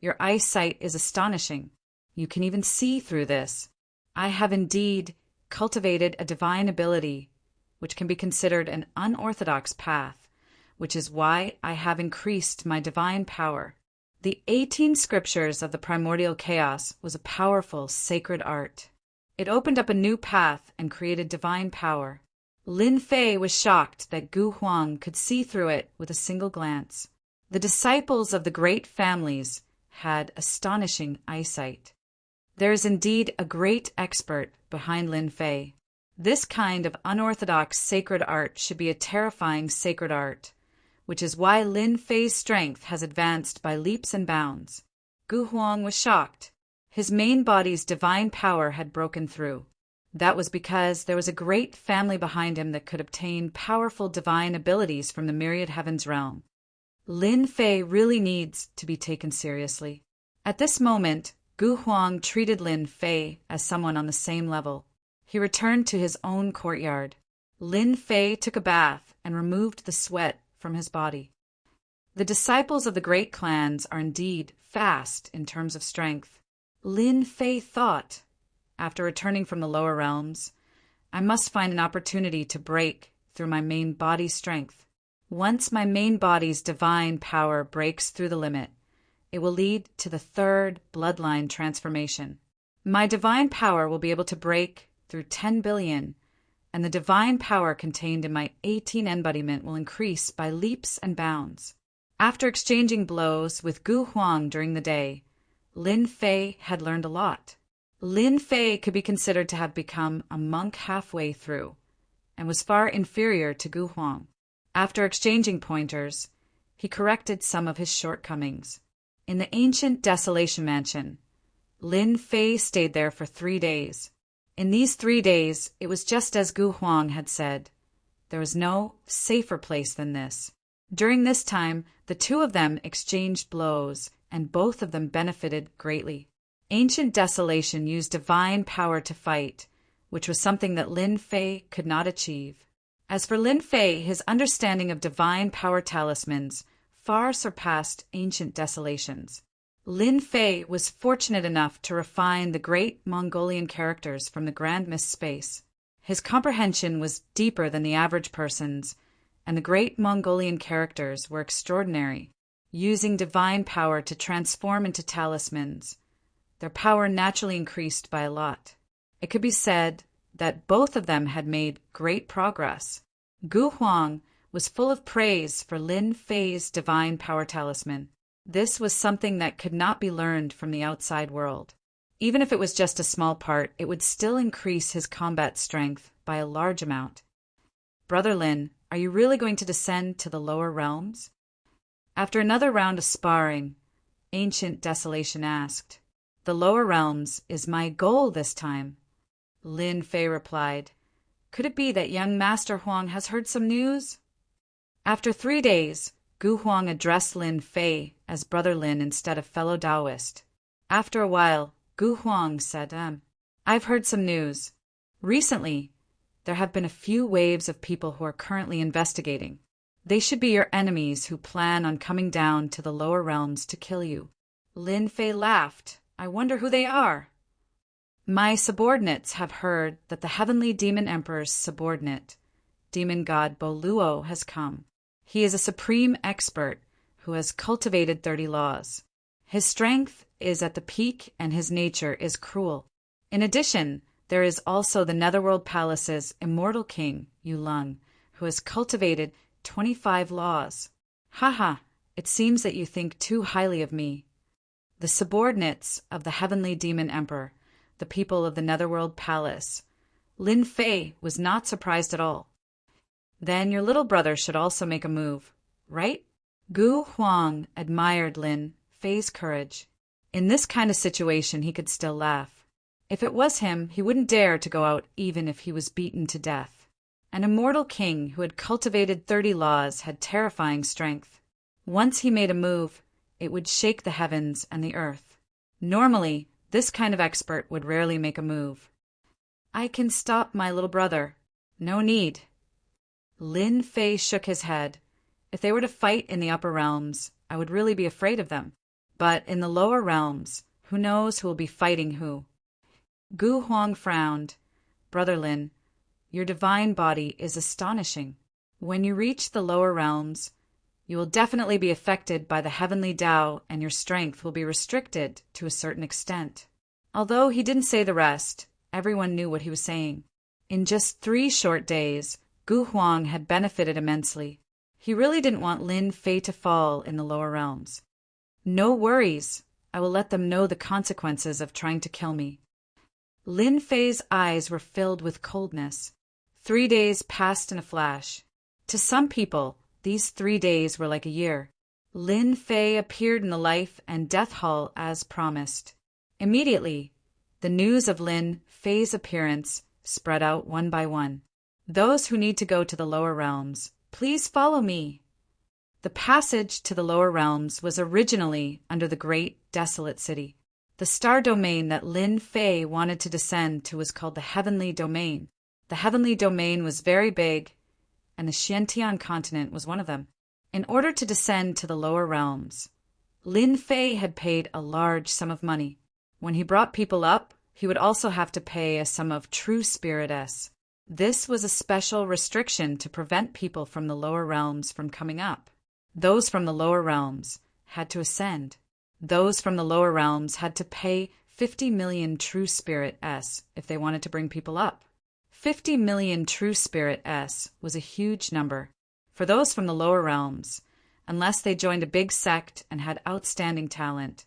Your eyesight is astonishing. You can even see through this. I have indeed cultivated a divine ability, which can be considered an unorthodox path, which is why I have increased my divine power. The 18 scriptures of the primordial chaos was a powerful, sacred art. It opened up a new path and created divine power. Lin Fei was shocked that Gu Huang could see through it with a single glance. The disciples of the great families had astonishing eyesight. There is indeed a great expert behind Lin Fei. This kind of unorthodox sacred art should be a terrifying sacred art, which is why Lin Fei's strength has advanced by leaps and bounds. Gu Huang was shocked. His main body's divine power had broken through. That was because there was a great family behind him that could obtain powerful divine abilities from the myriad heavens realm. Lin Fei really needs to be taken seriously. At this moment, Gu Huang treated Lin Fei as someone on the same level. He returned to his own courtyard. Lin Fei took a bath and removed the sweat from his body. The disciples of the great clans are indeed fast in terms of strength. Lin Fei thought, after returning from the lower realms, I must find an opportunity to break through my main body's strength. Once my main body's divine power breaks through the limit, it will lead to the third bloodline transformation. My divine power will be able to break through 10 billion, and the divine power contained in my 18 embodiment will increase by leaps and bounds. After exchanging blows with Gu Huang during the day, Lin Fei had learned a lot. Lin Fei could be considered to have become a monk halfway through, and was far inferior to Gu Huang. After exchanging pointers, he corrected some of his shortcomings. In the ancient Desolation Mansion, Lin Fei stayed there for 3 days. In these 3 days, it was just as Gu Huang had said. There was no safer place than this. During this time, the two of them exchanged blows, and both of them benefited greatly. Ancient Desolation used divine power to fight, which was something that Lin Fei could not achieve. As for Lin Fei, his understanding of divine power talismans far surpassed Ancient Desolation's. Lin Fei was fortunate enough to refine the great Mongolian characters from the Grand Mist space. His comprehension was deeper than the average person's, and the great Mongolian characters were extraordinary, using divine power to transform into talismans. Their power naturally increased by a lot. It could be said that both of them had made great progress. Gu Huang was full of praise for Lin Fei's divine power talisman. This was something that could not be learned from the outside world. Even if it was just a small part, it would still increase his combat strength by a large amount. Brother Lin, are you really going to descend to the lower realms? After another round of sparring, Ancient Desolation asked. The lower realms is my goal this time. Lin Fei replied. Could it be that young Master Huang has heard some news? After 3 days, Gu Huang addressed Lin Fei as Brother Lin instead of fellow Taoist. After a while, Gu Huang said, I've heard some news. Recently, there have been a few waves of people who are currently investigating. They should be your enemies who plan on coming down to the lower realms to kill you. Lin Fei laughed. I wonder who they are. My subordinates have heard that the Heavenly Demon Emperor's subordinate, demon god Boluo, has come. He is a supreme expert who has cultivated 30 laws. His strength is at the peak and his nature is cruel. In addition, there is also the Netherworld Palace's immortal king, Yulung, who has cultivated 25 laws. Haha, it seems that you think too highly of me. The subordinates of the Heavenly Demon Emperor, the people of the Netherworld Palace. Lin Fei was not surprised at all. Then your little brother should also make a move, right? Gu Huang admired Lin Fei's courage. In this kind of situation, he could still laugh. If it was him, he wouldn't dare to go out even if he was beaten to death. An immortal king who had cultivated 30 laws had terrifying strength. Once he made a move, it would shake the heavens and the earth. Normally, this kind of expert would rarely make a move. I can stop my little brother. No need. Lin Fei shook his head. If they were to fight in the upper realms, I would really be afraid of them. But in the lower realms, who knows who will be fighting who? Gu Huang frowned. Brother Lin, your divine body is astonishing. When you reach the lower realms, you will definitely be affected by the heavenly Tao, and your strength will be restricted to a certain extent. Although he didn't say the rest, everyone knew what he was saying. In just 3 short days, Gu Huang had benefited immensely. He really didn't want Lin Fei to fall in the lower realms. No worries, I will let them know the consequences of trying to kill me. Lin Fei's eyes were filled with coldness. 3 days passed in a flash. To some people, these 3 days were like a year. Lin Fei appeared in the life and death hall as promised. Immediately, the news of Lin Fei's appearance spread out one by one. Those who need to go to the lower realms, please follow me. The passage to the lower realms was originally under the great desolate city. The star domain that Lin Fei wanted to descend to was called the Heavenly Domain. The Heavenly Domain was very big, and the Xiantian continent was one of them. In order to descend to the lower realms, Lin Fei had paid a large sum of money. When he brought people up, he would also have to pay a sum of true spirit S. This was a special restriction to prevent people from the lower realms from coming up. Those from the lower realms had to ascend. Those from the lower realms had to pay 50 million true spirit S if they wanted to bring people up. 50 million true spirit S was a huge number. For those from the lower realms, unless they joined a big sect and had outstanding talent,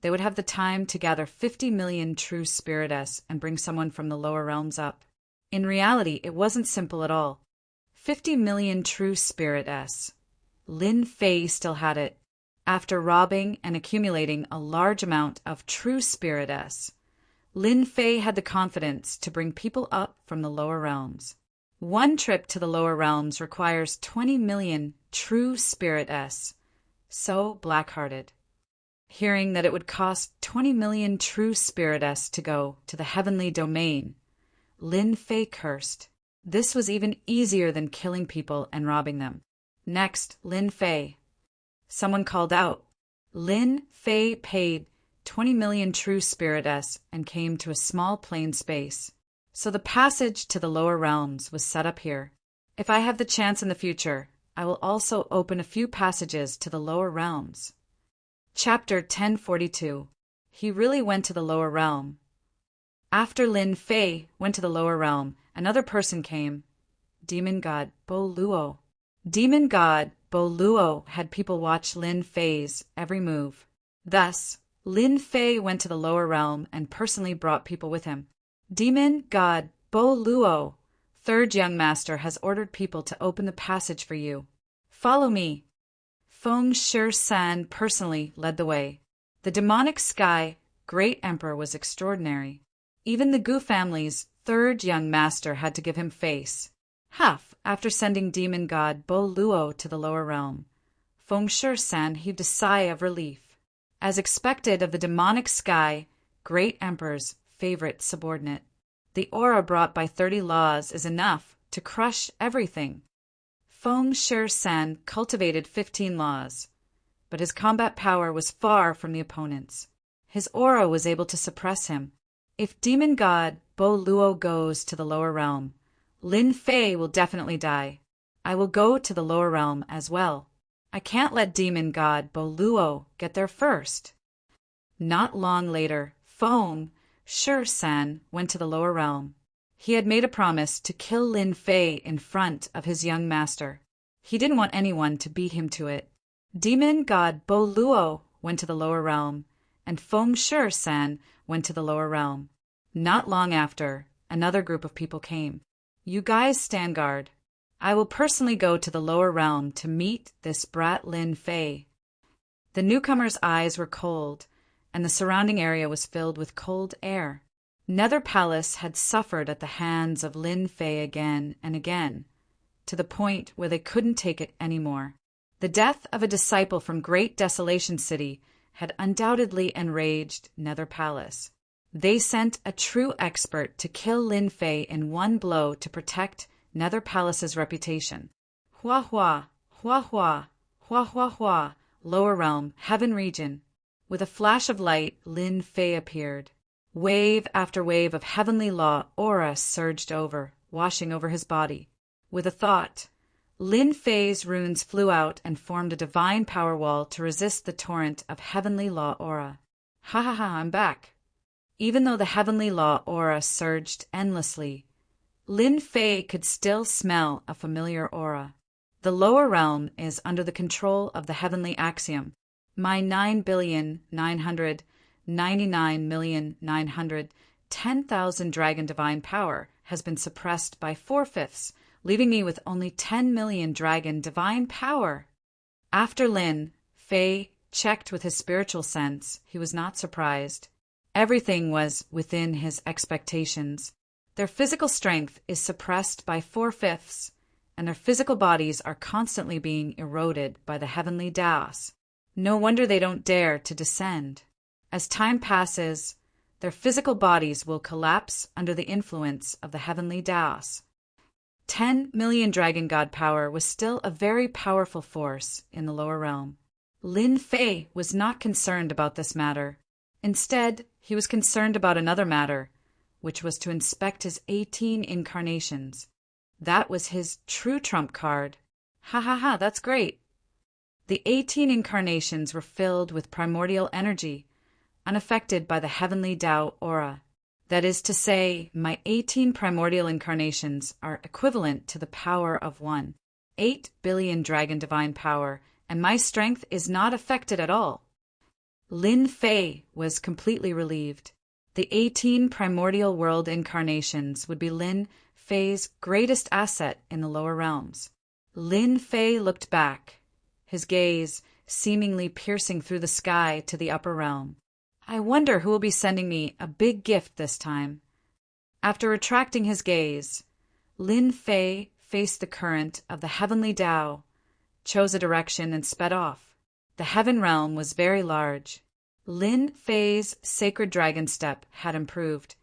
they would have the time to gather 50 million true spirit S and bring someone from the lower realms up. In reality, it wasn't simple at all. 50 million true spirit S. Lin Fei still had it. After robbing and accumulating a large amount of true spirit S, Lin Fei had the confidence to bring people up from the lower realms. One trip to the lower realms requires 20 million true spirit S. So black-hearted. Hearing that it would cost 20 million true spirit S to go to the heavenly domain, Lin Fei cursed. This was even easier than killing people and robbing them. Next, Lin Fei. Someone called out. Lin Fei paid 20 million true spirit S and came to a small plain space. So the passage to the lower realms was set up here. If I have the chance in the future, I will also open a few passages to the lower realms. Chapter 1042. He really went to the lower realm. After Lin Fei went to the lower realm, another person came. Demon god Bo Luo. Demon god Bo Luo had people watch Lin Fei's every move. Thus, Lin Fei went to the lower realm and personally brought people with him. Demon god Bo Luo, third young master, has ordered people to open the passage for you. Follow me. Feng Shi-san personally led the way. The demonic sky great emperor was extraordinary. Even the Gu family's third young master had to give him face. Half after sending demon god Bo Luo to the lower realm, Feng Shi-san heaved a sigh of relief. As expected of the demonic sky, great emperor's favorite subordinate, the aura brought by 30 laws is enough to crush everything. Feng Shi-san cultivated 15 laws, but his combat power was far from the opponent's. His aura was able to suppress him. If demon god Bo Luo goes to the lower realm, Lin Fei will definitely die. I will go to the lower realm as well. I can't let demon god Bo Luo get there first. Not long later, Feng Shi-san went to the lower realm. He had made a promise to kill Lin Fei in front of his young master. He didn't want anyone to beat him to it. Demon god Bo Luo went to the lower realm, and Feng Shi-san went to the lower realm. Not long after, another group of people came. You guys stand guard. I will personally go to the lower realm to meet this brat Lin Fei. The newcomer's eyes were cold, and the surrounding area was filled with cold air. Nether Palace had suffered at the hands of Lin Fei again and again, to the point where they couldn't take it anymore. The death of a disciple from Great Desolation City had undoubtedly enraged Nether Palace. They sent a true expert to kill Lin Fei in one blow to protect Nether Palace's reputation. Hua hua, hua hua, hua hua hua, lower realm, heaven region. With a flash of light, Lin Fei appeared. Wave after wave of heavenly law aura surged over, washing over his body. With a thought, Lin Fei's runes flew out and formed a divine power wall to resist the torrent of heavenly law aura. Ha ha ha, I'm back. Even though the heavenly law aura surged endlessly, Lin Fei could still smell a familiar aura. The lower realm is under the control of the heavenly axiom. My 9,999,910,000 dragon divine power has been suppressed by 4/5, leaving me with only 10 million dragon divine power. After Lin Fei checked with his spiritual sense, he was not surprised. Everything was within his expectations. Their physical strength is suppressed by 4/5, and their physical bodies are constantly being eroded by the heavenly Taos. No wonder they don't dare to descend. As time passes, their physical bodies will collapse under the influence of the heavenly Taos. 10 million dragon god power was still a very powerful force in the lower realm. Lin Fei was not concerned about this matter. Instead, he was concerned about another matter, which was to inspect his 18 incarnations. That was his true trump card. Ha ha ha, that's great. The 18 incarnations were filled with primordial energy, unaffected by the heavenly Tao aura. That is to say, my 18 primordial incarnations are equivalent to the power of 8 billion dragon divine power, and my strength is not affected at all. Lin Fei was completely relieved. The 18 primordial world incarnations would be Lin Fei's greatest asset in the lower realms. Lin Fei looked back, his gaze seemingly piercing through the sky to the upper realm. I wonder who will be sending me a big gift this time. After retracting his gaze, Lin Fei faced the current of the heavenly Tao, chose a direction, and sped off. The heaven realm was very large. Lin Fei's sacred dragon step had improved,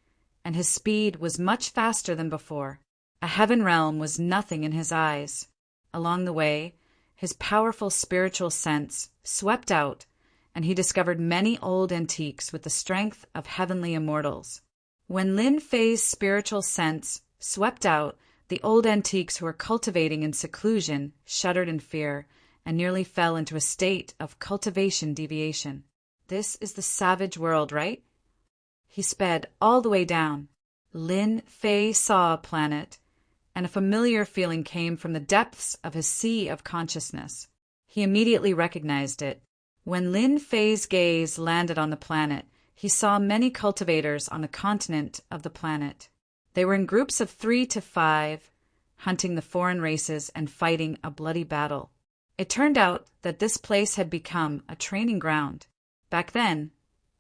and his speed was much faster than before. A heaven realm was nothing in his eyes. Along the way, his powerful spiritual sense swept out, and he discovered many old antiques with the strength of heavenly immortals. When Lin Fei's spiritual sense swept out, the old antiques who were cultivating in seclusion shuddered in fear and nearly fell into a state of cultivation deviation. This is the savage world, right? He sped all the way down. Lin Fei saw a planet, and a familiar feeling came from the depths of his sea of consciousness. He immediately recognized it. When Lin Fei's gaze landed on the planet, he saw many cultivators on the continent of the planet. They were in groups of 3 to 5, hunting the foreign races and fighting a bloody battle. It turned out that this place had become a training ground. Back then,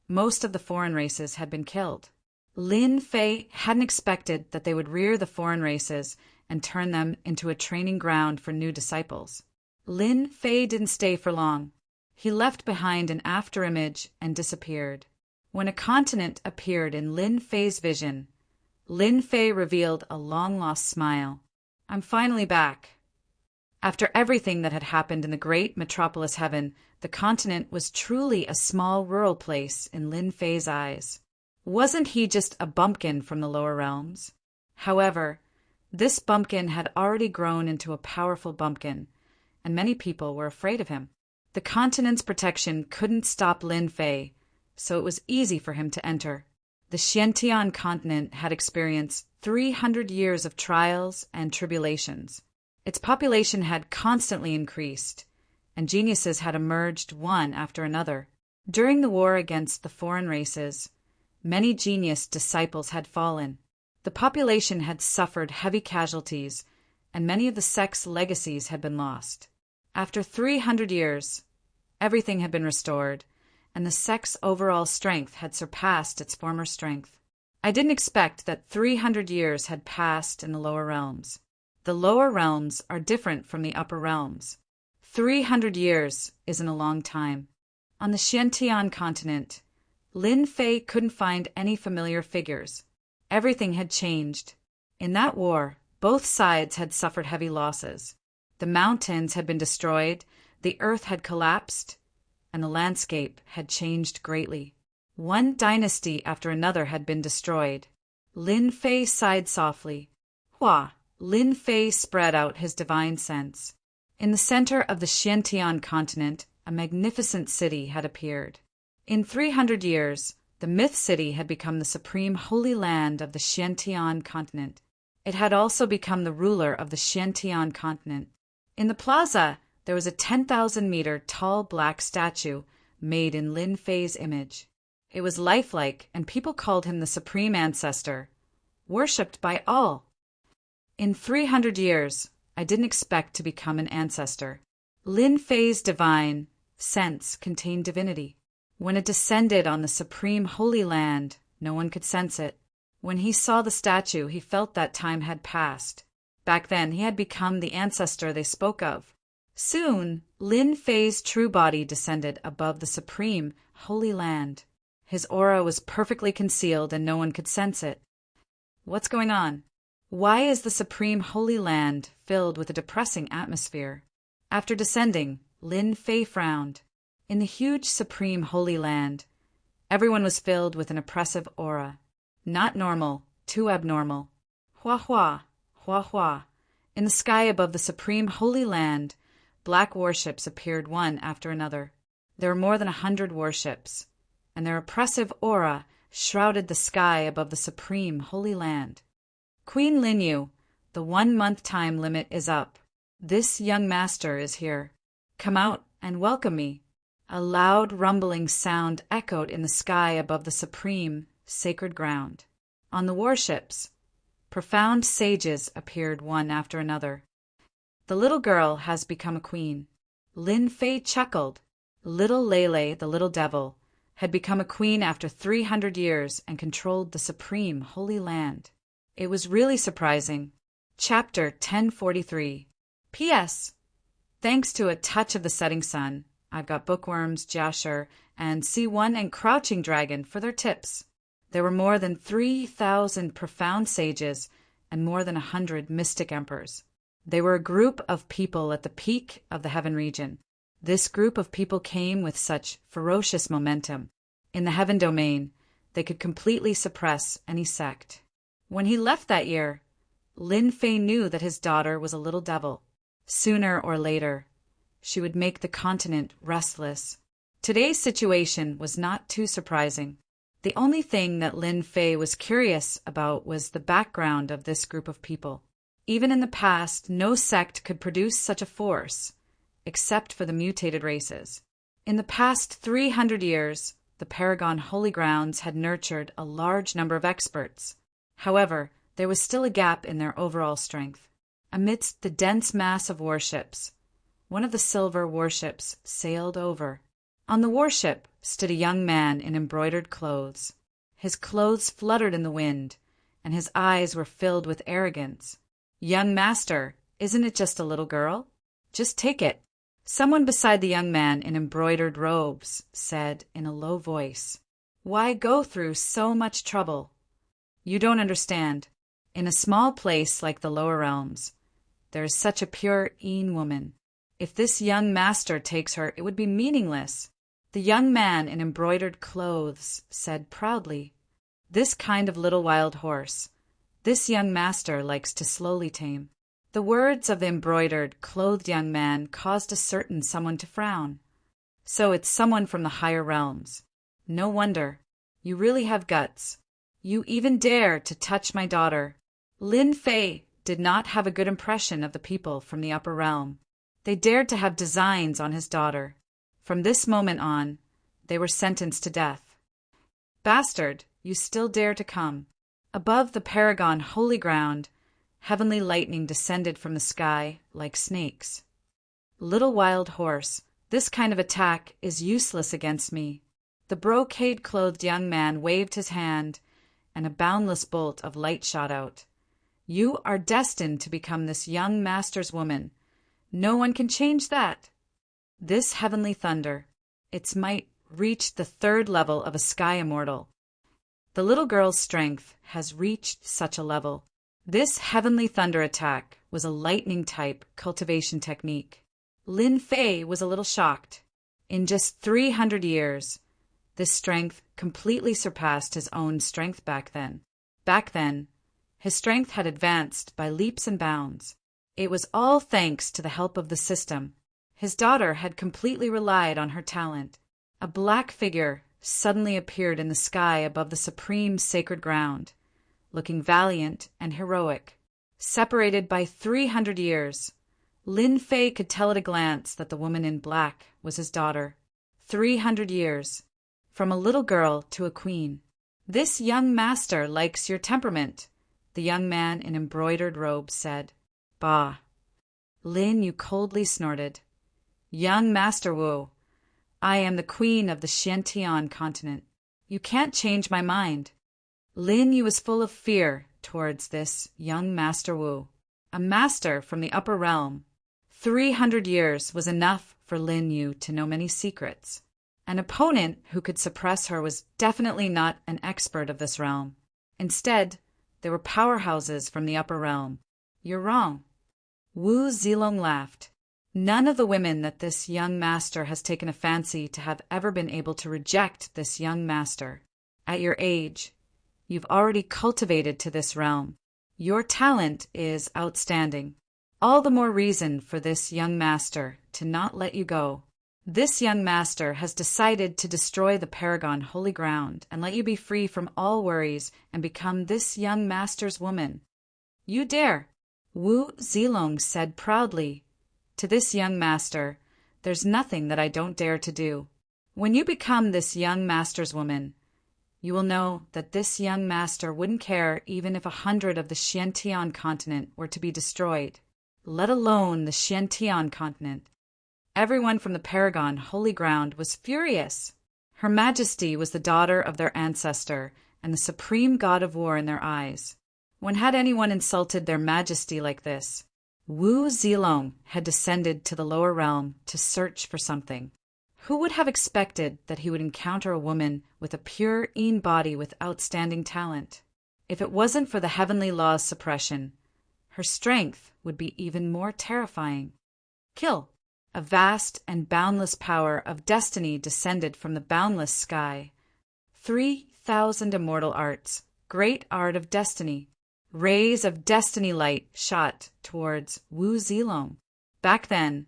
most of the foreign races had been killed. Lin Fei hadn't expected that they would rear the foreign races and turn them into a training ground for new disciples. Lin Fei didn't stay for long. He left behind an afterimage and disappeared. When a continent appeared in Lin Fei's vision, Lin Fei revealed a long-lost smile. I'm finally back. After everything that had happened in the great metropolis heaven, the continent was truly a small rural place in Lin Fei's eyes. Wasn't he just a bumpkin from the lower realms? However, this bumpkin had already grown into a powerful bumpkin, and many people were afraid of him. The continent's protection couldn't stop Lin Fei, so it was easy for him to enter. The Xiantian continent had experienced 300 years of trials and tribulations. Its population had constantly increased, and geniuses had emerged one after another. During the war against the foreign races, many genius disciples had fallen. The population had suffered heavy casualties, and many of the sect's legacies had been lost. After 300 years, everything had been restored, and the sect's overall strength had surpassed its former strength. I didn't expect that 300 years had passed in the lower realms. The lower realms are different from the upper realms. 300 years isn't a long time. On the Xiantian continent, Lin Fei couldn't find any familiar figures. Everything had changed. In that war, both sides had suffered heavy losses. The mountains had been destroyed, the earth had collapsed, and the landscape had changed greatly. One dynasty after another had been destroyed. Lin Fei sighed softly. Hua! Lin Fei spread out his divine sense. In the center of the Xiantian continent, a magnificent city had appeared. In 300 years, the myth city had become the supreme holy land of the Xiantian continent. It had also become the ruler of the Xiantian continent. In the plaza, there was a 10,000-meter tall black statue made in Lin Fei's image. It was lifelike, and people called him the supreme ancestor, worshipped by all. In 300 years, I didn't expect to become an ancestor. Lin Fei's divine sense contained divinity. When it descended on the supreme holy land, no one could sense it. When he saw the statue, he felt that time had passed. Back then, he had become the ancestor they spoke of. Soon, Lin Fei's true body descended above the supreme holy land. His aura was perfectly concealed and no one could sense it. What's going on? Why is the supreme holy land filled with a depressing atmosphere? After descending, Lin Fei frowned. In the huge supreme holy land, everyone was filled with an oppressive aura. Not normal, too abnormal. Hua hua, hua hua. In the sky above the supreme holy land, black warships appeared one after another. There were more than 100 warships, and their oppressive aura shrouded the sky above the supreme holy land. Queen Linyu, the 1-month time limit is up. This young master is here. Come out and welcome me. A loud rumbling sound echoed in the sky above the supreme, sacred ground. On the warships, profound sages appeared one after another. The little girl has become a queen. Lin Fei chuckled. Little Lele, the little devil, had become a queen after 300 years and controlled the supreme holy land. It was really surprising. Chapter 1043. P.S. Thanks to a touch of the setting sun, I've got Bookworms, Jasher, and C1 and Crouching Dragon for their tips. There were more than 3,000 profound sages and more than 100 mystic emperors. They were a group of people at the peak of the heaven region. This group of people came with such ferocious momentum. In the heaven domain, they could completely suppress any sect. When he left that year, Lin Fei knew that his daughter was a little devil. Sooner or later, she would make the continent restless. Today's situation was not too surprising. The only thing that Lin Fei was curious about was the background of this group of people. Even in the past, no sect could produce such a force, except for the mutated races. In the past 300 years, the Paragon Holy Grounds had nurtured a large number of experts. However, there was still a gap in their overall strength. Amidst the dense mass of warships, one of the silver warships sailed over. On the warship stood a young man in embroidered clothes. His clothes fluttered in the wind, and his eyes were filled with arrogance. "Young master, isn't it just a little girl? Just take it." Someone beside the young man in embroidered robes said in a low voice, "Why go through so much trouble? You don't understand. In a small place like the lower realms, there is such a pure Een woman. If this young master takes her, it would be meaningless." The young man in embroidered clothes said proudly, "This kind of little wild horse, this young master likes to slowly tame." The words of the embroidered, clothed young man caused a certain someone to frown. "So it's someone from the higher realms. No wonder. You really have guts. You even dare to touch my daughter." Lin Fei did not have a good impression of the people from the upper realm. They dared to have designs on his daughter. From this moment on, they were sentenced to death. "Bastard, you still dare to come." Above the Paragon Holy Ground, heavenly lightning descended from the sky like snakes. "Little wild horse, this kind of attack is useless against me." The brocade-clothed young man waved his hand, and a boundless bolt of light shot out. "You are destined to become this young master's woman. No one can change that." This heavenly thunder, its might reached the 3rd level of a sky immortal. The little girl's strength has reached such a level. This heavenly thunder attack was a lightning-type cultivation technique. Lin Fei was a little shocked. In just 300 years, this strength completely surpassed his own strength back then. Back then, his strength had advanced by leaps and bounds. It was all thanks to the help of the system. His daughter had completely relied on her talent. A black figure suddenly appeared in the sky above the supreme sacred ground, looking valiant and heroic. Separated by 300 years, Lin Fei could tell at a glance that the woman in black was his daughter. 300 years. From a little girl to a queen. "This young master likes your temperament," the young man in embroidered robes said. "Bah." Lin Yu coldly snorted. "Young Master Wu, I am the queen of the Xiantian continent. You can't change my mind." Lin Yu was full of fear towards this young Master Wu, a master from the upper realm. 300 years was enough for Lin Yu to know many secrets. An opponent who could suppress her was definitely not an expert of this realm. Instead, they were powerhouses from the upper realm. "You're wrong." Wu Zilong laughed. "None of the women that this young master has taken a fancy to have ever been able to reject this young master. At your age, you've already cultivated to this realm. Your talent is outstanding. All the more reason for this young master to not let you go. This young master has decided to destroy the Paragon holy ground and let you be free from all worries and become this young master's woman." "You dare," Wu Zilong said proudly. "To this young master, there's nothing that I don't dare to do. When you become this young master's woman, you will know that this young master wouldn't care even if 100 of the Xiantian continent were to be destroyed, let alone the Xiantian continent." Everyone from the Paragon holy ground was furious. Her Majesty was the daughter of their ancestor and the supreme god of war in their eyes. When had anyone insulted their Majesty like this? Wu Zilong had descended to the lower realm to search for something. Who would have expected that he would encounter a woman with a pure Yin body with outstanding talent? If it wasn't for the heavenly law's suppression, her strength would be even more terrifying. Kill! A vast and boundless power of destiny descended from the boundless sky. 3,000 immortal arts, great art of destiny. Rays of destiny light shot towards Wu Zilong. Back then,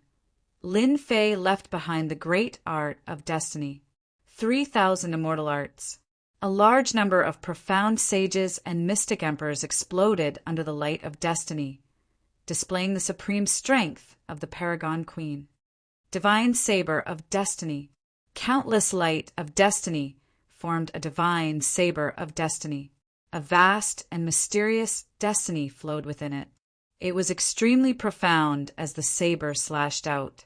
Lin Fei left behind the great art of destiny. 3,000 immortal arts. A large number of profound sages and mystic emperors exploded under the light of destiny, displaying the supreme strength of the Paragon Queen. Divine saber of destiny. Countless light of destiny formed a divine saber of destiny. A vast and mysterious destiny flowed within it. It was extremely profound as the saber slashed out.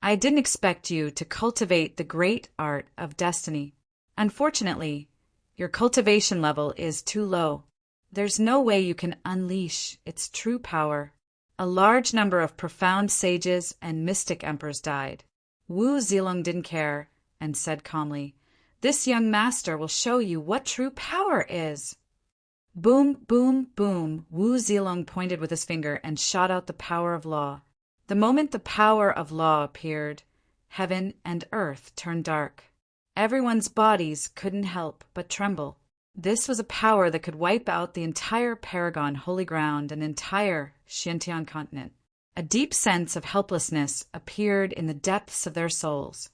"I didn't expect you to cultivate the great art of destiny. Unfortunately, your cultivation level is too low. There's no way you can unleash its true power." A large number of profound sages and mystic emperors died. Wu Zilong didn't care and said calmly, "This young master will show you what true power is." Boom, boom, boom, Wu Zilong pointed with his finger and shot out the power of law. The moment the power of law appeared, heaven and earth turned dark. Everyone's bodies couldn't help but tremble. This was a power that could wipe out the entire Paragon holy ground and the entire Xiantian continent. A deep sense of helplessness appeared in the depths of their souls.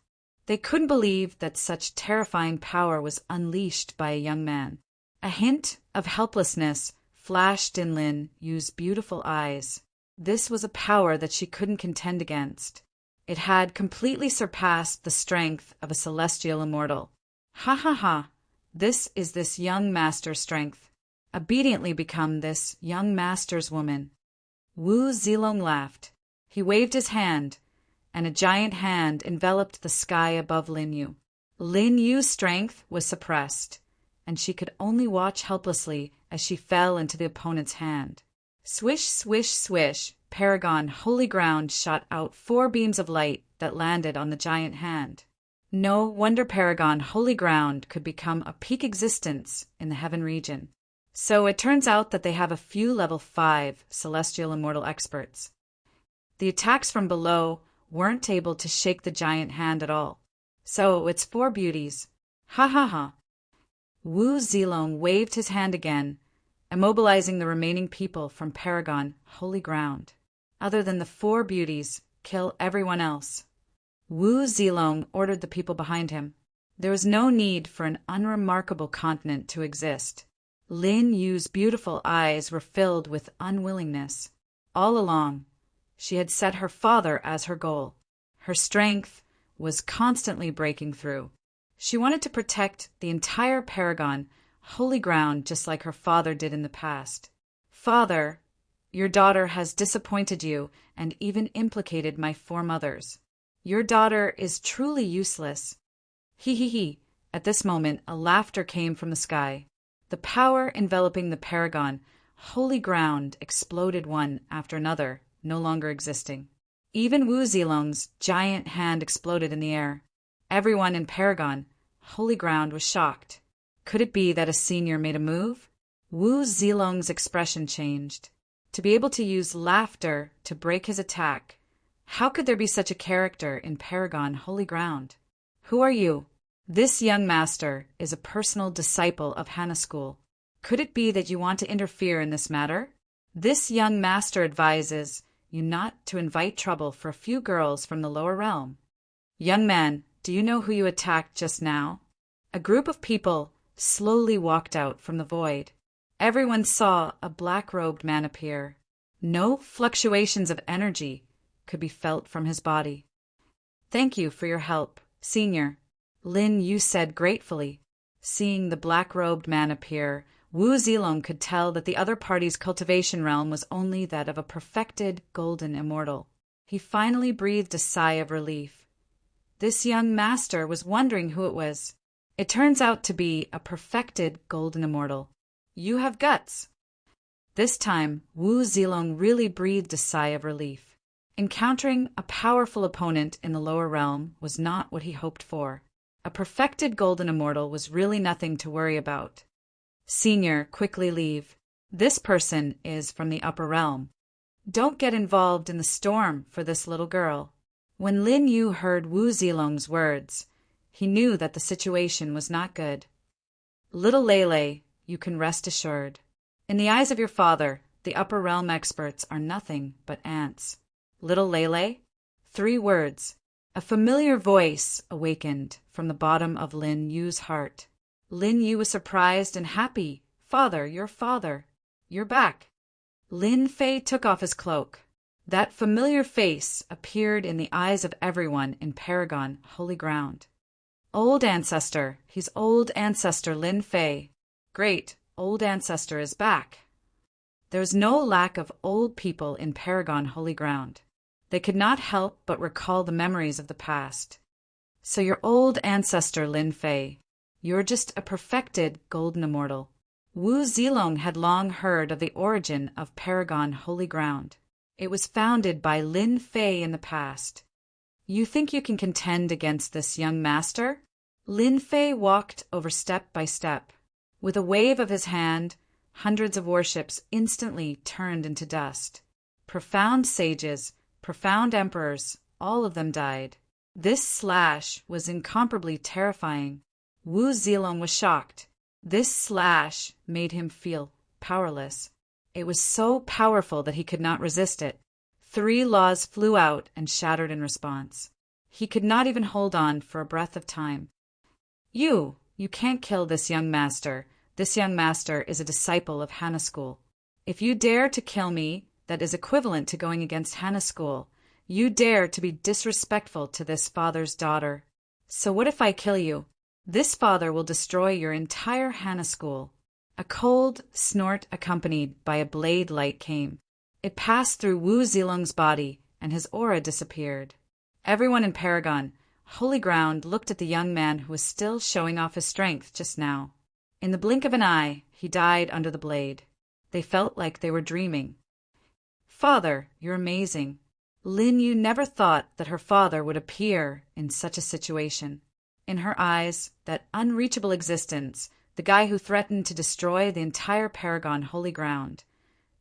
They couldn't believe that such terrifying power was unleashed by a young man. A hint of helplessness flashed in Lin Yu's beautiful eyes. This was a power that she couldn't contend against. It had completely surpassed the strength of a celestial immortal. Ha ha ha! This is this young master's strength. Obediently become this young master's woman. Wu Zilong laughed. He waved his hand, and a giant hand enveloped the sky above Lin Yu. Lin Yu's strength was suppressed, and she could only watch helplessly as she fell into the opponent's hand. Swish, swish, swish, Paragon holy ground shot out 4 beams of light that landed on the giant hand. No wonder Paragon holy ground could become a peak existence in the heaven region. So it turns out that they have a few level 5 celestial immortal experts. The attacks from below weren't able to shake the giant hand at all. So it's 4 beauties. Ha ha ha. Wu Zilong waved his hand again, immobilizing the remaining people from Paragon, holy ground. Other than the 4 beauties, kill everyone else. Wu Zilong ordered the people behind him. There was no need for an unremarkable continent to exist. Lin Yu's beautiful eyes were filled with unwillingness. All along, she had set her father as her goal. Her strength was constantly breaking through. She wanted to protect the entire Paragon, holy ground, just like her father did in the past. Father, your daughter has disappointed you and even implicated my 4 mothers. Your daughter is truly useless. He he he. At this moment, a laughter came from the sky. The power enveloping the Paragon, holy ground, exploded one after another, no longer existing. Even Wu Zilong's giant hand exploded in the air. Everyone in Paragon, holy ground, was shocked. Could it be that a senior made a move? Wu Zilong's expression changed. To be able to use laughter to break his attack. How could there be such a character in Paragon, holy ground? Who are you? This young master is a personal disciple of Hana School. Could it be that you want to interfere in this matter? This young master advises you not to invite trouble for a few girls from the lower realm. Young man, do you know who you attacked just now? A group of people slowly walked out from the void. Everyone saw a black-robed man appear. No fluctuations of energy could be felt from his body. Thank you for your help, Senior, Lin Yu said gratefully. Seeing the black-robed man appear, Wu Zilong could tell that the other party's cultivation realm was only that of a perfected golden immortal. He finally breathed a sigh of relief. This young master was wondering who it was. It turns out to be a perfected golden immortal. You have guts. This time, Wu Zilong really breathed a sigh of relief. Encountering a powerful opponent in the lower realm was not what he hoped for. A perfected golden immortal was really nothing to worry about. Senior, quickly leave. This person is from the upper realm. Don't get involved in the storm for this little girl. When Lin Yu heard Wu Zilong's words, he knew that the situation was not good. Little Lele, you can rest assured. In the eyes of your father, the upper realm experts are nothing but ants. Little Lele? 3 words. A familiar voice awakened from the bottom of Lin Yu's heart. Lin Yu was surprised and happy. Father, you're back. Lin Fei took off his cloak. That familiar face appeared in the eyes of everyone in Paragon, holy ground. Old ancestor, he's old ancestor Lin Fei. Great, old ancestor is back. There's no lack of old people in Paragon, holy ground. They could not help but recall the memories of the past. So your old ancestor Lin Fei, you're just a perfected golden immortal. Wu Zilong had long heard of the origin of Paragon, holy ground. It was founded by Lin Fei in the past. You think you can contend against this young master? Lin Fei walked over step by step. With a wave of his hand, hundreds of warships instantly turned into dust. Profound sages, profound emperors, all of them died. This slash was incomparably terrifying. Wu Zilong was shocked. This slash made him feel powerless. It was so powerful that he could not resist it. 3 laws flew out and shattered in response. He could not even hold on for a breath of time. You can't kill this young master. This young master is a disciple of Hana School. If you dare to kill me, that is equivalent to going against Hana School. You dare to be disrespectful to this father's daughter. So what if I kill you? This father will destroy your entire Hana School. A cold snort accompanied by a blade light came. It passed through Wu Zilong's body, and his aura disappeared. Everyone in Paragon, holy ground, looked at the young man who was still showing off his strength just now. In the blink of an eye, he died under the blade. They felt like they were dreaming. Father, you're amazing. Lin Yu never thought that her father would appear in such a situation. In her eyes, that unreachable existence, the guy who threatened to destroy the entire Paragon holy ground,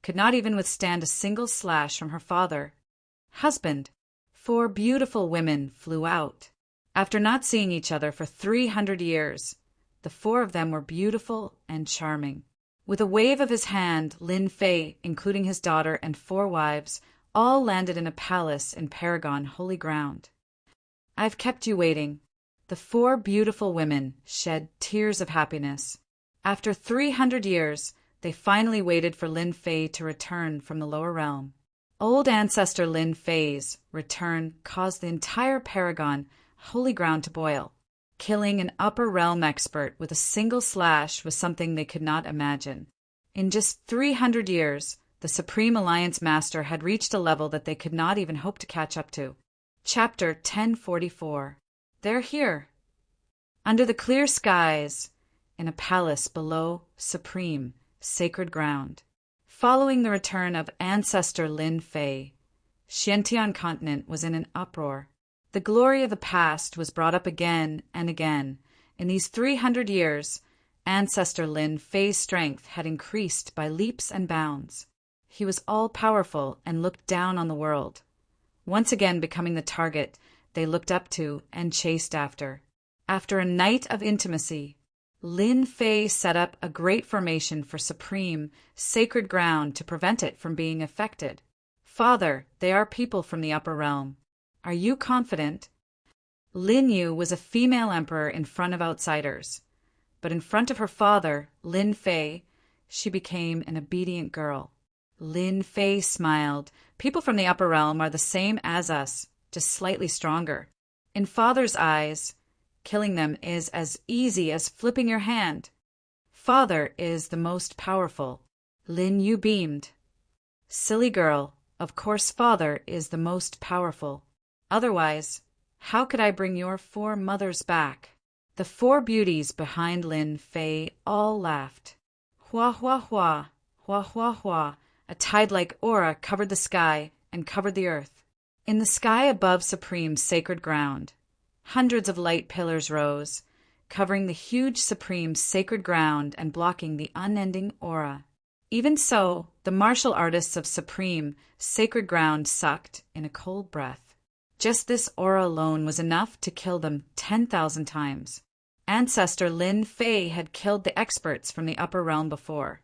could not even withstand a single slash from her father. Husband, 4 beautiful women flew out. After not seeing each other for 300 years, the 4 of them were beautiful and charming. With a wave of his hand, Lin Fei, including his daughter and 4 wives, all landed in a palace in Paragon holy ground. I've kept you waiting. The 4 beautiful women shed tears of happiness. After 300 years, they finally waited for Lin Fei to return from the lower realm. Old ancestor Lin Fei's return caused the entire Paragon holy ground to boil. Killing an upper realm expert with a single slash was something they could not imagine. In just 300 years, the Supreme Alliance Master had reached a level that they could not even hope to catch up to. Chapter 1044. They're here. Under the clear skies, in a palace below Supreme, sacred ground. Following the return of ancestor Lin Fei, Xiantian continent was in an uproar. The glory of the past was brought up again and again. In these 300 years, ancestor Lin Fei's strength had increased by leaps and bounds. He was all-powerful and looked down on the world, once again becoming the target they looked up to and chased after. After a night of intimacy, Lin Fei set up a great formation for supreme, sacred ground to prevent it from being affected. Father, they are people from the upper realm. Are you confident? Lin Yu was a female emperor in front of outsiders, but in front of her father, Lin Fei, she became an obedient girl. Lin Fei smiled. People from the upper realm are the same as us, just slightly stronger. In father's eyes, killing them is as easy as flipping your hand. Father is the most powerful. Lin Yu beamed. Silly girl, of course father is the most powerful. Otherwise, how could I bring your 4 mothers back? The 4 beauties behind Lin Fei all laughed. Hua hua hua, hua hua hua. A tide-like aura covered the sky and covered the earth. In the sky above Supreme's sacred ground, hundreds of light pillars rose, covering the huge Supreme's sacred ground and blocking the unending aura. Even so, the martial artists of Supreme sacred ground sucked in a cold breath. Just this aura alone was enough to kill them 10,000 times. Ancestor Lin Fei had killed the experts from the upper realm before,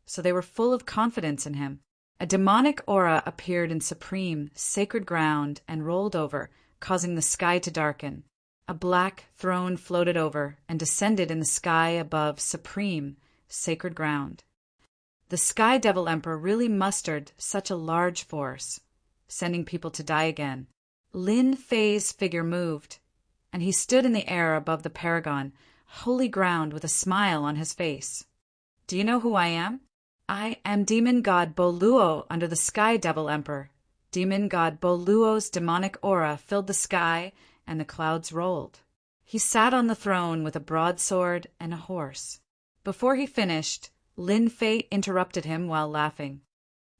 so they were full of confidence in him. A demonic aura appeared in Supreme sacred ground and rolled over, causing the sky to darken. A black throne floated over and descended in the sky above Supreme sacred ground. The Sky Devil Emperor really mustered such a large force, sending people to die again. Lin Fei's figure moved, and he stood in the air above the Paragon, holy ground, with a smile on his face. Do you know who I am? I am demon god Boluo under the Sky Devil Emperor. Demon god Boluo's demonic aura filled the sky, and the clouds rolled. He sat on the throne with a broadsword and a horse. Before he finished, Lin Fei interrupted him while laughing.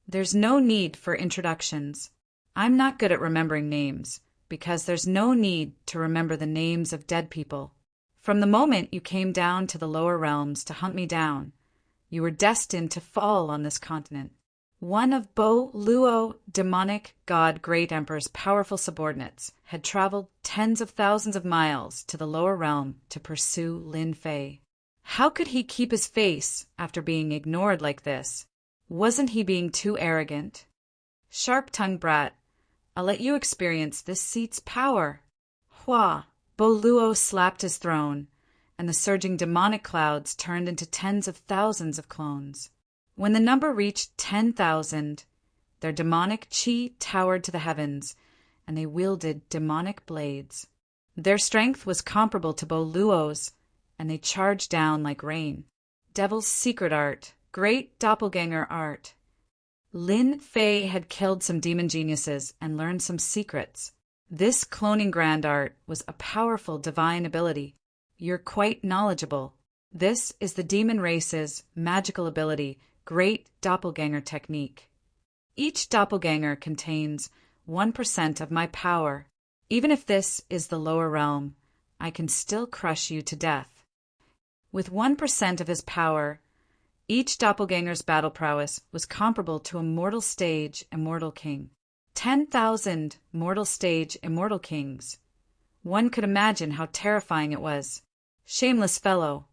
There's no need for introductions. I'm not good at remembering names, because there's no need to remember the names of dead people. From the moment you came down to the lower realms to hunt me down, you were destined to fall on this continent. One of Bo Luo, demonic god Great Emperor's powerful subordinates, had traveled tens of thousands of miles to the lower realm to pursue Lin Fei. How could he keep his face after being ignored like this? Wasn't he being too arrogant? Sharp-tongued brat, I'll let you experience this seat's power. Hua! Bo Luo slapped his throne, and the surging demonic clouds turned into tens of thousands of clones. When the number reached 10,000, their demonic chi towered to the heavens, and they wielded demonic blades. Their strength was comparable to Bo Luo's, and they charged down like rain. Devil's secret art, great doppelganger art. Lin Fei had killed some demon geniuses and learned some secrets. This cloning grand art was a powerful divine ability. You're quite knowledgeable. This is the demon race's magical ability, great doppelganger technique. Each doppelganger contains 1% of my power. Even if this is the lower realm, I can still crush you to death. With 1% of his power, each doppelganger's battle prowess was comparable to a mortal stage immortal king. 10,000 mortal stage immortal kings. One could imagine how terrifying it was. Shameless fellow.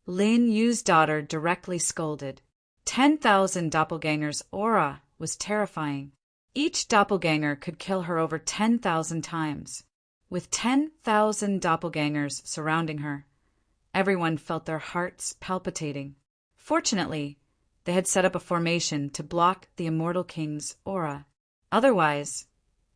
Lin Yu's daughter directly scolded. 10,000 doppelgangers' aura was terrifying. Each doppelganger could kill her over 10,000 times. With 10,000 doppelgangers surrounding her, everyone felt their hearts palpitating. Fortunately, they had set up a formation to block the immortal king's aura. Otherwise,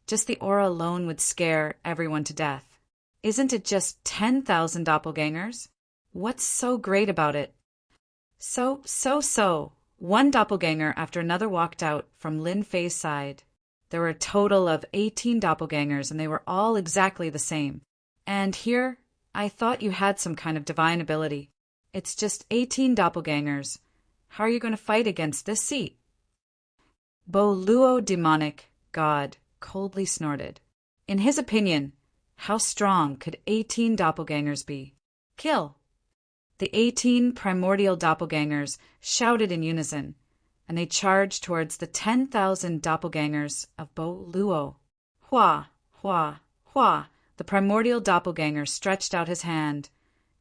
just the aura alone would scare everyone to death. Isn't it just 10,000 doppelgangers? What's so great about it? So. One doppelganger after another walked out from Lin Fei's side. There were a total of 18 doppelgangers, and they were all exactly the same. And here, I thought you had some kind of divine ability. It's just 18 doppelgangers. How are you going to fight against this seat? Bo Luo, demonic god, coldly snorted. In his opinion, how strong could 18 doppelgangers be? Kill! The 18 primordial doppelgangers shouted in unison, and they charged towards the 10,000 doppelgangers of Bo Luo. Hua, hua, hua! The primordial doppelganger stretched out his hand,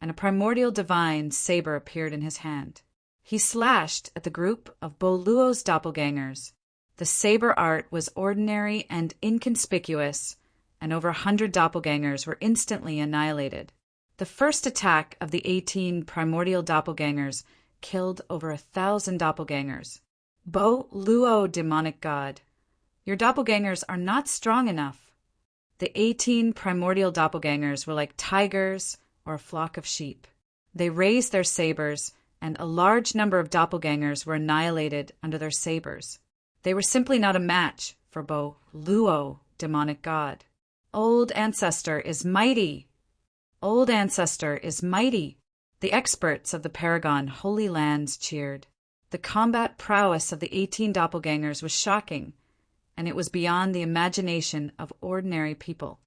and a primordial divine saber appeared in his hand. He slashed at the group of Bo Luo's doppelgangers. The saber art was ordinary and inconspicuous, and over 100 doppelgangers were instantly annihilated. The first attack of the 18 primordial doppelgangers killed over 1,000 doppelgangers. Bo Luo, demonic god, your doppelgangers are not strong enough. The 18 primordial doppelgangers were like tigers or a flock of sheep. They raised their sabers, and a large number of doppelgangers were annihilated under their sabers. They were simply not a match for Bo Luo, demonic god. Old ancestor is mighty! Old ancestor is mighty! The experts of the Paragon Holy Lands cheered. The combat prowess of the 18 doppelgangers was shocking, and it was beyond the imagination of ordinary people.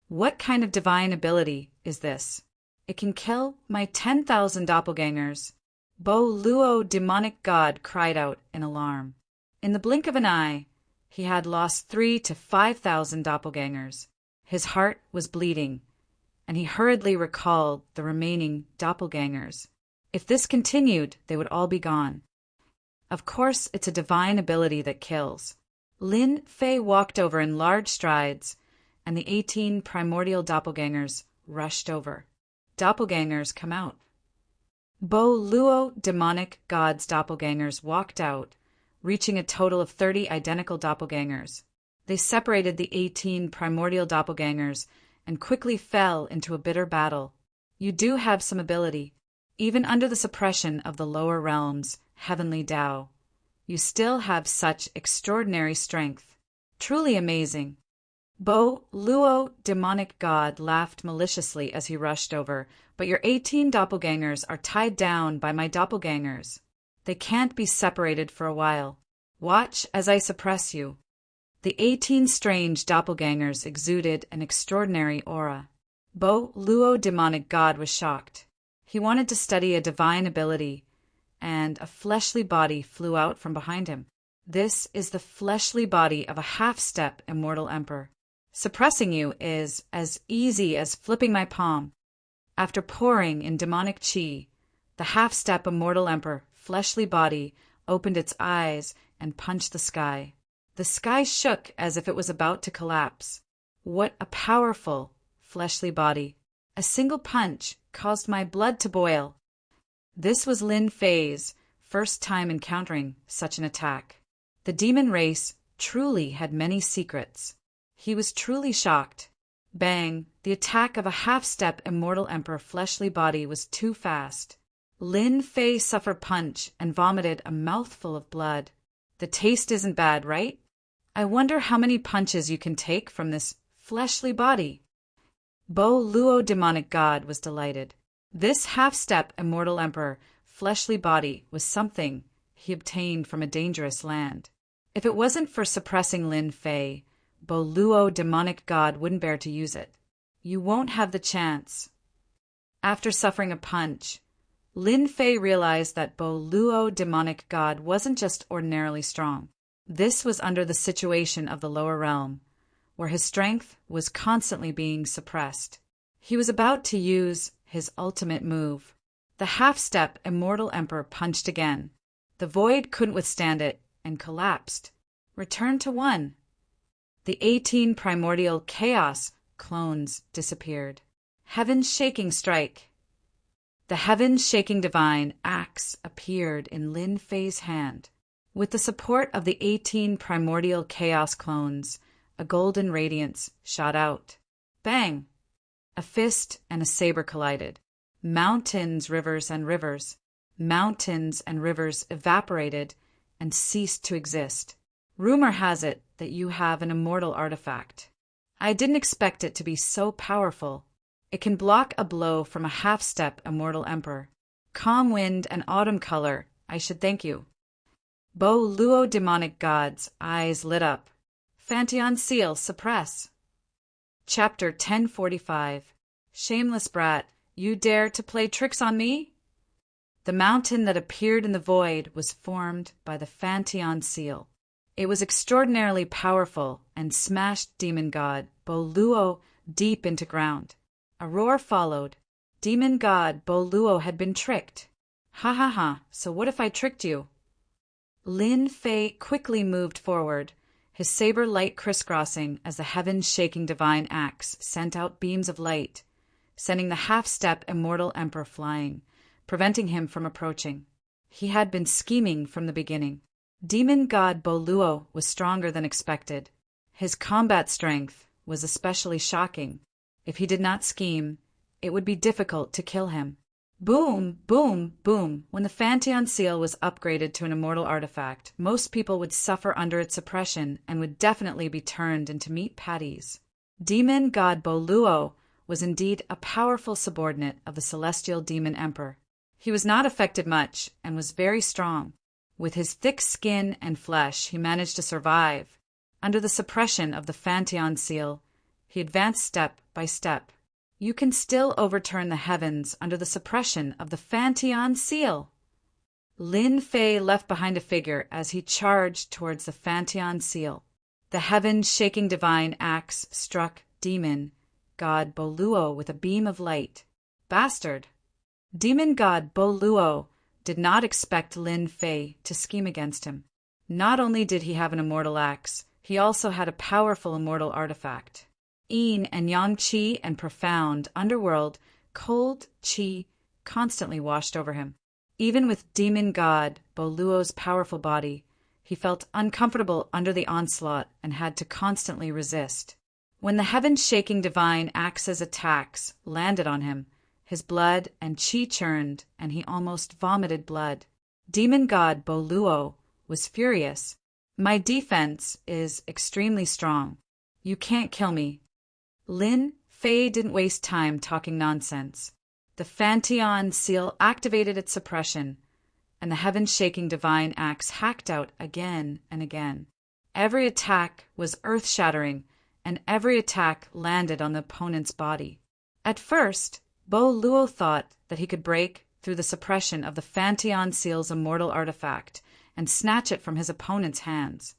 What kind of divine ability is this? It can kill my 10,000 doppelgangers. Bo Luo, demonic god, cried out in alarm. In the blink of an eye, he had lost 3,000 to 5,000 doppelgangers. His heart was bleeding, and he hurriedly recalled the remaining doppelgangers. If this continued, they would all be gone. Of course, it's a divine ability that kills. Lin Fei walked over in large strides, and the 18 primordial doppelgangers rushed over. Doppelgangers come out. Bo Luo, demonic god's doppelgangers walked out, reaching a total of 30 identical doppelgangers. They separated the 18 primordial doppelgangers and quickly fell into a bitter battle. You do have some ability. Even under the suppression of the lower realms, heavenly Tao, you still have such extraordinary strength. Truly amazing. Bo Luo, demonic god, laughed maliciously as he rushed over, but your 18 doppelgangers are tied down by my doppelgangers. They can't be separated for a while. Watch as I suppress you. The 18 strange doppelgangers exuded an extraordinary aura. Bo Luo, demonic god, was shocked. He wanted to study a divine ability, and a fleshly body flew out from behind him. This is the fleshly body of a half-step immortal emperor. Suppressing you is as easy as flipping my palm. After pouring in demonic chi, the half-step immortal emperor fleshly body opened its eyes and punched the sky. The sky shook as if it was about to collapse. What a powerful fleshly body. A single punch caused my blood to boil. This was Lin Fei's first time encountering such an attack. The demon race truly had many secrets. He was truly shocked. Bang! The attack of a half-step immortal emperor fleshly body was too fast. Lin Fei suffered punch and vomited a mouthful of blood. The taste isn't bad, right? I wonder how many punches you can take from this fleshly body. Bo Luo, demonic god, was delighted. This half-step immortal emperor fleshly body was something he obtained from a dangerous land. If it wasn't for suppressing Lin Fei, Bo Luo, demonic god, wouldn't bear to use it. You won't have the chance. After suffering a punch, Lin Fei realized that Bo Luo, demonic god, wasn't just ordinarily strong. This was under the situation of the lower realm, where his strength was constantly being suppressed. He was about to use his ultimate move. The half-step Immortal Emperor punched again. The void couldn't withstand it and collapsed. Return to 1. The 18 primordial chaos clones disappeared. Heaven's shaking strike. The heaven-shaking divine axe appeared in Lin Fei's hand. With the support of the 18 primordial chaos clones, a golden radiance shot out. Bang! A fist and a saber collided. Mountains, rivers, and rivers. Mountains and rivers evaporated and ceased to exist. Rumor has it that you have an immortal artifact. I didn't expect it to be so powerful. It can block a blow from a half-step Immortal Emperor. Calm wind and autumn color, I should thank you. Bo Luo demonic gods, eyes lit up. Fantion seal, suppress. Chapter 1045. Shameless brat, you dare to play tricks on me? The mountain that appeared in the void was formed by the Fantion seal. It was extraordinarily powerful and smashed demon god Bo Luo deep into ground. A roar followed. Demon god Bo Luo had been tricked. Ha ha ha, so what if I tricked you? Lin Fei quickly moved forward, his saber light crisscrossing as the heaven-shaking divine axe sent out beams of light, sending the half-step Immortal Emperor flying, preventing him from approaching. He had been scheming from the beginning. Demon god Bo Luo was stronger than expected. His combat strength was especially shocking. If he did not scheme, it would be difficult to kill him. Boom, boom, boom. When the Fantion seal was upgraded to an immortal artifact, most people would suffer under its oppression and would definitely be turned into meat patties. Demon god Bo Luo was indeed a powerful subordinate of the celestial demon emperor. He was not affected much and was very strong. With his thick skin and flesh, he managed to survive. Under the suppression of the Fantion seal, he advanced step by step. You can still overturn the heavens under the suppression of the Fantion seal. Lin Fei left behind a figure as he charged towards the Fantion seal. The heaven-shaking divine axe struck demon god Bo Luo with a beam of light. Bastard! Demon god Bo Luo did not expect Lin Fei to scheme against him. Not only did he have an immortal axe, he also had a powerful immortal artifact. Yin and yang qi and profound, underworld, cold qi constantly washed over him. Even with demon god Bo Luo's powerful body, he felt uncomfortable under the onslaught and had to constantly resist. When the heaven-shaking divine axe's attacks landed on him, his blood and qi churned and he almost vomited blood. Demon god Bo Luo was furious. My defense is extremely strong. You can't kill me. Lin Fei didn't waste time talking nonsense. The Fantion seal activated its suppression, and the heaven-shaking divine axe hacked out again and again. Every attack was earth-shattering, and every attack landed on the opponent's body. At first, Bo Luo thought that he could break through the suppression of the Fantion seal's immortal artifact and snatch it from his opponent's hands.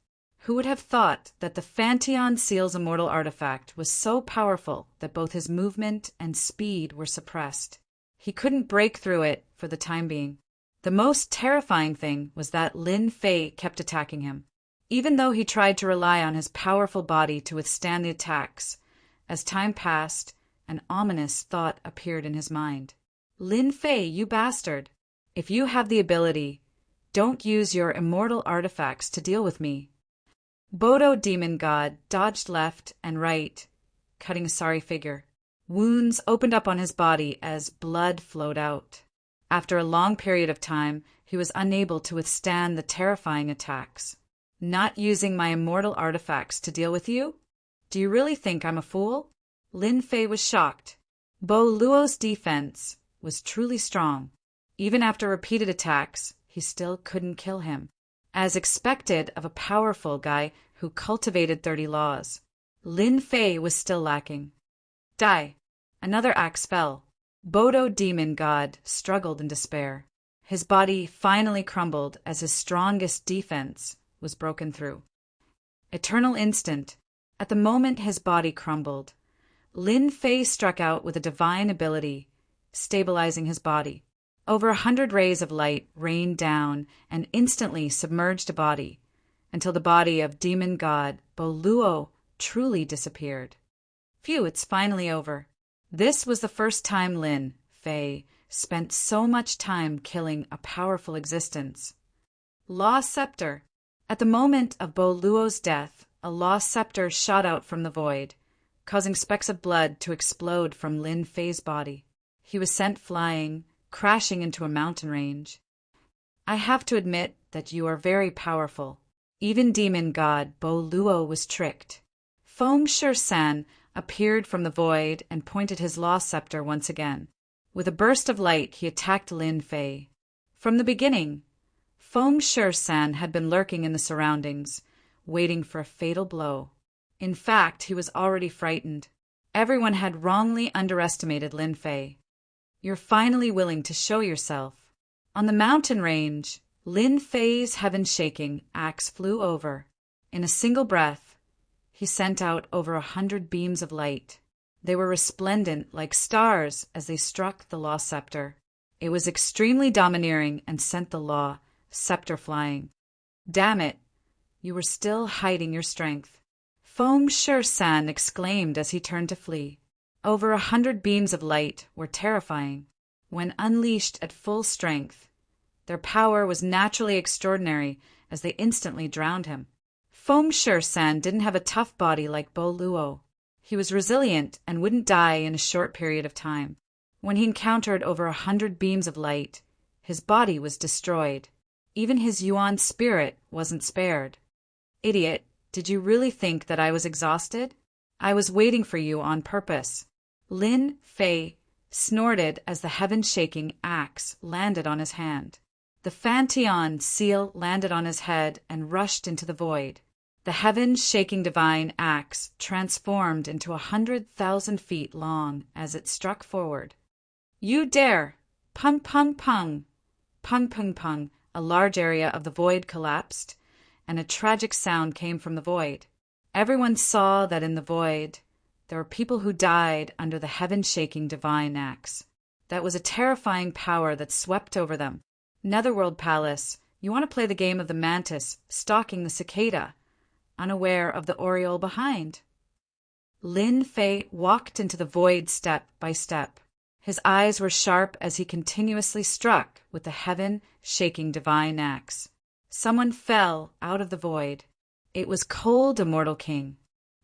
Who would have thought that the Fantion seal's immortal artifact was so powerful that both his movement and speed were suppressed? He couldn't break through it for the time being. The most terrifying thing was that Lin Fei kept attacking him. Even though he tried to rely on his powerful body to withstand the attacks, as time passed, an ominous thought appeared in his mind. Lin Fei, you bastard! If you have the ability, don't use your immortal artifacts to deal with me. Bodo demon god dodged left and right, cutting a sorry figure. Wounds opened up on his body as blood flowed out. After a long period of time, he was unable to withstand the terrifying attacks. Not using my immortal artifacts to deal with you? Do you really think I'm a fool? Lin Fei was shocked. Bo Luo's defense was truly strong. Even after repeated attacks, he still couldn't kill him. As expected of a powerful guy who cultivated 30 laws, Lin Fei was still lacking. Die! Another axe fell. Bodo demon god struggled in despair. His body finally crumbled as his strongest defense was broken through. Eternal instant. At the moment his body crumbled, Lin Fei struck out with a divine ability, stabilizing his body. Over 100 rays of light rained down and instantly submerged a body, until the body of demon god Bo Luo truly disappeared. Phew, it's finally over. This was the first time Lin Fei spent so much time killing a powerful existence. Lost scepter. At the moment of Bo Luo's death, a lost scepter shot out from the void, causing specks of blood to explode from Lin Fei's body. He was sent flying, crashing into a mountain range. I have to admit that you are very powerful. Even demon god Bo Luo was tricked. Feng Shi-san appeared from the void and pointed his lost scepter once again. With a burst of light, he attacked Lin Fei. From the beginning, Feng Shi-san had been lurking in the surroundings, waiting for a fatal blow. In fact, he was already frightened. Everyone had wrongly underestimated Lin Fei. You're finally willing to show yourself. On the mountain range, Lin Fei's heaven-shaking axe flew over. In a single breath, he sent out over 100 beams of light. They were resplendent like stars as they struck the law scepter. It was extremely domineering and sent the law scepter flying. Damn it, you were still hiding your strength. Feng Shi-san exclaimed as he turned to flee. Over 100 beams of light were terrifying. When unleashed at full strength, their power was naturally extraordinary as they instantly drowned him. Feng Shi-san didn't have a tough body like Bo Luo. He was resilient and wouldn't die in a short period of time. When he encountered over 100 beams of light, his body was destroyed. Even his Yuan spirit wasn't spared. Idiot, did you really think that I was exhausted? I was waiting for you on purpose. Lin Fei snorted as the heaven-shaking axe landed on his hand. The Fantian seal landed on his head and rushed into the void. The heaven-shaking divine axe transformed into 100,000 feet long as it struck forward. You dare! Pung pung pung! Pung pung pung! A large area of the void collapsed, and a tragic sound came from the void. Everyone saw that in the void there were people who died under the heaven-shaking divine axe. That was a terrifying power that swept over them. Netherworld Palace, you want to play the game of the mantis stalking the cicada, unaware of the oriole behind. Lin Fei walked into the void step by step. His eyes were sharp as he continuously struck with the heaven-shaking divine axe. Someone fell out of the void. It was Cold Immortal King.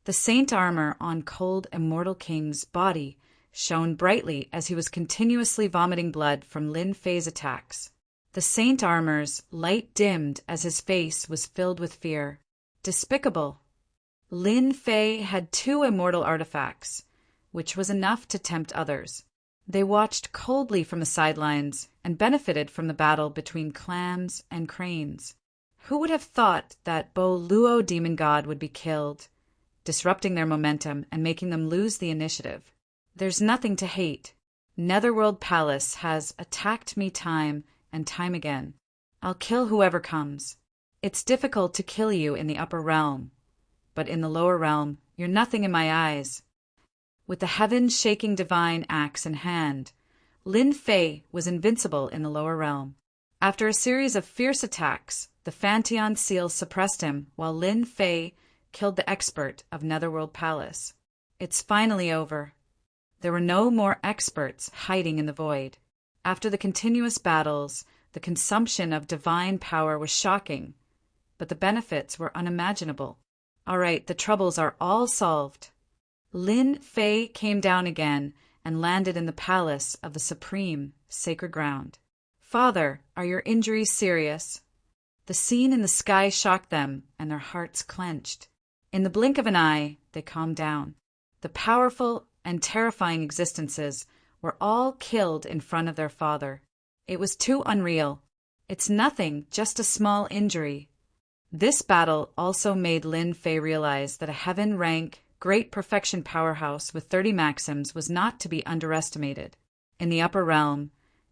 The saint armor on Cold Immortal King's body shone brightly as he was continuously vomiting blood from Lin Fei's attacks. The saint armor's light dimmed as his face was filled with fear. Despicable. Lin Fei had 2 immortal artifacts, which was enough to tempt others. They watched coldly from the sidelines and benefited from the battle between clams and cranes. Who would have thought that Bo Luo demon god would be killed, disrupting their momentum and making them lose the initiative? There's nothing to hate. Netherworld Palace has attacked me time and time again. I'll kill whoever comes. It's difficult to kill you in the upper realm, but in the lower realm, you're nothing in my eyes. With the heaven-shaking divine axe in hand, Lin Fei was invincible in the lower realm. After a series of fierce attacks, the Fantian seal suppressed him while Lin Fei killed the expert of Netherworld Palace. It's finally over. There were no more experts hiding in the void. After the continuous battles, the consumption of divine power was shocking, but the benefits were unimaginable. All right, the troubles are all solved. Lin Fei came down again and landed in the palace of the supreme sacred ground. Father, are your injuries serious? The scene in the sky shocked them, and their hearts clenched. In the blink of an eye, they calmed down. The powerful and terrifying existences were all killed in front of their father. It was too unreal. It's nothing, just a small injury. This battle also made Lin Fei realize that a heaven-rank, great perfection powerhouse with 30 maxims was not to be underestimated. In the upper realm,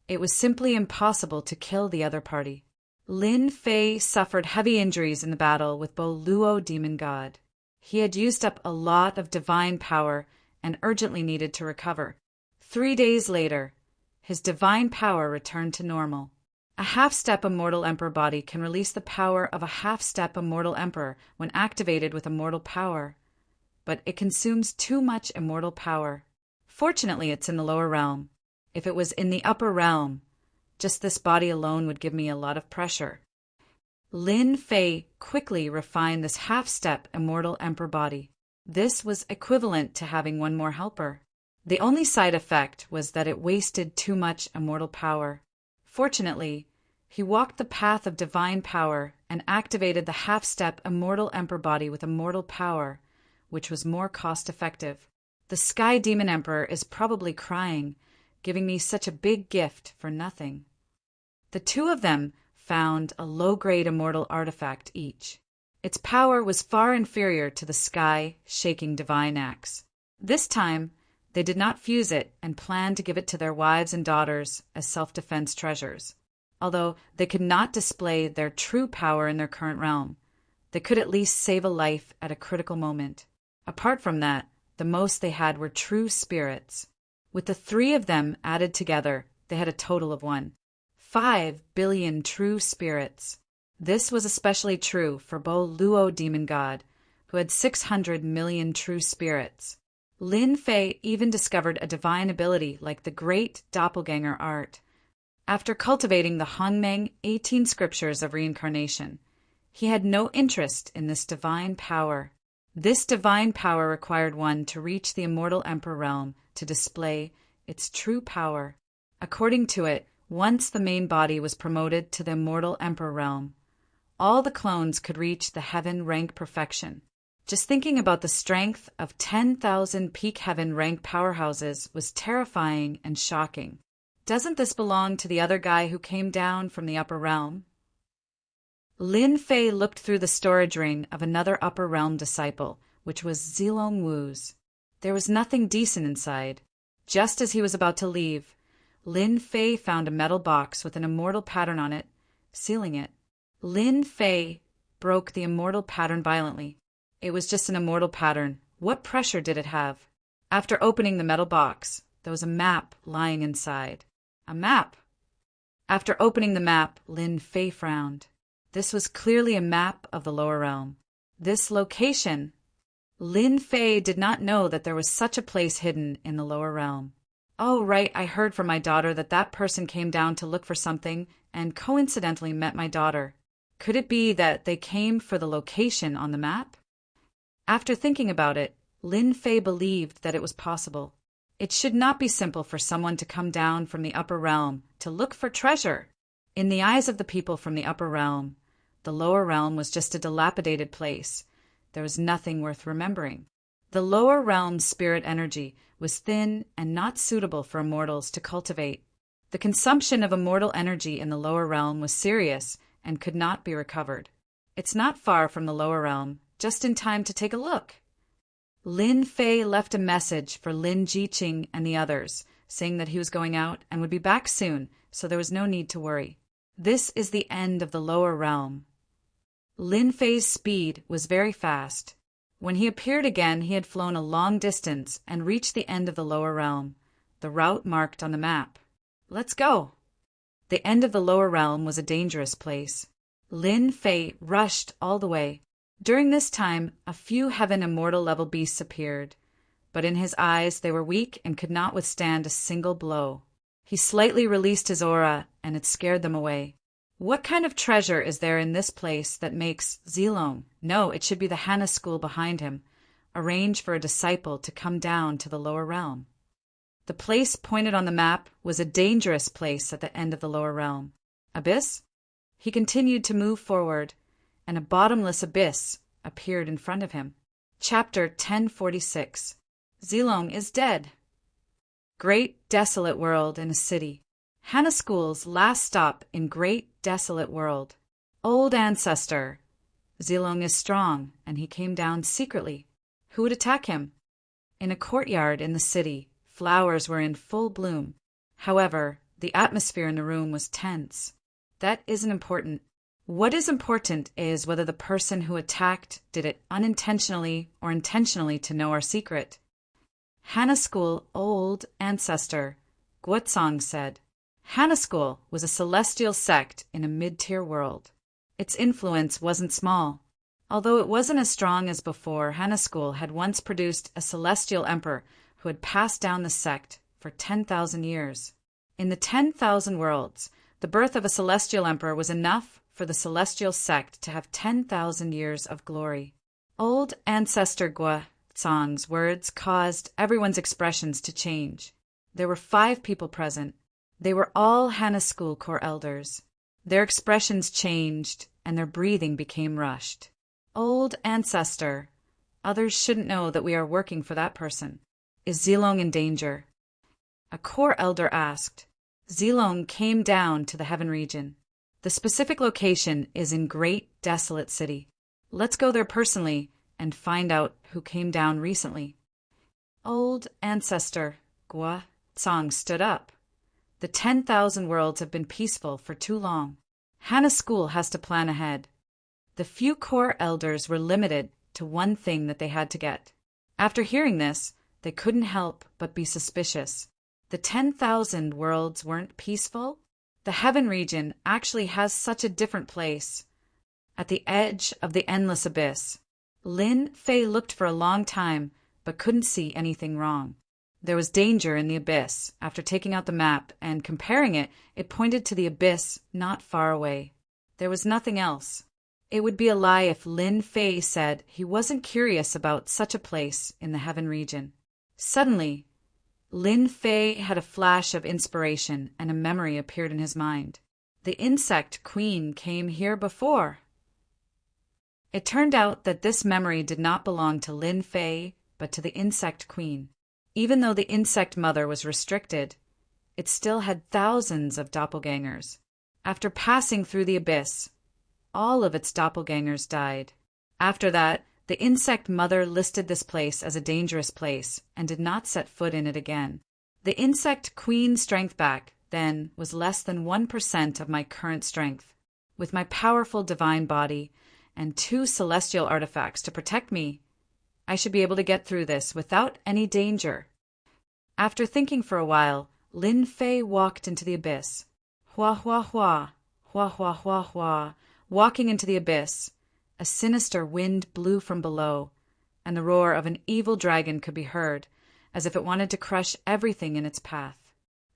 it was simply impossible to kill the other party. Lin Fei suffered heavy injuries in the battle with Bo Luo demon god. He had used up a lot of divine power and urgently needed to recover. 3 days later, his divine power returned to normal. A half-step immortal emperor body can release the power of a half-step immortal emperor when activated with immortal power, but it consumes too much immortal power. Fortunately, it's in the lower realm. If it was in the upper realm, just this body alone would give me a lot of pressure. Lin Fei quickly refined this half-step immortal emperor body. This was equivalent to having one more helper. The only side effect was that it wasted too much immortal power. Fortunately, he walked the path of divine power and activated the half-step immortal emperor body with immortal power, which was more cost-effective. The Sky Demon Emperor is probably crying, giving me such a big gift for nothing. The two of them found a low-grade immortal artifact each. Its power was far inferior to the sky-shaking divine axe. This time, they did not fuse it and planned to give it to their wives and daughters as self-defense treasures. Although they could not display their true power in their current realm, they could at least save a life at a critical moment. Apart from that, the most they had were true spirits. With the 3 of them added together, they had a total of 5 billion true spirits. This was especially true for Bo Luo demon god, who had 600 million true spirits. Lin Fei even discovered a divine ability like the great doppelganger art. After cultivating the Hongmeng 18 scriptures of reincarnation, he had no interest in this divine power. This divine power required one to reach the immortal emperor realm to display its true power. According to it, once the main body was promoted to the immortal emperor realm, all the clones could reach the heaven rank perfection. Just thinking about the strength of 10,000 peak heaven rank powerhouses was terrifying and shocking. Doesn't this belong to the other guy who came down from the upper realm? Lin Fei looked through the storage ring of another upper realm disciple, which was Zilong Wu's. There was nothing decent inside. Just as he was about to leave, Lin Fei found a metal box with an immortal pattern on it, sealing it. Lin Fei broke the immortal pattern violently. It was just an immortal pattern. What pressure did it have? After opening the metal box, there was a map lying inside. A map! After opening the map, Lin Fei frowned. This was clearly a map of the lower realm. This location. Lin Fei did not know that there was such a place hidden in the lower realm. Oh, right, I heard from my daughter that that person came down to look for something and coincidentally met my daughter. Could it be that they came for the location on the map? After thinking about it, Lin Fei believed that it was possible. It should not be simple for someone to come down from the upper realm to look for treasure. In the eyes of the people from the upper realm, the lower realm was just a dilapidated place. There was nothing worth remembering. The lower realm's spirit energy was thin and not suitable for immortals to cultivate. The consumption of immortal energy in the lower realm was serious and could not be recovered. It's not far from the lower realm, just in time to take a look. Lin Fei left a message for Lin Jiqing and the others, saying that he was going out and would be back soon, so there was no need to worry. This is the end of the lower realm. Lin Fei's speed was very fast. When he appeared again, he had flown a long distance and reached the end of the lower realm, the route marked on the map. Let's go! The end of the lower realm was a dangerous place. Lin Fei rushed all the way. During this time, a few heaven immortal level beasts appeared, but in his eyes they were weak and could not withstand a single blow. He slightly released his aura, and it scared them away. What kind of treasure is there in this place that makes Zilong? No, it should be the Hana school behind him. Arrange for a disciple to come down to the lower realm. The place pointed on the map was a dangerous place at the end of the lower realm. Abyss? He continued to move forward, and a bottomless abyss appeared in front of him. Chapter 1046. Zilong is dead. Great desolate world in a city. Hana School's last stop in great desolate world. Old ancestor. Zilong is strong, and he came down secretly. Who would attack him? In a courtyard in the city, flowers were in full bloom. However, the atmosphere in the room was tense. That isn't important. What is important is whether the person who attacked did it unintentionally or intentionally to know our secret. Hanaskul, old ancestor, Guatsong said. Hanaskul was a celestial sect in a mid-tier world. Its influence wasn't small. Although it wasn't as strong as before, Hanaskul had once produced a celestial emperor who had passed down the sect for 10,000 years. In the 10,000 worlds, the birth of a celestial emperor was enough for the celestial sect to have 10,000 years of glory. Old ancestor Guatsong's words caused everyone's expressions to change. There were 5 people present. They were all Hanaskul core elders. Their expressions changed, and their breathing became rushed. Old ancestor, others shouldn't know that we are working for that person. Is Zilong in danger? A core elder asked. Zilong came down to the heaven region. The specific location is in Great Desolate City. Let's go there personally and find out who came down recently. Old ancestor Guatsong stood up. The 10,000 worlds have been peaceful for too long. Hanaskul has to plan ahead. The few core elders were limited to one thing that they had to get. After hearing this, they couldn't help but be suspicious. The 10,000 worlds weren't peaceful? The heaven region actually has such a different place. At the edge of the endless abyss, Lin Fei looked for a long time but couldn't see anything wrong. There was danger in the abyss. After taking out the map and comparing it, it pointed to the abyss not far away. There was nothing else. It would be a lie if Lin Fei said he wasn't curious about such a place in the heaven region. Suddenly, Lin Fei had a flash of inspiration and a memory appeared in his mind. The insect queen came here before. It turned out that this memory did not belong to Lin Fei, but to the insect queen. Even though the insect mother was restricted, it still had thousands of doppelgangers. After passing through the abyss, all of its doppelgangers died. After that, the insect mother listed this place as a dangerous place and did not set foot in it again. The insect queen's strength back then was less than 1% of my current strength. With my powerful divine body and 2 celestial artifacts to protect me, I should be able to get through this without any danger. After thinking for a while, Lin Fei walked into the abyss. Hua hua hua, hua hua hua hua. Walking into the abyss, a sinister wind blew from below, and the roar of an evil dragon could be heard, as if it wanted to crush everything in its path.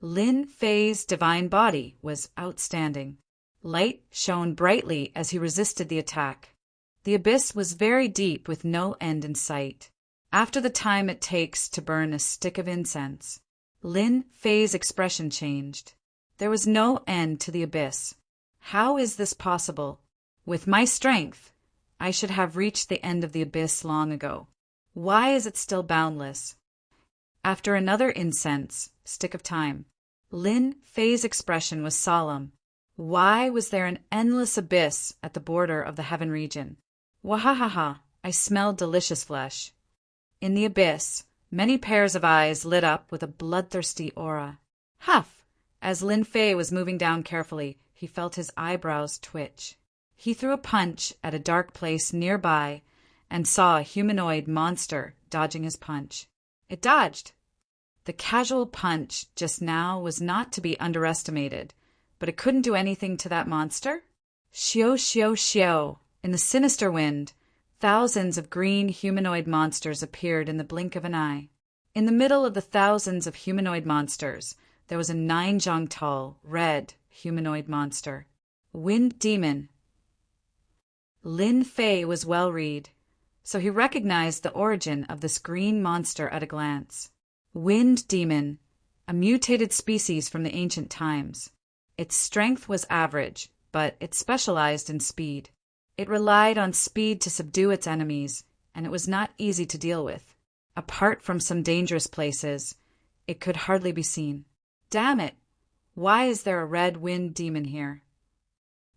Lin Fei's divine body was outstanding. Light shone brightly as he resisted the attack. The abyss was very deep with no end in sight. After the time it takes to burn a stick of incense, Lin Fei's expression changed. There was no end to the abyss. How is this possible? With my strength, I should have reached the end of the abyss long ago. Why is it still boundless? After another incense, stick of time, Lin Fei's expression was solemn. Why was there an endless abyss at the border of the heaven region? Wahahaha, I smelled delicious flesh. In the abyss, many pairs of eyes lit up with a bloodthirsty aura. Huff! As Lin Fei was moving down carefully, he felt his eyebrows twitch. He threw a punch at a dark place nearby and saw a humanoid monster dodging his punch. It dodged. The casual punch just now was not to be underestimated, but it couldn't do anything to that monster. Xiao xiao xiao. In the sinister wind, thousands of green humanoid monsters appeared in the blink of an eye. In the middle of the thousands of humanoid monsters, there was a 9-jong-tall, red humanoid monster. Wind demon. Lin Fei was well-read, so he recognized the origin of this green monster at a glance. Wind demon, a mutated species from the ancient times. Its strength was average, but it specialized in speed. It relied on speed to subdue its enemies, and it was not easy to deal with. Apart from some dangerous places, it could hardly be seen. Damn it! Why is there a red wind demon here?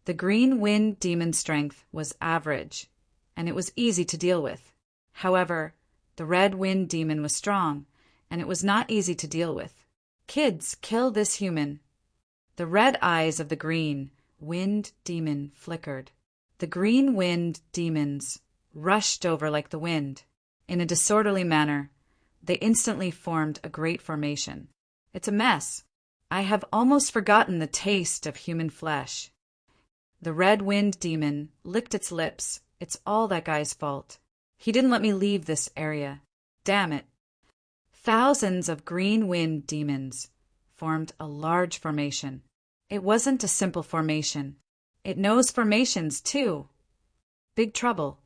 The green wind demon's strength was average, and it was easy to deal with. However, the red wind demon was strong, and it was not easy to deal with. Kids, kill this human. The red eyes of the green wind demon flickered. The green wind demons rushed over like the wind. In a disorderly manner, they instantly formed a great formation. It's a mess. I have almost forgotten the taste of human flesh. The red wind demon licked its lips. It's all that guy's fault. He didn't let me leave this area. Damn it. Thousands of green wind demons formed a large formation. It wasn't a simple formation. It knows formations, too. Big trouble.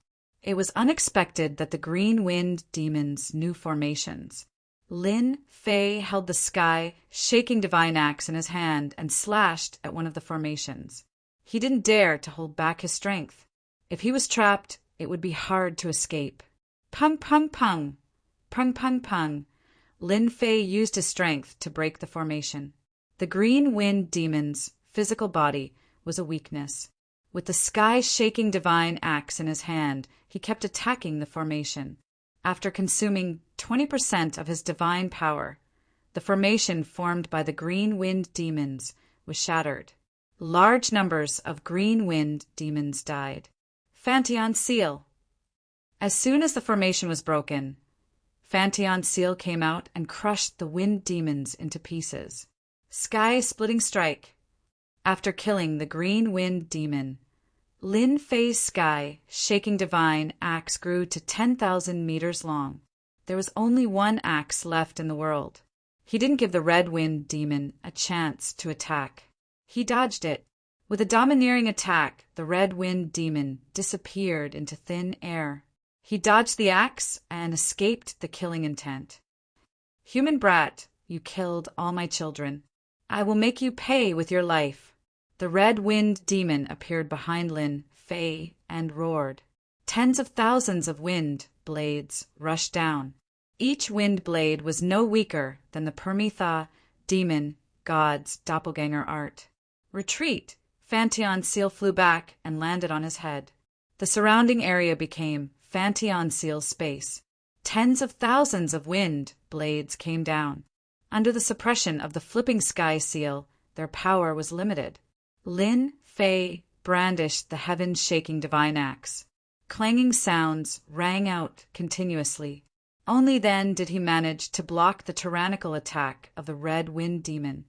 It was unexpected that the green wind demons knew formations. Lin Fei held the sky, shaking divine axe in his hand and slashed at one of the formations. He didn't dare to hold back his strength. If he was trapped, it would be hard to escape. Pung, pung, pung. Pung, pung, pung. Lin Fei used his strength to break the formation. The green wind demon's physical body was a weakness. With the sky-shaking divine axe in his hand, he kept attacking the formation. After consuming 20% of his divine power, the formation formed by the green wind demons was shattered. Large numbers of green wind demons died. Fantion Seal. As soon as the formation was broken, Fantion Seal came out and crushed the wind demons into pieces. Sky-splitting strike. After killing the green wind demon, Lin Fei's sky-shaking divine axe grew to 10,000 meters long. There was only one axe left in the world. He didn't give the red wind demon a chance to attack. He dodged it. With a domineering attack, the red wind demon disappeared into thin air. He dodged the axe and escaped the killing intent. Human brat, you killed all my children. I will make you pay with your life. The red wind demon appeared behind Lin Fei and roared. Tens of thousands of wind blades rushed down. Each wind blade was no weaker than the Permitha demon god's doppelganger art. Retreat! Fantion Seal flew back and landed on his head. The surrounding area became Fantion Seal's space. Tens of thousands of wind blades came down. Under the suppression of the flipping sky seal, their power was limited. Lin Fei brandished the heaven-shaking divine axe. Clanging sounds rang out continuously. Only then did he manage to block the tyrannical attack of the red wind demon.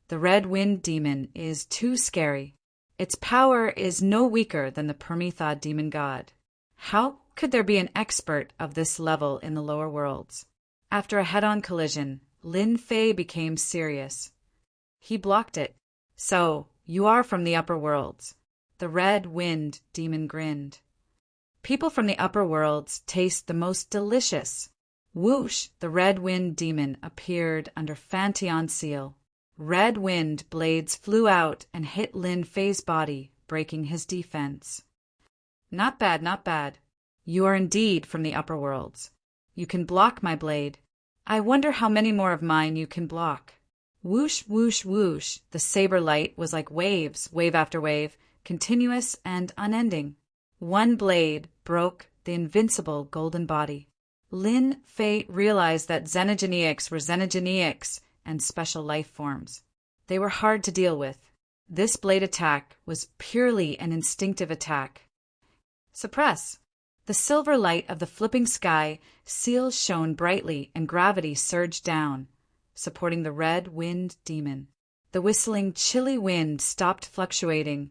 The red wind demon is too scary. Its power is no weaker than the Permitha demon god. How could there be an expert of this level in the lower worlds? After a head-on collision, Lin Fei became serious. He blocked it. So, you are from the upper worlds. The red wind demon grinned. People from the upper worlds taste the most delicious. Whoosh! The red wind demon appeared under Fantion Seal. Red wind blades flew out and hit Lin Fei's body, breaking his defense. Not bad, not bad. You are indeed from the upper worlds. You can block my blade. I wonder how many more of mine you can block. Whoosh, whoosh, whoosh. The saber light was like waves, wave after wave, continuous and unending. One blade broke the invincible golden body. Lin Fei realized that xenogeneics were xenogeneics and special life forms. They were hard to deal with. This blade attack was purely an instinctive attack. Suppress. The silver light of the flipping sky seal shone brightly and gravity surged down, supporting the red wind demon. The whistling, chilly wind stopped fluctuating,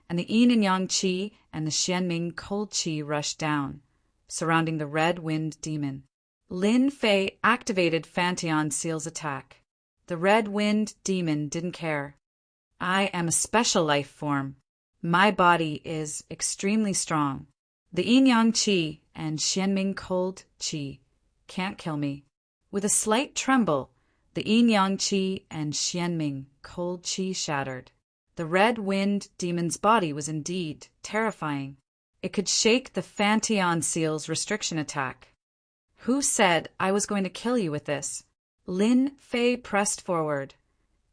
and the yin and yang qi and the xianming cold qi rushed down, surrounding the red wind demon. Lin Fei activated Fantion Seal's attack. The red wind demon didn't care. I am a special life form. My body is extremely strong. The yin-yang qi and xianming cold qi can't kill me. With a slight tremble, the yin-yang qi and xianming cold qi shattered. The red wind demon's body was indeed terrifying. It could shake the Fantion Seal's restriction attack. Who said I was going to kill you with this? Lin Fei pressed forward,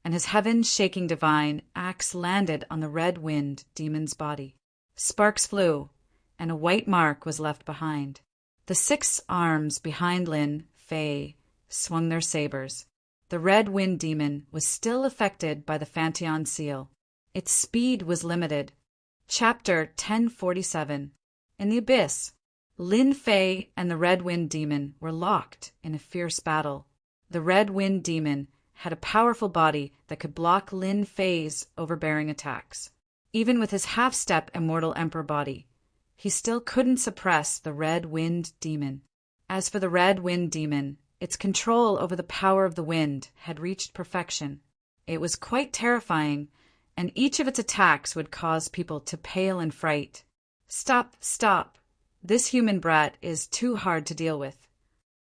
and his heaven-shaking divine axe landed on the red wind demon's body. Sparks flew, and a white mark was left behind. The 6 arms behind Lin Fei swung their sabers. The red wind demon was still affected by the Fantion Seal. Its speed was limited. Chapter 1047. In the Abyss, Lin Fei and the Red Wind Demon were locked in a fierce battle. The Red Wind Demon had a powerful body that could block Lin Fei's overbearing attacks. Even with his half-step immortal emperor body, he still couldn't suppress the Red Wind Demon. As for the Red Wind Demon, its control over the power of the wind had reached perfection. It was quite terrifying, and each of its attacks would cause people to pale in fright. Stop, stop. This human brat is too hard to deal with.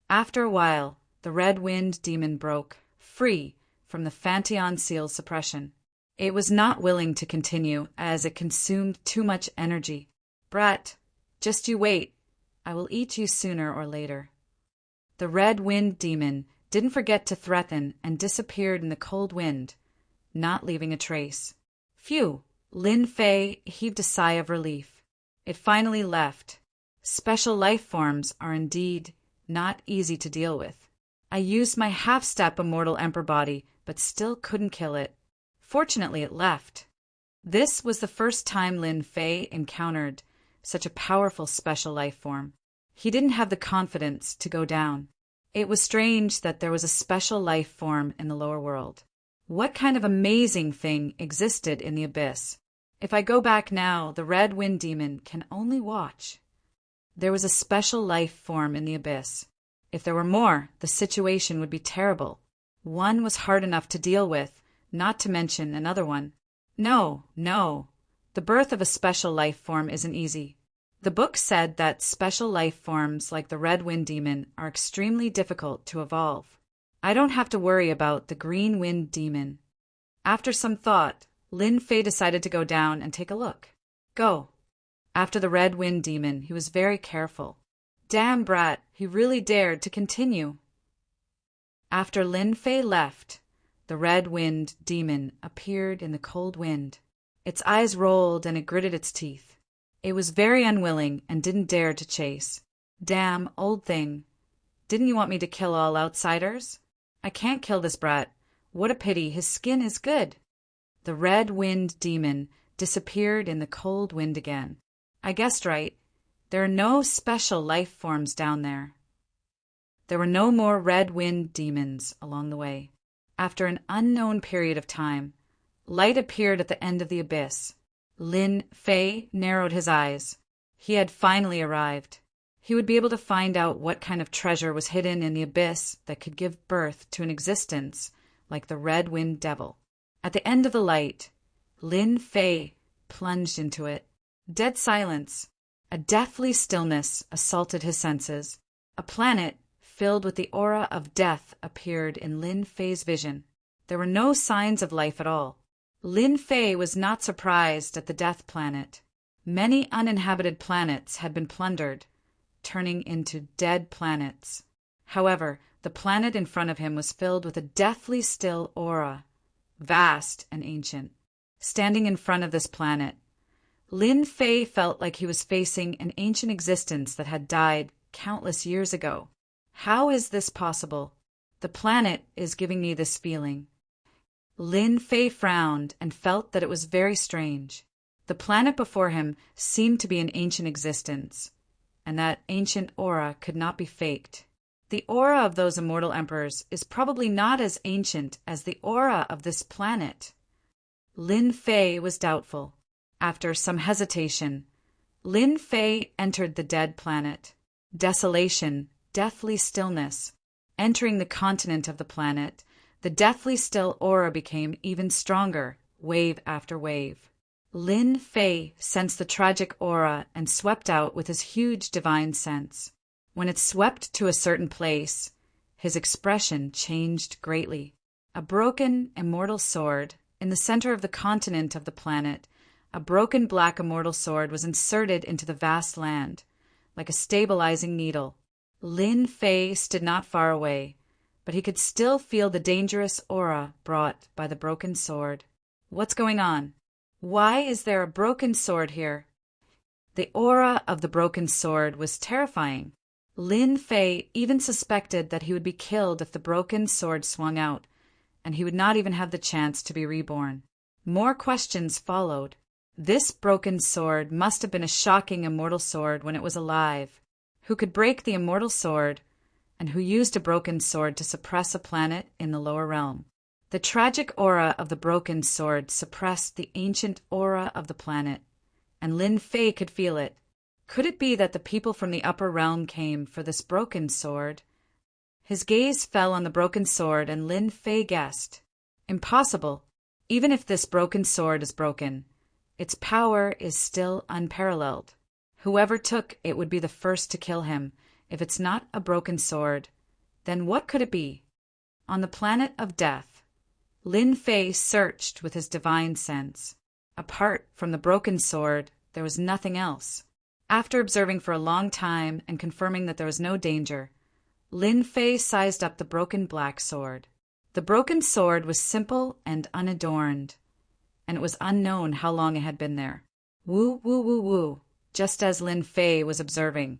After a while, the Red Wind Demon broke free from the Fantion Seal's suppression. It was not willing to continue as it consumed too much energy. Brat, just you wait. I will eat you sooner or later. The Red Wind Demon didn't forget to threaten and disappeared in the cold wind, not leaving a trace. Phew! Lin Fei heaved a sigh of relief. It finally left. Special life forms are indeed not easy to deal with. I used my half-step immortal emperor body, but still couldn't kill it. Fortunately, it left. This was the first time Lin Fei encountered such a powerful special life form. He didn't have the confidence to go down. It was strange that there was a special life form in the lower world. What kind of amazing thing existed in the abyss? If I go back now, the Red Wind Demon can only watch. There was a special life form in the abyss. If there were more, the situation would be terrible. One was hard enough to deal with, not to mention another one. No. The birth of a special life form isn't easy. The book said that special life forms like the Red Wind Demon are extremely difficult to evolve. I don't have to worry about the Green Wind Demon. After some thought, Lin Fei decided to go down and take a look. Go. After the Red Wind Demon, he was very careful. Damn brat, he really dared to continue. After Lin Fei left, the Red Wind Demon appeared in the cold wind. Its eyes rolled and it gritted its teeth. It was very unwilling and didn't dare to chase. Damn old thing. Didn't you want me to kill all outsiders? I can't kill this brat. What a pity, his skin is good. The Red Wind Demon disappeared in the cold wind again. I guessed right. There are no special life forms down there. There were no more Red Wind Demons along the way. After an unknown period of time, light appeared at the end of the abyss. Lin Fei narrowed his eyes. He had finally arrived. He would be able to find out what kind of treasure was hidden in the abyss that could give birth to an existence like the Red Wind Devil. At the end of the light, Lin Fei plunged into it. Dead silence. A deathly stillness assaulted his senses. A planet filled with the aura of death appeared in Lin Fei's vision. There were no signs of life at all. Lin Fei was not surprised at the death planet. Many uninhabited planets had been plundered, turning into dead planets. However, the planet in front of him was filled with a deathly still aura, vast and ancient. Standing in front of this planet, Lin Fei felt like he was facing an ancient existence that had died countless years ago. How is this possible? The planet is giving me this feeling. Lin Fei frowned and felt that it was very strange. The planet before him seemed to be an ancient existence, and that ancient aura could not be faked. The aura of those immortal emperors is probably not as ancient as the aura of this planet. Lin Fei was doubtful. After some hesitation, Lin Fei entered the dead planet. Desolation, deathly stillness. Entering the continent of the planet, the deathly still aura became even stronger, wave after wave. Lin Fei sensed the tragic aura and swept out with his huge divine sense. When it swept to a certain place, his expression changed greatly. A broken, immortal sword, in the center of the continent of the planet, a broken black immortal sword was inserted into the vast land, like a stabilizing needle. Lin Fei stood not far away, but he could still feel the dangerous aura brought by the broken sword. What's going on? Why is there a broken sword here? The aura of the broken sword was terrifying. Lin Fei even suspected that he would be killed if the broken sword swung out, and he would not even have the chance to be reborn. More questions followed. This broken sword must have been a shocking immortal sword when it was alive. Who could break the immortal sword, and who used a broken sword to suppress a planet in the lower realm? The tragic aura of the broken sword suppressed the ancient aura of the planet, and Lin Fei could feel it. Could it be that the people from the upper realm came for this broken sword? His gaze fell on the broken sword, and Lin Fei guessed. Impossible. Even if this broken sword is broken, its power is still unparalleled. Whoever took it would be the first to kill him. If it's not a broken sword, then what could it be? On the planet of death, Lin Fei searched with his divine sense. Apart from the broken sword, there was nothing else. After observing for a long time and confirming that there was no danger, Lin Fei sized up the broken black sword. The broken sword was simple and unadorned, and it was unknown how long it had been there. Woo, woo, woo, woo. Just as Lin Fei was observing,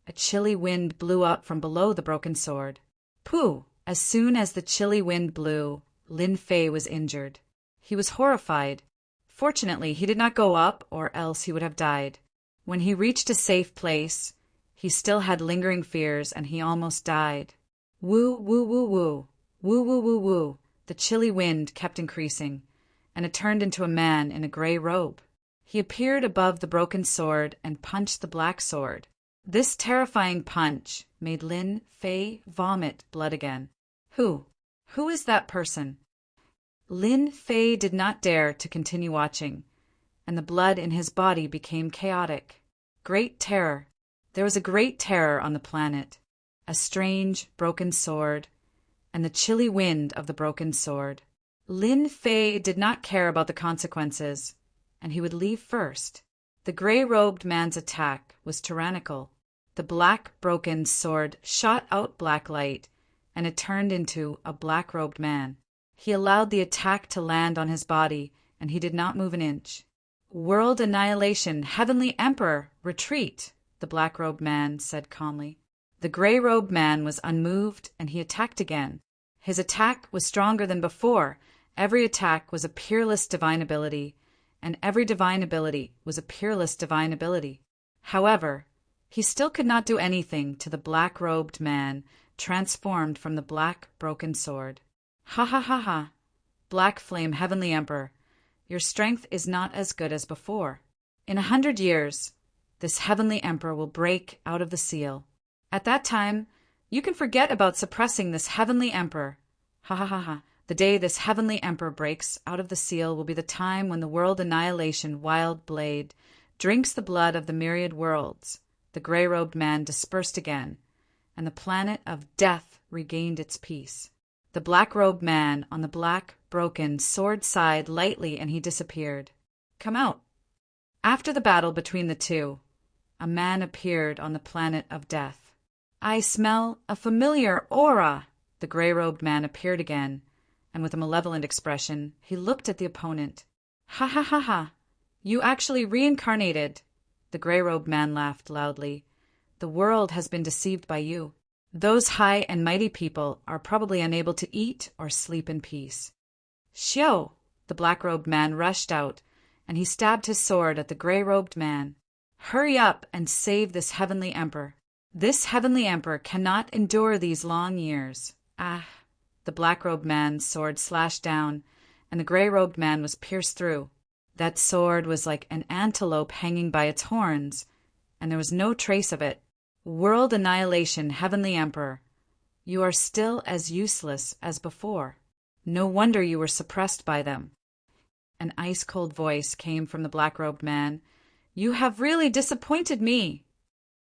a chilly wind blew up from below the broken sword. Pooh! As soon as the chilly wind blew, Lin Fei was injured. He was horrified. Fortunately, he did not go up, or else he would have died. When he reached a safe place, he still had lingering fears, and he almost died. Woo, woo, woo, woo. Woo, woo, woo, woo. The chilly wind kept increasing, and it turned into a man in a gray robe. He appeared above the broken sword and punched the black sword. This terrifying punch made Lin Fei vomit blood again. Who is that person? Lin Fei did not dare to continue watching, and the blood in his body became chaotic. Great terror. There was a great terror on the planet. A strange, broken sword, and the chilly wind of the broken sword. Lin Fei did not care about the consequences, and he would leave first. The gray-robed man's attack was tyrannical. The black broken sword shot out black light, and it turned into a black-robed man. He allowed the attack to land on his body, and he did not move an inch. World annihilation, Heavenly Emperor, retreat, the black-robed man said calmly. The gray-robed man was unmoved, and he attacked again. His attack was stronger than before. Every attack was a peerless divine ability, and every divine ability was a peerless divine ability. However, he still could not do anything to the black-robed man transformed from the black broken sword. Ha ha ha ha! Black Flame Heavenly Emperor, your strength is not as good as before. In 100 years, this Heavenly Emperor will break out of the seal. At that time, you can forget about suppressing this Heavenly Emperor. Ha ha ha ha! The day this Heavenly Emperor breaks out of the seal will be the time when the world annihilation wild blade drinks the blood of the myriad worlds. The gray-robed man dispersed again, and the planet of death regained its peace. The black-robed man on the black, broken sword sighed lightly, and he disappeared. Come out. After the battle between the two, a man appeared on the planet of death. I smell a familiar aura. The gray-robed man appeared again, and with a malevolent expression, he looked at the opponent. Ha ha ha ha! You actually reincarnated. The gray-robed man laughed loudly. The world has been deceived by you. Those high and mighty people are probably unable to eat or sleep in peace. Xiao! The black-robed man rushed out, and he stabbed his sword at the gray-robed man. Hurry up and save this Heavenly Emperor. This Heavenly Emperor cannot endure these long years. Ah! The black-robed man's sword slashed down, and the gray-robed man was pierced through. That sword was like an antelope hanging by its horns, and there was no trace of it. World annihilation, Heavenly Emperor, you are still as useless as before. No wonder you were suppressed by them. An ice-cold voice came from the black-robed man. You have really disappointed me.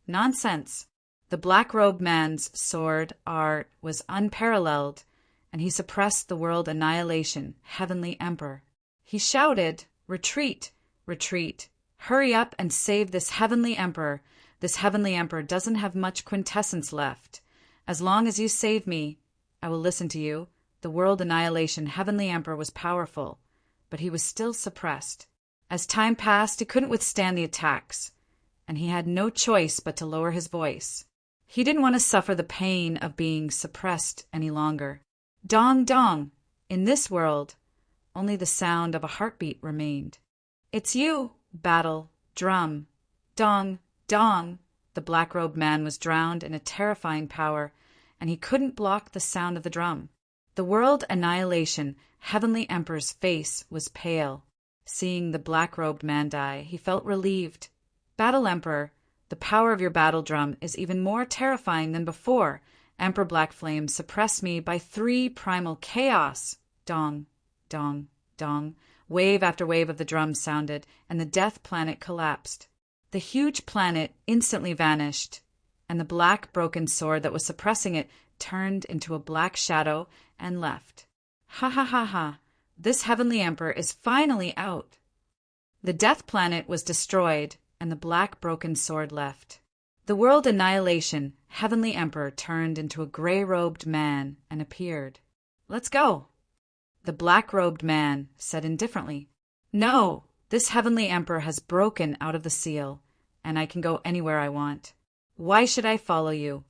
Nonsense. The black-robed man's sword art was unparalleled, and he suppressed the world annihilation, Heavenly Emperor. He shouted, Retreat! Retreat! Hurry up and save this Heavenly Emperor. This Heavenly Emperor doesn't have much quintessence left. As long as you save me, I will listen to you. The world annihilation Heavenly Emperor was powerful, but he was still suppressed. As time passed, he couldn't withstand the attacks, and he had no choice but to lower his voice. He didn't want to suffer the pain of being suppressed any longer. Dong dong! In this world, only the sound of a heartbeat remained. "It's you, battle, drum, dong, dong." The black-robed man was drowned in a terrifying power, and he couldn't block the sound of the drum. The world annihilation, Heavenly Emperor's face was pale. Seeing the black-robed man die, he felt relieved. "Battle Emperor, the power of your battle drum is even more terrifying than before. Emperor Black Flame suppressed me by 3 primal chaos." Dong, dong, dong. Wave after wave of the drum sounded, and the death planet collapsed. The huge planet instantly vanished, and the black broken sword that was suppressing it turned into a black shadow and left. "Ha ha ha ha! This Heavenly Emperor is finally out." The death planet was destroyed, and the black broken sword left. The world annihilation, Heavenly Emperor turned into a gray-robed man and appeared. "Let's go." The black-robed man said indifferently, "No, this Heavenly Emperor has broken out of the seal, and I can go anywhere I want. Why should I follow you?"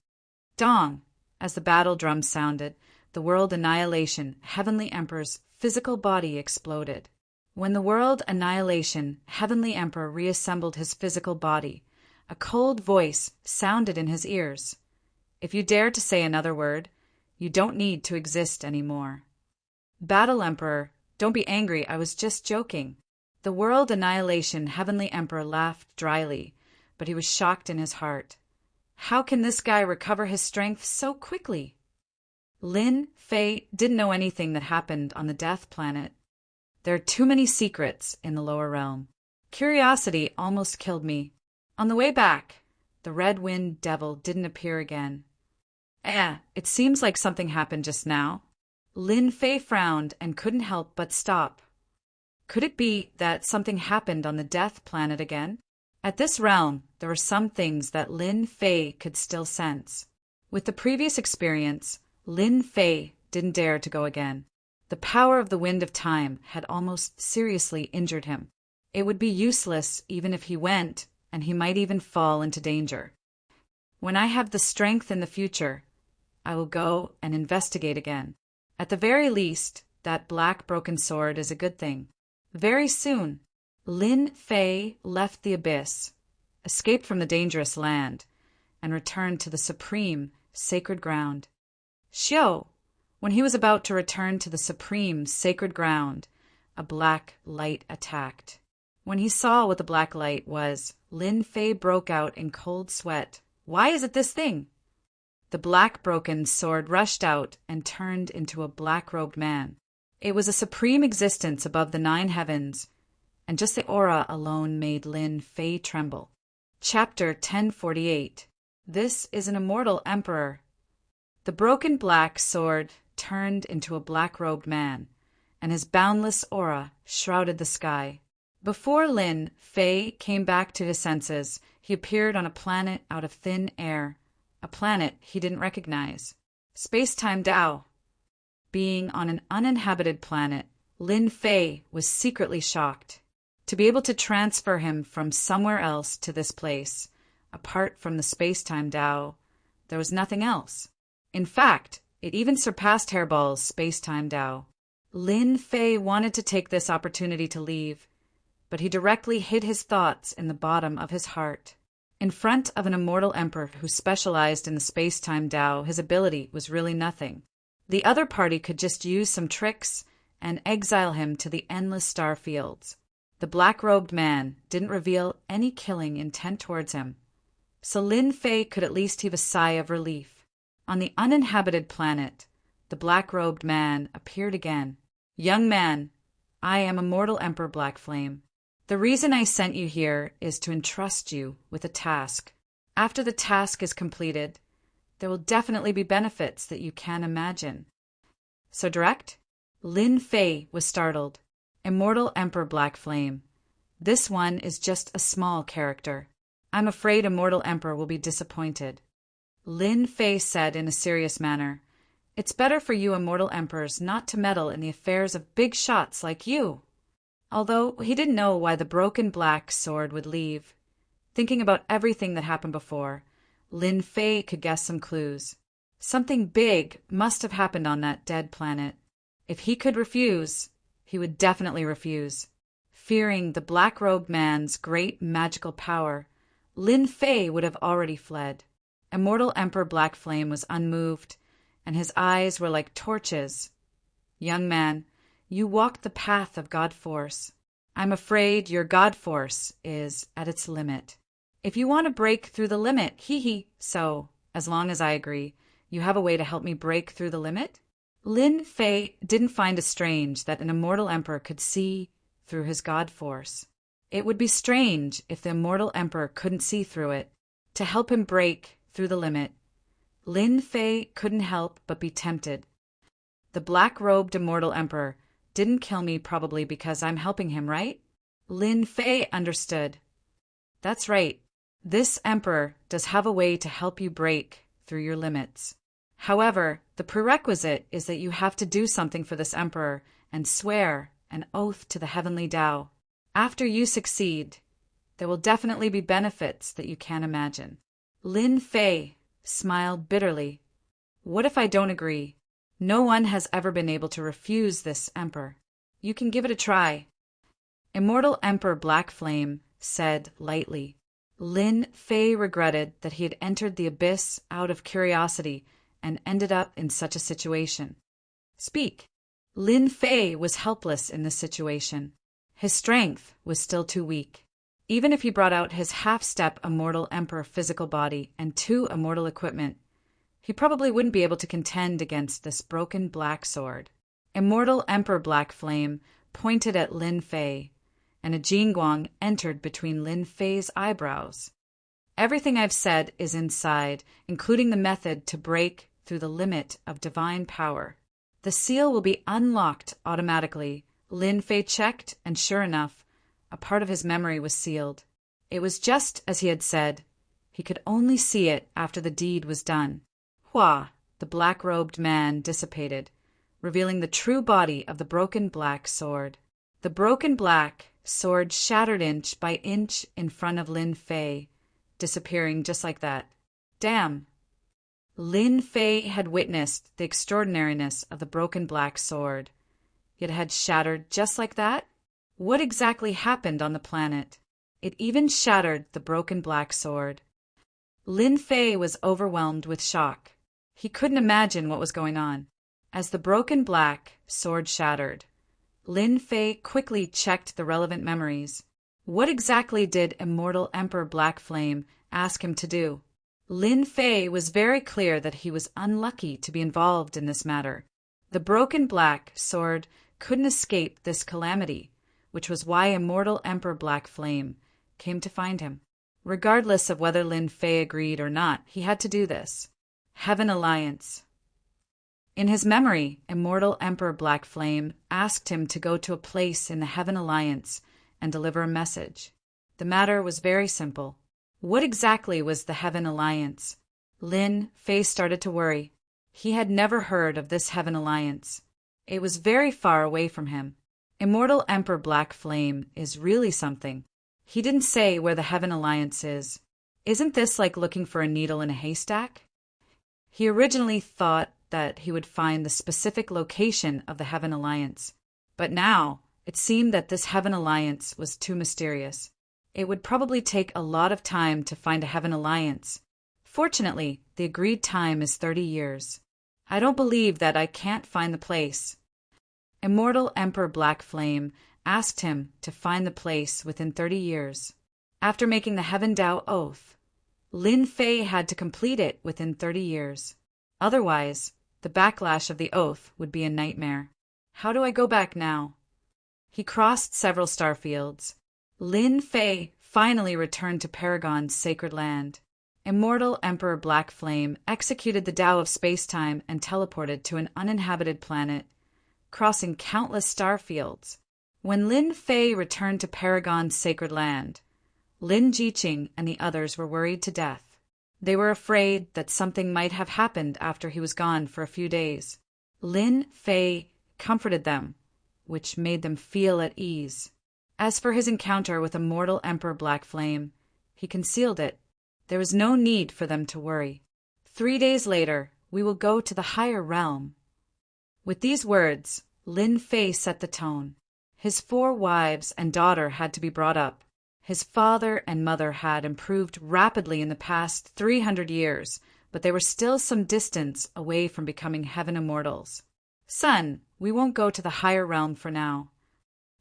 Dong! As the battle drum sounded, the world annihilation, Heavenly Emperor's physical body exploded. When the world annihilation, Heavenly Emperor reassembled his physical body, a cold voice sounded in his ears. "If you dare to say another word, you don't need to exist anymore." "Battle Emperor, don't be angry, I was just joking." The world annihilation, Heavenly Emperor laughed dryly, but he was shocked in his heart. How can this guy recover his strength so quickly? Lin Fei didn't know anything that happened on the Death Planet. There are too many secrets in the lower realm. Curiosity almost killed me. On the way back, the Red Wind Devil didn't appear again. It seems like something happened just now." Lin Fei frowned and couldn't help but stop. Could it be that something happened on the Death Planet again? At this realm, there were some things that Lin Fei could still sense. With the previous experience, Lin Fei didn't dare to go again. The power of the Wind of Time had almost seriously injured him. It would be useless even if he went, and he might even fall into danger. When I have the strength in the future, I will go and investigate again. At the very least, that black broken sword is a good thing. Very soon, Lin Fei left the abyss, escaped from the dangerous land, and returned to the supreme sacred ground. Xiao, when he was about to return to the supreme sacred ground, a black light attacked. When he saw what the black light was, Lin Fei broke out in cold sweat. "Why is it this thing?" The black broken sword rushed out and turned into a black-robed man. It was a supreme existence above the 9 heavens, and just the aura alone made Lin Fei tremble. Chapter 1048. This is an immortal emperor. The broken black sword turned into a black-robed man, and his boundless aura shrouded the sky. Before Lin Fei came back to his senses, he appeared on a planet out of thin air, a planet he didn't recognize. Space-time Tao. Being on an uninhabited planet, Lin Fei was secretly shocked. To be able to transfer him from somewhere else to this place, apart from the space-time Tao, there was nothing else. In fact, it even surpassed Hairball's space-time Tao. Lin Fei wanted to take this opportunity to leave, but he directly hid his thoughts in the bottom of his heart. In front of an immortal emperor who specialized in the space-time Tao, his ability was really nothing. The other party could just use some tricks and exile him to the endless star fields. The black-robed man didn't reveal any killing intent towards him, so Lin Fei could at least heave a sigh of relief. On the uninhabited planet, the black-robed man appeared again. "Young man, I am immortal Emperor Black Flame. The reason I sent you here is to entrust you with a task. After the task is completed, there will definitely be benefits that you can't imagine." So direct? Lin Fei was startled. "Immortal Emperor Black Flame, this one is just a small character. I'm afraid Immortal Emperor will be disappointed." Lin Fei said in a serious manner, "It's better for you Immortal Emperors not to meddle in the affairs of big shots like you." Although he didn't know why the broken black sword would leave. Thinking about everything that happened before, Lin Fei could guess some clues. Something big must have happened on that dead planet. If he could refuse, he he would definitely refuse. Fearing the black-robed man's great magical power, Lin Fei would have already fled. Immortal Emperor Black Flame was unmoved, and his eyes were like torches. Young man, you walked the path of God Force. I'm afraid your God Force is at its limit. If you want to break through the limit, so, as long as I agree, you have a way to help me break through the limit? Lin Fei didn't find it strange that an immortal emperor could see through his God Force. It would be strange if the immortal emperor couldn't see through it. To help him break through the limit, Lin Fei couldn't help but be tempted. The black-robed immortal emperor didn't kill me probably because I'm helping him, right? Lin Fei understood. That's right. This emperor does have a way to help you break through your limits. However, the prerequisite is that you have to do something for this emperor and swear an oath to the heavenly Tao. After you succeed, there will definitely be benefits that you can't imagine. Lin Fei smiled bitterly. What if I don't agree? No one has ever been able to refuse this emperor. You can give it a try. Immortal Emperor Black Flame said lightly. Lin Fei regretted that he had entered the abyss out of curiosity and ended up in such a situation. Speak. Lin Fei was helpless in this situation. His strength was still too weak. Even if he brought out his half-step immortal emperor physical body and 2 immortal equipment, he probably wouldn't be able to contend against this broken black sword. Immortal Emperor Black Flame pointed at Lin Fei, and a Jingguang entered between Lin Fei's eyebrows. Everything I've said is inside, including the method to break through the limit of divine power. The seal will be unlocked automatically. Lin Fei checked, and sure enough, a part of his memory was sealed. It was just as he had said. He could only see it after the deed was done. Hua, the black-robed man, dissipated, revealing the true body of the broken black sword. The broken black sword shattered inch by inch in front of Lin Fei, disappearing just like that. Damn! Lin Fei had witnessed the extraordinariness of the broken black sword. It had shattered just like that? What exactly happened on the planet? It even shattered the broken black sword. Lin Fei was overwhelmed with shock. He couldn't imagine what was going on. As the broken black sword shattered, Lin Fei quickly checked the relevant memories. What exactly did Immortal Emperor Black Flame ask him to do? Lin Fei was very clear that he was unlucky to be involved in this matter. The broken black sword couldn't escape this calamity, which was why Immortal Emperor Black Flame came to find him. Regardless of whether Lin Fei agreed or not, he had to do this. Heaven Alliance. In his memory, Immortal Emperor Black Flame asked him to go to a place in the Heaven Alliance and deliver a message. The matter was very simple. What exactly was the Heaven Alliance? Lin Fei started to worry. He had never heard of this Heaven Alliance. It was very far away from him. Immortal Emperor Black Flame is really something. He didn't say where the Heaven Alliance is. Isn't this like looking for a needle in a haystack? He originally thought that he would find the specific location of the Heaven Alliance, but now it seemed that this Heaven Alliance was too mysterious. It would probably take a lot of time to find a Heaven Alliance. Fortunately, the agreed time is 30 years. I don't believe that I can't find the place. Immortal Emperor Black Flame asked him to find the place within 30 years. After making the Heaven Tao Oath, Lin Fei had to complete it within 30 years. Otherwise, the backlash of the oath would be a nightmare. How do I go back now? He crossed several starfields. Lin Fei finally returned to Paragon's sacred land. Immortal Emperor Black Flame executed the Tao of space-time and teleported to an uninhabited planet, crossing countless starfields. When Lin Fei returned to Paragon's sacred land, Lin Jiqing and the others were worried to death. They were afraid that something might have happened after he was gone for a few days. Lin Fei comforted them, which made them feel at ease. As for his encounter with Immortal Emperor Black Flame, he concealed it. There was no need for them to worry. 3 days later, we will go to the higher realm. With these words, Lin Fei set the tone. His 4 wives and daughter had to be brought up. His father and mother had improved rapidly in the past 300 years, but they were still some distance away from becoming heaven immortals. Son, we won't go to the higher realm for now.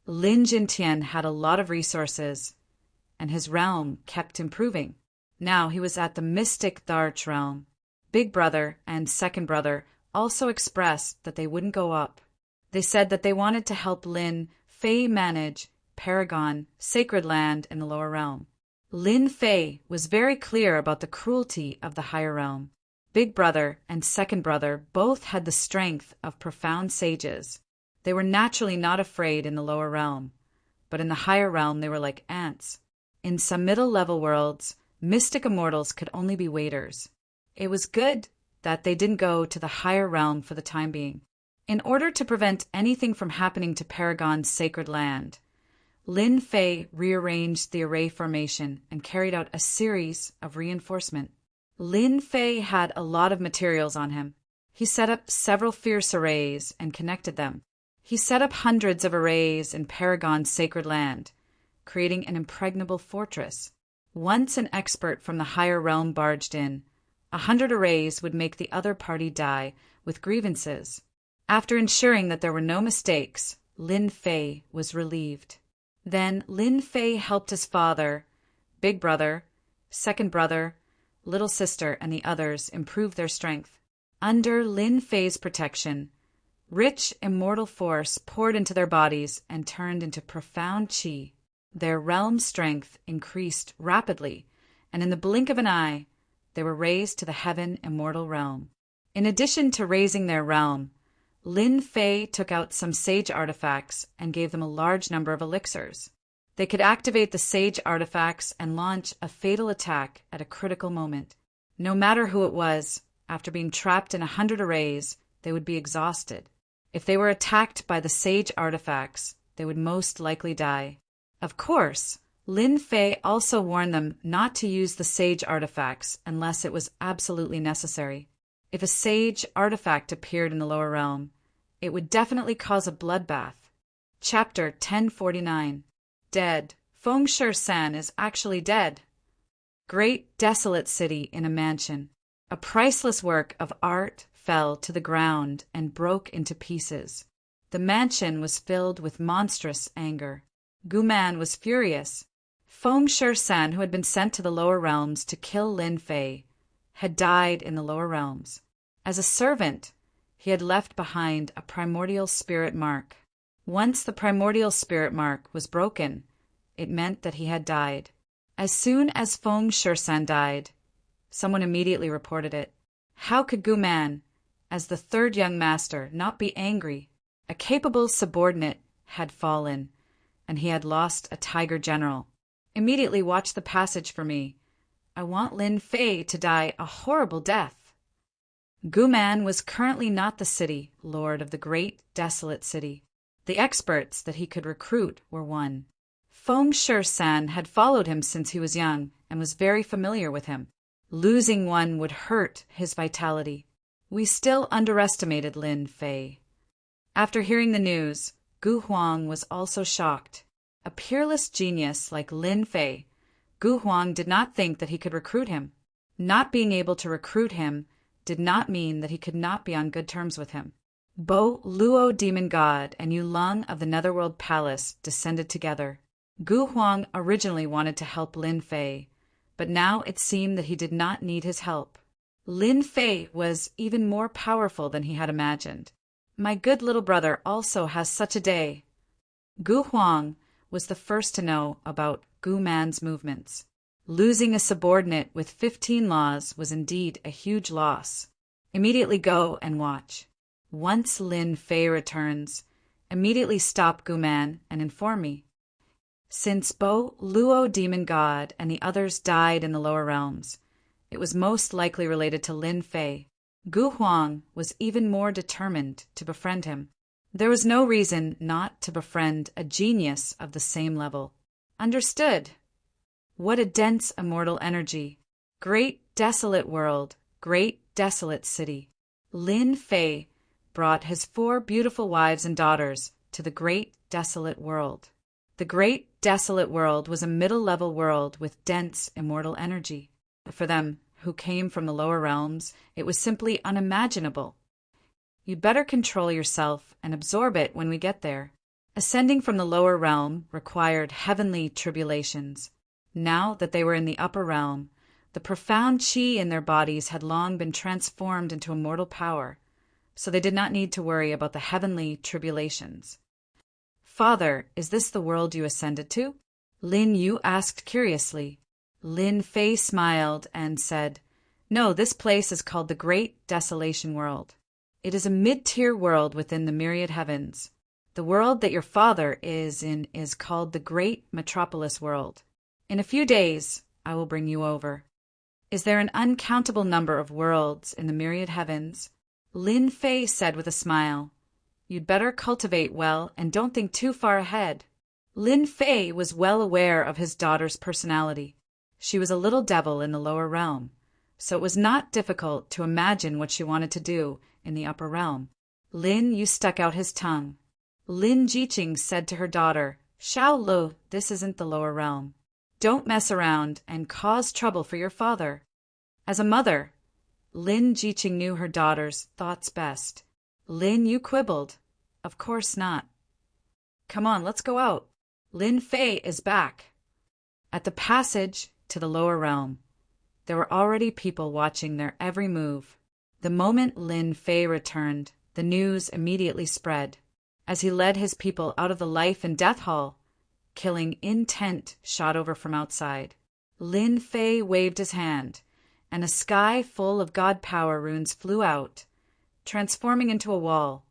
Lin Jintian had a lot of resources, and his realm kept improving. Now he was at the mystic Dharch realm. Big brother and second brother also expressed that they wouldn't go up. They said that they wanted to help Lin Fei manage Paragon, sacred land in the lower realm. Lin Fei was very clear about the cruelty of the higher realm. Big brother and second brother both had the strength of profound sages. They were naturally not afraid in the lower realm, but in the higher realm they were like ants. In some middle-level worlds, mystic immortals could only be waiters. It was good that they didn't go to the higher realm for the time being. In order to prevent anything from happening to Paragon's sacred land, Lin Fei rearranged the array formation and carried out a series of reinforcement. Lin Fei had a lot of materials on him. He set up several fierce arrays and connected them. He set up hundreds of arrays in Paragon's sacred land, creating an impregnable fortress. Once an expert from the higher realm barged in, 100 arrays would make the other party die with grievances. After ensuring that there were no mistakes, Lin Fei was relieved. Then Lin Fei helped his father, big brother, second brother, little sister, and the others improve their strength. Under Lin Fei's protection, rich immortal force poured into their bodies and turned into profound qi. Their realm strength increased rapidly, and in the blink of an eye, they were raised to the heaven immortal realm. In addition to raising their realm, Lin Fei took out some sage artifacts and gave them a large number of elixirs. They could activate the sage artifacts and launch a fatal attack at a critical moment. No matter who it was, after being trapped in 100 arrays, they would be exhausted. If they were attacked by the sage artifacts, they would most likely die. Of course, Lin Fei also warned them not to use the sage artifacts unless it was absolutely necessary. If a sage artifact appeared in the lower realm, it would definitely cause a bloodbath. Chapter 1049. Dead. Feng Shan is actually dead. Great desolate city in a mansion. A priceless work of art fell to the ground and broke into pieces. The mansion was filled with monstrous anger. Guman was furious. Feng Shan, who had been sent to the lower realms to kill Lin Fei, had died in the lower realms. As a servant, he had left behind a primordial spirit mark. Once the primordial spirit mark was broken, it meant that he had died. As soon as Feng Shan died, someone immediately reported it. How could Guman, as the third young master, not be angry? A capable subordinate had fallen, and he had lost a tiger general. Immediately watch the passage for me. I want Lin Fei to die a horrible death. Guman was currently not the city lord of the great desolate city. The experts that he could recruit were one. Feng Shan had followed him since he was young and was very familiar with him. Losing one would hurt his vitality. We still underestimated Lin Fei. After hearing the news, Gu Huang was also shocked. A peerless genius like Lin Fei, Gu Huang did not think that he could recruit him. Not being able to recruit him did not mean that he could not be on good terms with him. Bo Luo demon god and Yu Lung of the Netherworld Palace descended together. Gu Huang originally wanted to help Lin Fei, but now it seemed that he did not need his help. Lin Fei was even more powerful than he had imagined. My good little brother also has such a day. Gu Huang was the first to know about Gu Man's movements. Losing a subordinate with 15 laws was indeed a huge loss. Immediately go and watch. Once Lin Fei returns, immediately stop Gu Man and inform me. Since Bo Luo demon god and the others died in the lower realms, it was most likely related to Lin Fei. Gu Huang was even more determined to befriend him. There was no reason not to befriend a genius of the same level. Understood. What a dense immortal energy. Great desolate world, great desolate city. Lin Fei brought his 4 beautiful wives and daughters to the great desolate world. The great desolate world was a middle-level world with dense, immortal energy. For them who came from the lower realms, it was simply unimaginable. You'd better control yourself and absorb it when we get there. Ascending from the lower realm required heavenly tribulations. Now that they were in the upper realm, the profound chi in their bodies had long been transformed into immortal power, so they did not need to worry about the heavenly tribulations. "Father, is this the world you ascended to?" Lin Yu asked curiously. Lin Fei smiled and said, "No, this place is called the Great Desolation World. It is a mid-tier world within the myriad heavens. The world that your father is in is called the Great Metropolis World. In a few days, I will bring you over." "Is there an uncountable number of worlds in the myriad heavens?" Lin Fei said with a smile. "You'd better cultivate well and don't think too far ahead." Lin Fei was well aware of his daughter's personality. She was a little devil in the lower realm, so it was not difficult to imagine what she wanted to do in the upper realm. Lin Yu stuck out his tongue. Lin Jiqing said to her daughter, "Xiao Lu, this isn't the lower realm. Don't mess around and cause trouble for your father." As a mother, Lin Jiqing knew her daughter's thoughts best. Lin Yu quibbled. "Of course not." "Come on, let's go out. Lin Fei is back." At the passage to the lower realm, there were already people watching their every move. The moment Lin Fei returned, the news immediately spread. As he led his people out of the life and death hall, killing intent shot over from outside. Lin Fei waved his hand, and a sky full of god power runes flew out, transforming into a wall,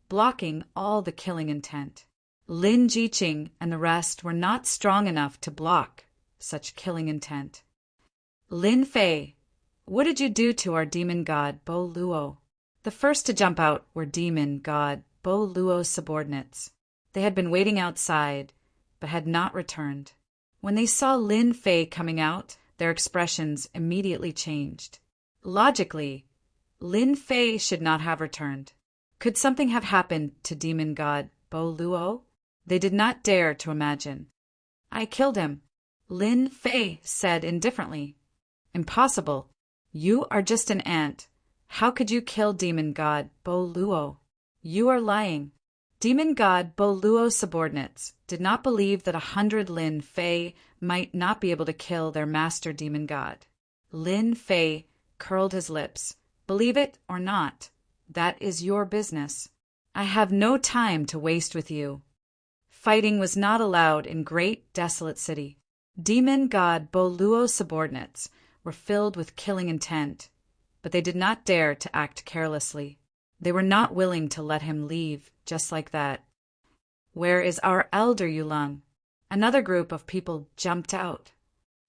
blocking all the killing intent. Lin Jiqing and the rest were not strong enough to block such killing intent. "Lin Fei, what did you do to our demon god Bo Luo?" The first to jump out were demon god Bo Luo's subordinates. They had been waiting outside, but had not returned. When they saw Lin Fei coming out, their expressions immediately changed. Logically, Lin Fei should not have returned. Could something have happened to demon god Bo Luo? They did not dare to imagine. "I killed him," Lin Fei said indifferently. "Impossible. You are just an ant. How could you kill demon god Bo Luo? You are lying." Demon god Bo Luo's subordinates did not believe that 100 Lin Fei might not be able to kill their master demon god. Lin Fei curled his lips. "Believe it or not, that is your business. I have no time to waste with you." Fighting was not allowed in Great Desolate City. Demon god Bo Luo's subordinates were filled with killing intent, but they did not dare to act carelessly. They were not willing to let him leave just like that. "Where is our elder Yulong?" Another group of people jumped out.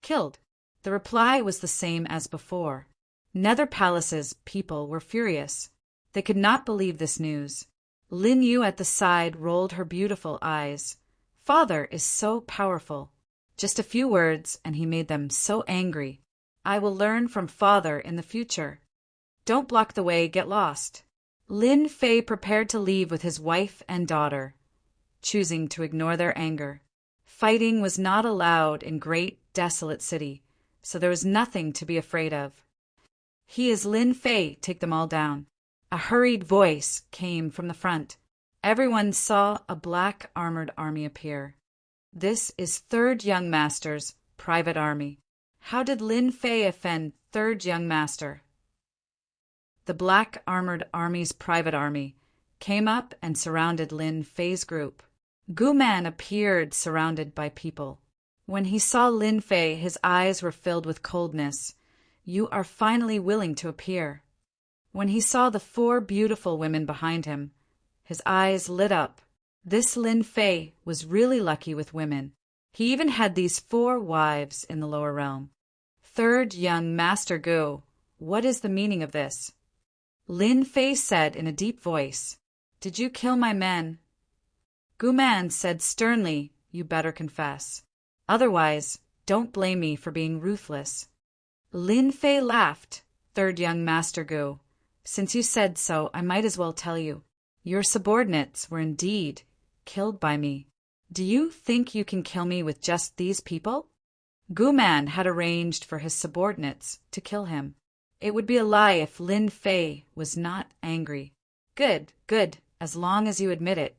"Killed." The reply was the same as before. Nether Palace's people were furious. They could not believe this news. Lin Yu at the side rolled her beautiful eyes. "Father is so powerful." Just a few words, and he made them so angry. "I will learn from father in the future. Don't block the way, get lost." Lin Fei prepared to leave with his wife and daughter, choosing to ignore their anger. Fighting was not allowed in Great Desolate City, so there was nothing to be afraid of. "He is Lin Fei, take them all down." A hurried voice came from the front. Everyone saw a black armored army appear. "This is Third Young Master's private army." How did Lin Fei offend Third Young Master? The black armored army's private army came up and surrounded Lin Fei's group. Gu Man appeared surrounded by people. When he saw Lin Fei, his eyes were filled with coldness. "You are finally willing to appear." When he saw the 4 beautiful women behind him, his eyes lit up. This Lin Fei was really lucky with women. He even had these 4 wives in the lower realm. "Third Young Master Gu, what is the meaning of this?" Lin Fei said in a deep voice, "Did you kill my men?" Gu Man said sternly, "You better confess. Otherwise, don't blame me for being ruthless." Lin Fei laughed. "Third Young Master Gu, since you said so, I might as well tell you. Your subordinates were indeed killed by me. Do you think you can kill me with just these people? Gu Man had arranged for his subordinates to kill him. It would be a lie if Lin Fei was not angry. Good, good, as long as you admit it.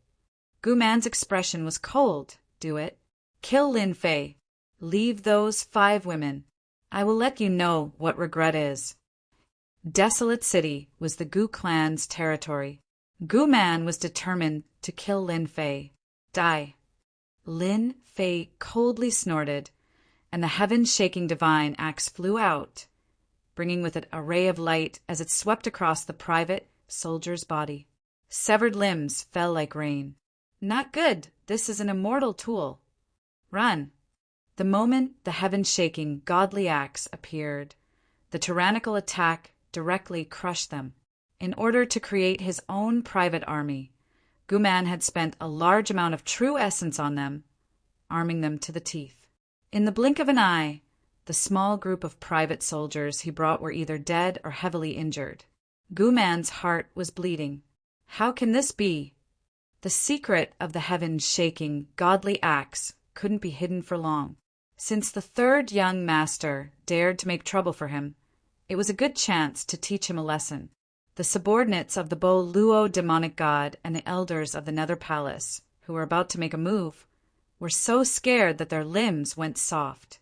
Gu Man's expression was cold. Do it. Kill Lin Fei. Leave those 5 women. I will let you know what regret is. Desolate City was the Gu clan's territory. Gu Man was determined to kill Lin Fei. Die. Lin Fei coldly snorted, and the heaven-shaking divine axe flew out, bringing with it a ray of light as it swept across the private soldier's body. Severed limbs fell like rain. Not good. This is an immortal tool. Run. The moment the heaven-shaking godly axe appeared, the tyrannical attack directly crushed them. In order to create his own private army, Gu Man had spent a large amount of true essence on them, arming them to the teeth. In the blink of an eye, the small group of private soldiers he brought were either dead or heavily injured. Gu Man's heart was bleeding. How can this be? The secret of the heaven-shaking, godly axe couldn't be hidden for long. Since the 3rd young master dared to make trouble for him, it was a good chance to teach him a lesson. The subordinates of the Bo Luo demonic god and the elders of the Nether Palace, who were about to make a move, were so scared that their limbs went soft.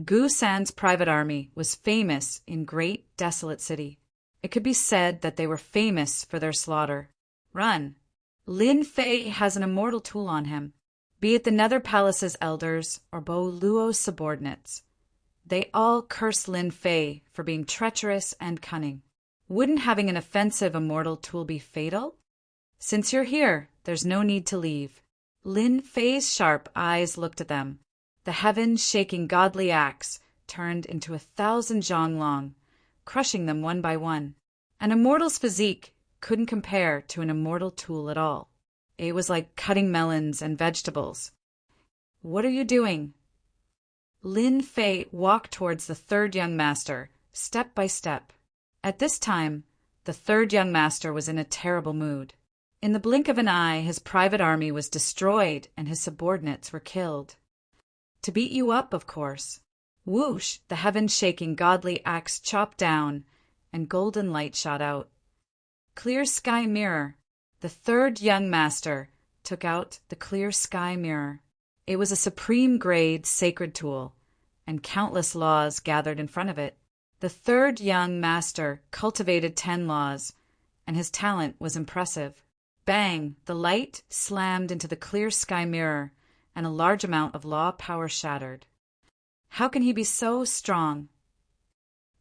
Gu San's private army was famous in Great Desolate City. It could be said that they were famous for their slaughter. Run. Lin Fei has an immortal tool on him, be it the Nether Palace's elders or Bo Luo's subordinates. They all curse Lin Fei for being treacherous and cunning. Wouldn't having an offensive immortal tool be fatal? Since you're here, there's no need to leave. Lin Fei's sharp eyes looked at them. The heaven-shaking godly axe turned into 1,000 zhonglong, crushing them one by one. An immortal's physique couldn't compare to an immortal tool at all. It was like cutting melons and vegetables. What are you doing? Lin Fei walked towards the 3rd young master, step by step. At this time, the 3rd young master was in a terrible mood. In the blink of an eye, his private army was destroyed and his subordinates were killed. To beat you up, of course. Whoosh! The heaven-shaking godly axe chopped down, and golden light shot out. Clear sky mirror. The 3rd young master took out the clear sky mirror. It was a supreme grade sacred tool, and countless laws gathered in front of it. The 3rd young master cultivated 10 laws, and his talent was impressive. Bang! The light slammed into the clear sky mirror, and a large amount of law power shattered. How can he be so strong?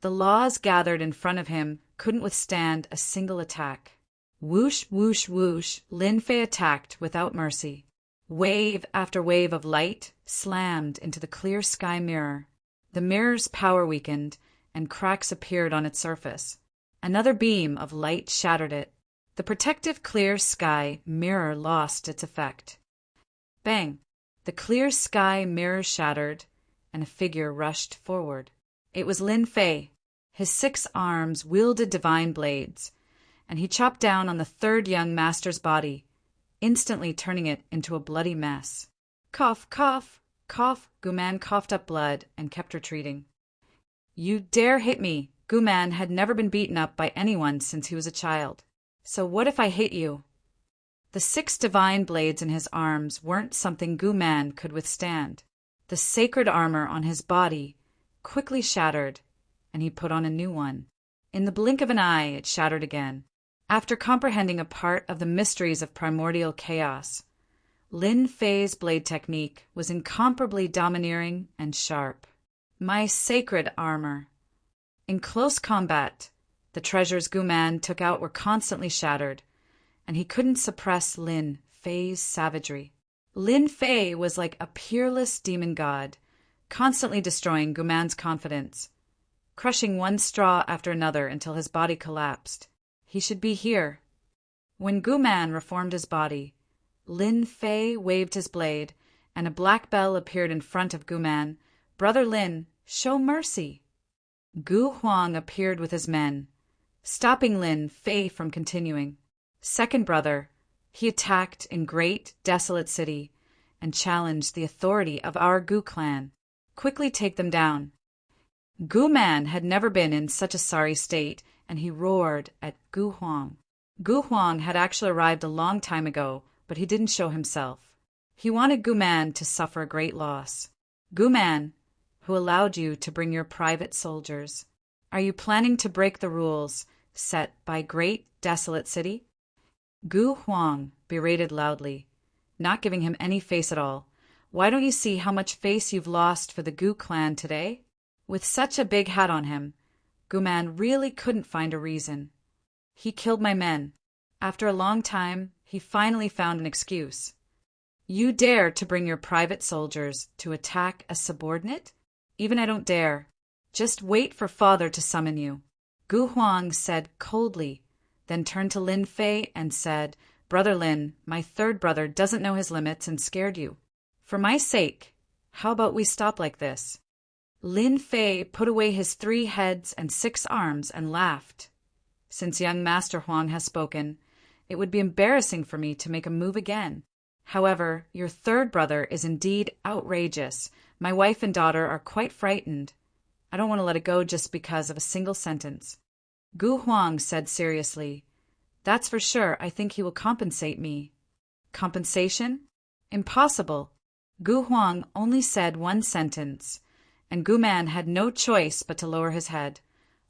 The laws gathered in front of him couldn't withstand a single attack. Whoosh, whoosh, whoosh, Lin Fei attacked without mercy. Wave after wave of light slammed into the clear sky mirror. The mirror's power weakened, and cracks appeared on its surface. Another beam of light shattered it. The protective clear sky mirror lost its effect. Bang! The clear sky mirror shattered, and a figure rushed forward. It was Lin Fei. His 6 arms wielded divine blades, and he chopped down on the 3rd young master's body, instantly turning it into a bloody mess. Cough, cough, cough. Gu Man coughed up blood and kept retreating. You dare hit me. Gu Man had never been beaten up by anyone since he was a child. So what if I hit you? The 6 divine blades in his arms weren't something Gu Man could withstand. The sacred armor on his body quickly shattered, and he put on a new one. In the blink of an eye, it shattered again. After comprehending a part of the mysteries of primordial chaos, Lin Fei's blade technique was incomparably domineering and sharp. My sacred armor. In close combat, the treasures Gu Man took out were constantly shattered, and he couldn't suppress Lin Fei's savagery. Lin Fei was like a peerless demon god, constantly destroying Gu Man's confidence, crushing one straw after another until his body collapsed. He should be here. When Gu Man reformed his body, Lin Fei waved his blade, and a black bell appeared in front of Gu Man. Brother Lin, show mercy. Gu Huang appeared with his men, stopping Lin Fei from continuing. Second brother, He attacked in great, desolate city and challenged the authority of our Gu clan. Quickly take them down. Gu Man had never been in such a sorry state, and he roared at Gu Huang. Gu Huang had actually arrived a long time ago, but he didn't show himself. He wanted Gu Man to suffer a great loss. Gu Man, who allowed you to bring your private soldiers, are you planning to break the rules set by great, desolate city? Gu Huang berated loudly, not giving him any face at all. Why don't you see how much face you've lost for the Gu clan today? With such a big hat on him, Gu Man really couldn't find a reason. He killed my men. After a long time, he finally found an excuse. You dare to bring your private soldiers to attack a subordinate? Even I don't dare. Just wait for father to summon you. Gu Huang said coldly, then turned to Lin Fei and said, Brother Lin, my third brother doesn't know his limits and scared you. For my sake, how about we stop like this? Lin Fei put away his 3 heads and 6 arms and laughed. Since young Master Huang has spoken, it would be embarrassing for me to make a move again. However, your third brother is indeed outrageous. My wife and daughter are quite frightened. I don't want to let it go just because of a single sentence. Gu Huang said seriously, That's for sure. I think he will compensate me. Compensation? Impossible. Gu Huang only said 1 sentence, and Gu Man had no choice but to lower his head.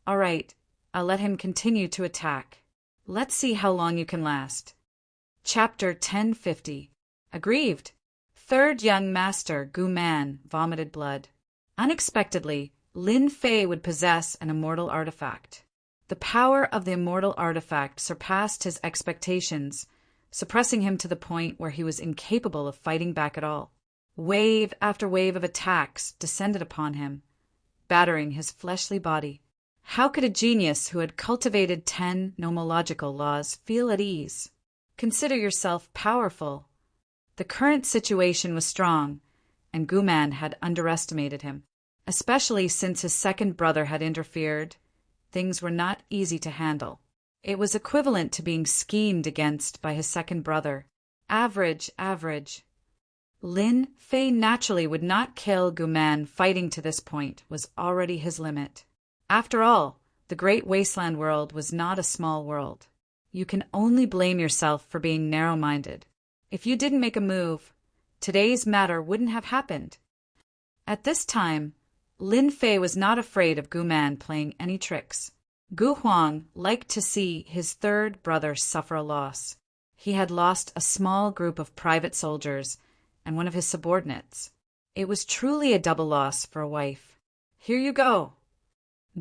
All right, I'll let him continue to attack. Let's see how long you can last. Chapter 1050. Aggrieved. Third young master, Gu Man, vomited blood. Unexpectedly, Lin Fei would possess an immortal artifact. The power of the immortal artifact surpassed his expectations, suppressing him to the point where he was incapable of fighting back at all. Wave after wave of attacks descended upon him, battering his fleshly body. How could a genius who had cultivated 10 nomological laws feel at ease? Consider yourself powerful. The current situation was strong, and Gu Man had underestimated him. Especially since his second brother had interfered, things were not easy to handle. It was equivalent to being schemed against by his second brother. Average. Lin Fei naturally would not kill Gu Man. Fighting to this point was already his limit. After all, the great wasteland world was not a small world. You can only blame yourself for being narrow-minded. If you didn't make a move, today's matter wouldn't have happened. At this time, Lin Fei was not afraid of Gu Man playing any tricks. Gu Huang liked to see his third brother suffer a loss. He had lost a small group of private soldiers and one of his subordinates. It was truly a double loss for a wife. Here you go.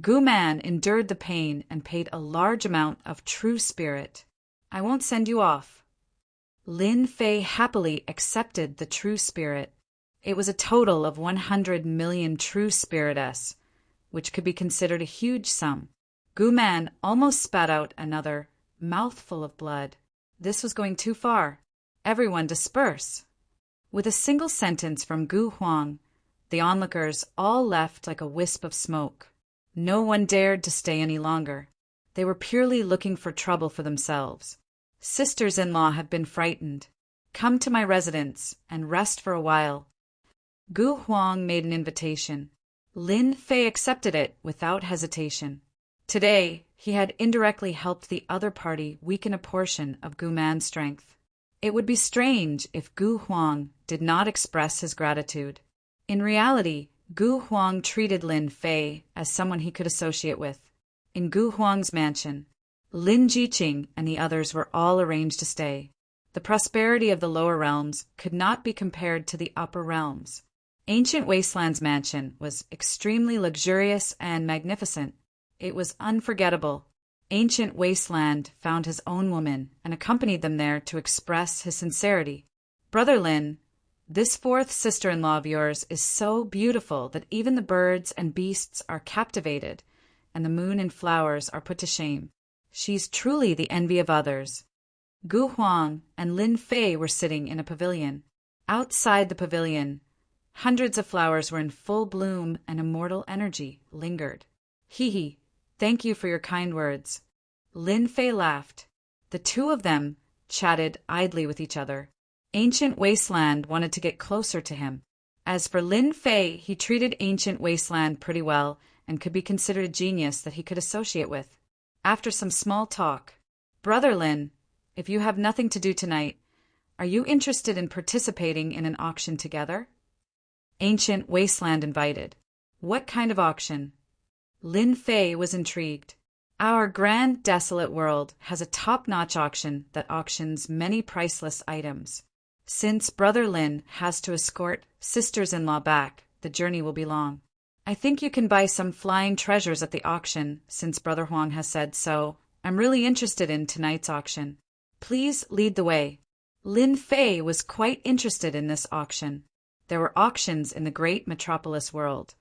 Gu Man endured the pain and paid a large amount of true spirit. I won't send you off. Lin Fei happily accepted the true spirit. It was a total of 100 million true spiritus, which could be considered a huge sum. Gu Man almost spat out another mouthful of blood. This was going too far. Everyone disperse. With a single sentence from Gu Huang, the onlookers all left like a wisp of smoke. No one dared to stay any longer. They were purely looking for trouble for themselves. Sisters-in-law have been frightened. Come to my residence and rest for a while. Gu Huang made an invitation. Lin Fei accepted it without hesitation. Today, he had indirectly helped the other party weaken a portion of Gu Man's strength. It would be strange if Gu Huang did not express his gratitude. In reality, Gu Huang treated Lin Fei as someone he could associate with. In Gu Huang's mansion, Lin Jiqing and the others were all arranged to stay. The prosperity of the lower realms could not be compared to the upper realms. Ancient Wasteland's mansion was extremely luxurious and magnificent. It was unforgettable. Ancient Wasteland found his own woman and accompanied them there to express his sincerity. Brother Lin, this 4th sister-in-law of yours is so beautiful that even the birds and beasts are captivated, and the moon and flowers are put to shame. She's truly the envy of others. Gu Huang and Lin Fei were sitting in a pavilion. Outside the pavilion, hundreds of flowers were in full bloom and immortal energy lingered. Hee, thank you for your kind words. Lin Fei laughed. The two of them chatted idly with each other. Ancient Wasteland wanted to get closer to him. As for Lin Fei, he treated Ancient Wasteland pretty well and could be considered a genius that he could associate with. After some small talk, "Brother Lin, if you have nothing to do tonight, are you interested in participating in an auction together?" Ancient Wasteland invited. "What kind of auction?" Lin Fei was intrigued. "Our grand desolate world has a top-notch auction that auctions many priceless items. Since Brother Lin has to escort sisters-in-law back, the journey will be long. I think you can buy some flying treasures at the auction, since Brother Huang has said so. I'm really interested in tonight's auction. Please lead the way." Lin Fei was quite interested in this auction. There were auctions in the great metropolis world,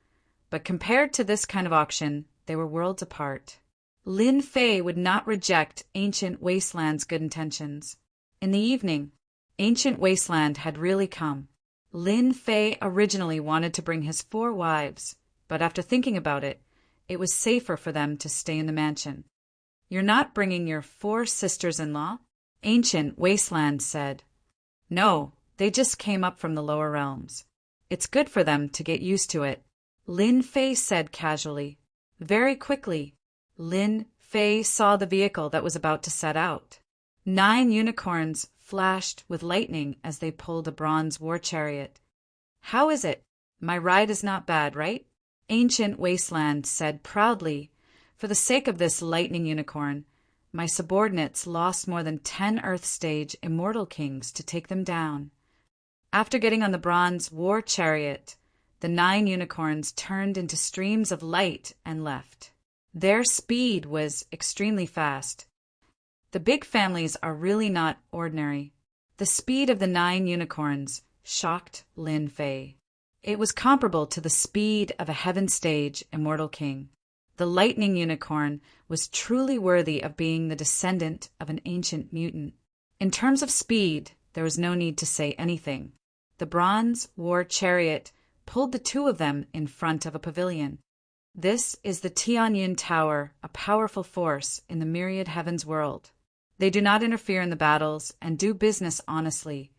but compared to this kind of auction, they were worlds apart. Lin Fei would not reject Ancient Wasteland's good intentions. In the evening, Ancient Wasteland had really come. Lin Fei originally wanted to bring his 4 wives, but after thinking about it, it was safer for them to stay in the mansion. "You're not bringing your 4 sisters-in-law?" Ancient Wasteland said. "No, they just came up from the lower realms. It's good for them to get used to it," Lin Fei said casually. Very quickly, Lin Fei saw the vehicle that was about to set out. 9 unicorns flashed with lightning as they pulled a bronze war chariot. "How is it? My ride is not bad, right?" Ancient Wasteland said proudly. "For the sake of this lightning unicorn, my subordinates lost more than 10 Earth-stage immortal kings to take them down." After getting on the bronze war chariot, the 9 unicorns turned into streams of light and left. Their speed was extremely fast. The big families are really not ordinary. The speed of the 9 unicorns shocked Lin Fei. It was comparable to the speed of a heaven-stage immortal king. The lightning unicorn was truly worthy of being the descendant of an ancient mutant. In terms of speed, there was no need to say anything. The bronze war chariot pulled the 2 of them in front of a pavilion. This is the Tianyun Tower, a powerful force in the myriad heavens world. They do not interfere in the battles and do business honestly,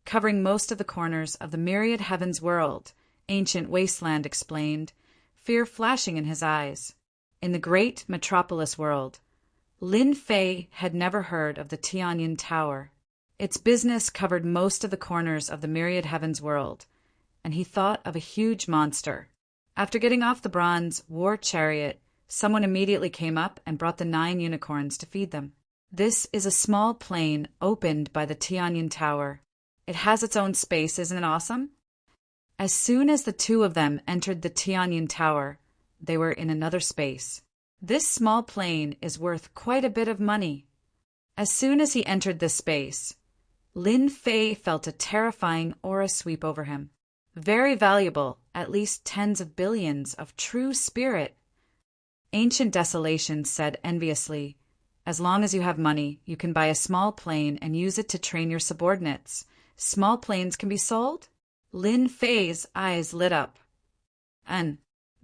covering most of the corners of the myriad heavens world, Ancient Wasteland explained, fear flashing in his eyes. In the great metropolis world, Lin Fei had never heard of the Tianyun Tower. Its business covered most of the corners of the myriad heavens world, and he thought of a huge monster. After getting off the bronze war chariot, someone immediately came up and brought the 9 unicorns to feed them. This is a small plane opened by the Tianyun Tower. It has its own space, isn't it awesome? As soon as the 2 of them entered the Tianyun Tower, they were in another space. This small plane is worth quite a bit of money. As soon as he entered this space, Lin Fei felt a terrifying aura sweep over him. Very valuable, at least tens of billions of true spirit. Ancient Desolation said enviously, "As long as you have money, you can buy a small plane and use it to train your subordinates. Small planes can be sold?" Lin Fei's eyes lit up.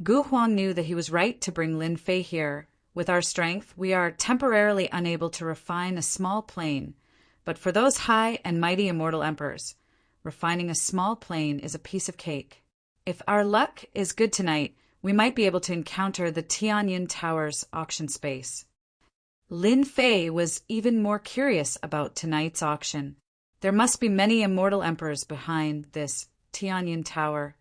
Gu Huang knew that he was right to bring Lin Fei here. "With our strength, we are temporarily unable to refine a small plane, but for those high and mighty immortal emperors, refining a small plane is a piece of cake. If our luck is good tonight, we might be able to encounter the Tianyun Tower's auction space." Lin Fei was even more curious about tonight's auction. There must be many immortal emperors behind this Tianyun Tower.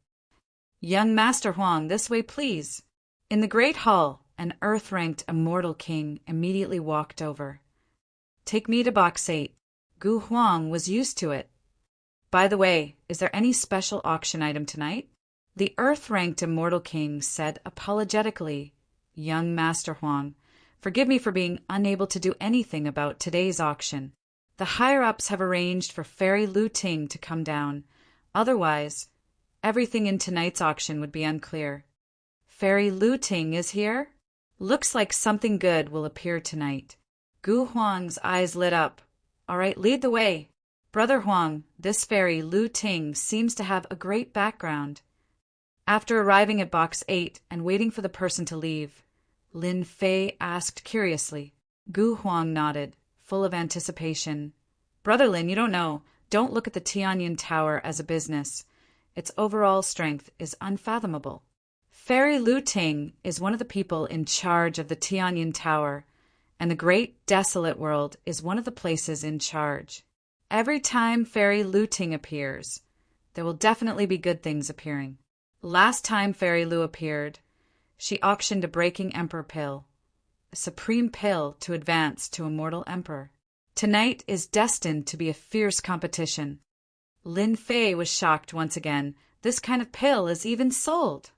"Young Master Huang, this way, please." In the great hall, an earth-ranked immortal king immediately walked over. "Take me to box 8. Gu Huang was used to it. By the way, is there any special auction item tonight?" The earth-ranked immortal king said apologetically, "Young Master Huang, forgive me for being unable to do anything about today's auction. The higher-ups have arranged for Fairy Lu Ting to come down. Otherwise, everything in tonight's auction would be unclear." "Fairy Lu Ting is here? Looks like something good will appear tonight." Gu Huang's eyes lit up. "All right, lead the way. Brother Huang, this Fairy Lu Ting seems to have a great background." After arriving at box 8 and waiting for the person to leave, Lin Fei asked curiously. Gu Huang nodded, full of anticipation. Brother Lin, you don't know. Don't look at the Tianyin Tower as a business. Its overall strength is unfathomable. Fairy Lu Ting is one of the people in charge of the Tianyin Tower, and the great desolate world is one of the places in charge. Every time Fairy Lu Ting appears, there will definitely be good things appearing. Last time Fairy Lu appeared, she auctioned a breaking emperor pill, a supreme pill to advance to immortal emperor. Tonight is destined to be a fierce competition. Lin Fei was shocked once again. This kind of pill is even sold.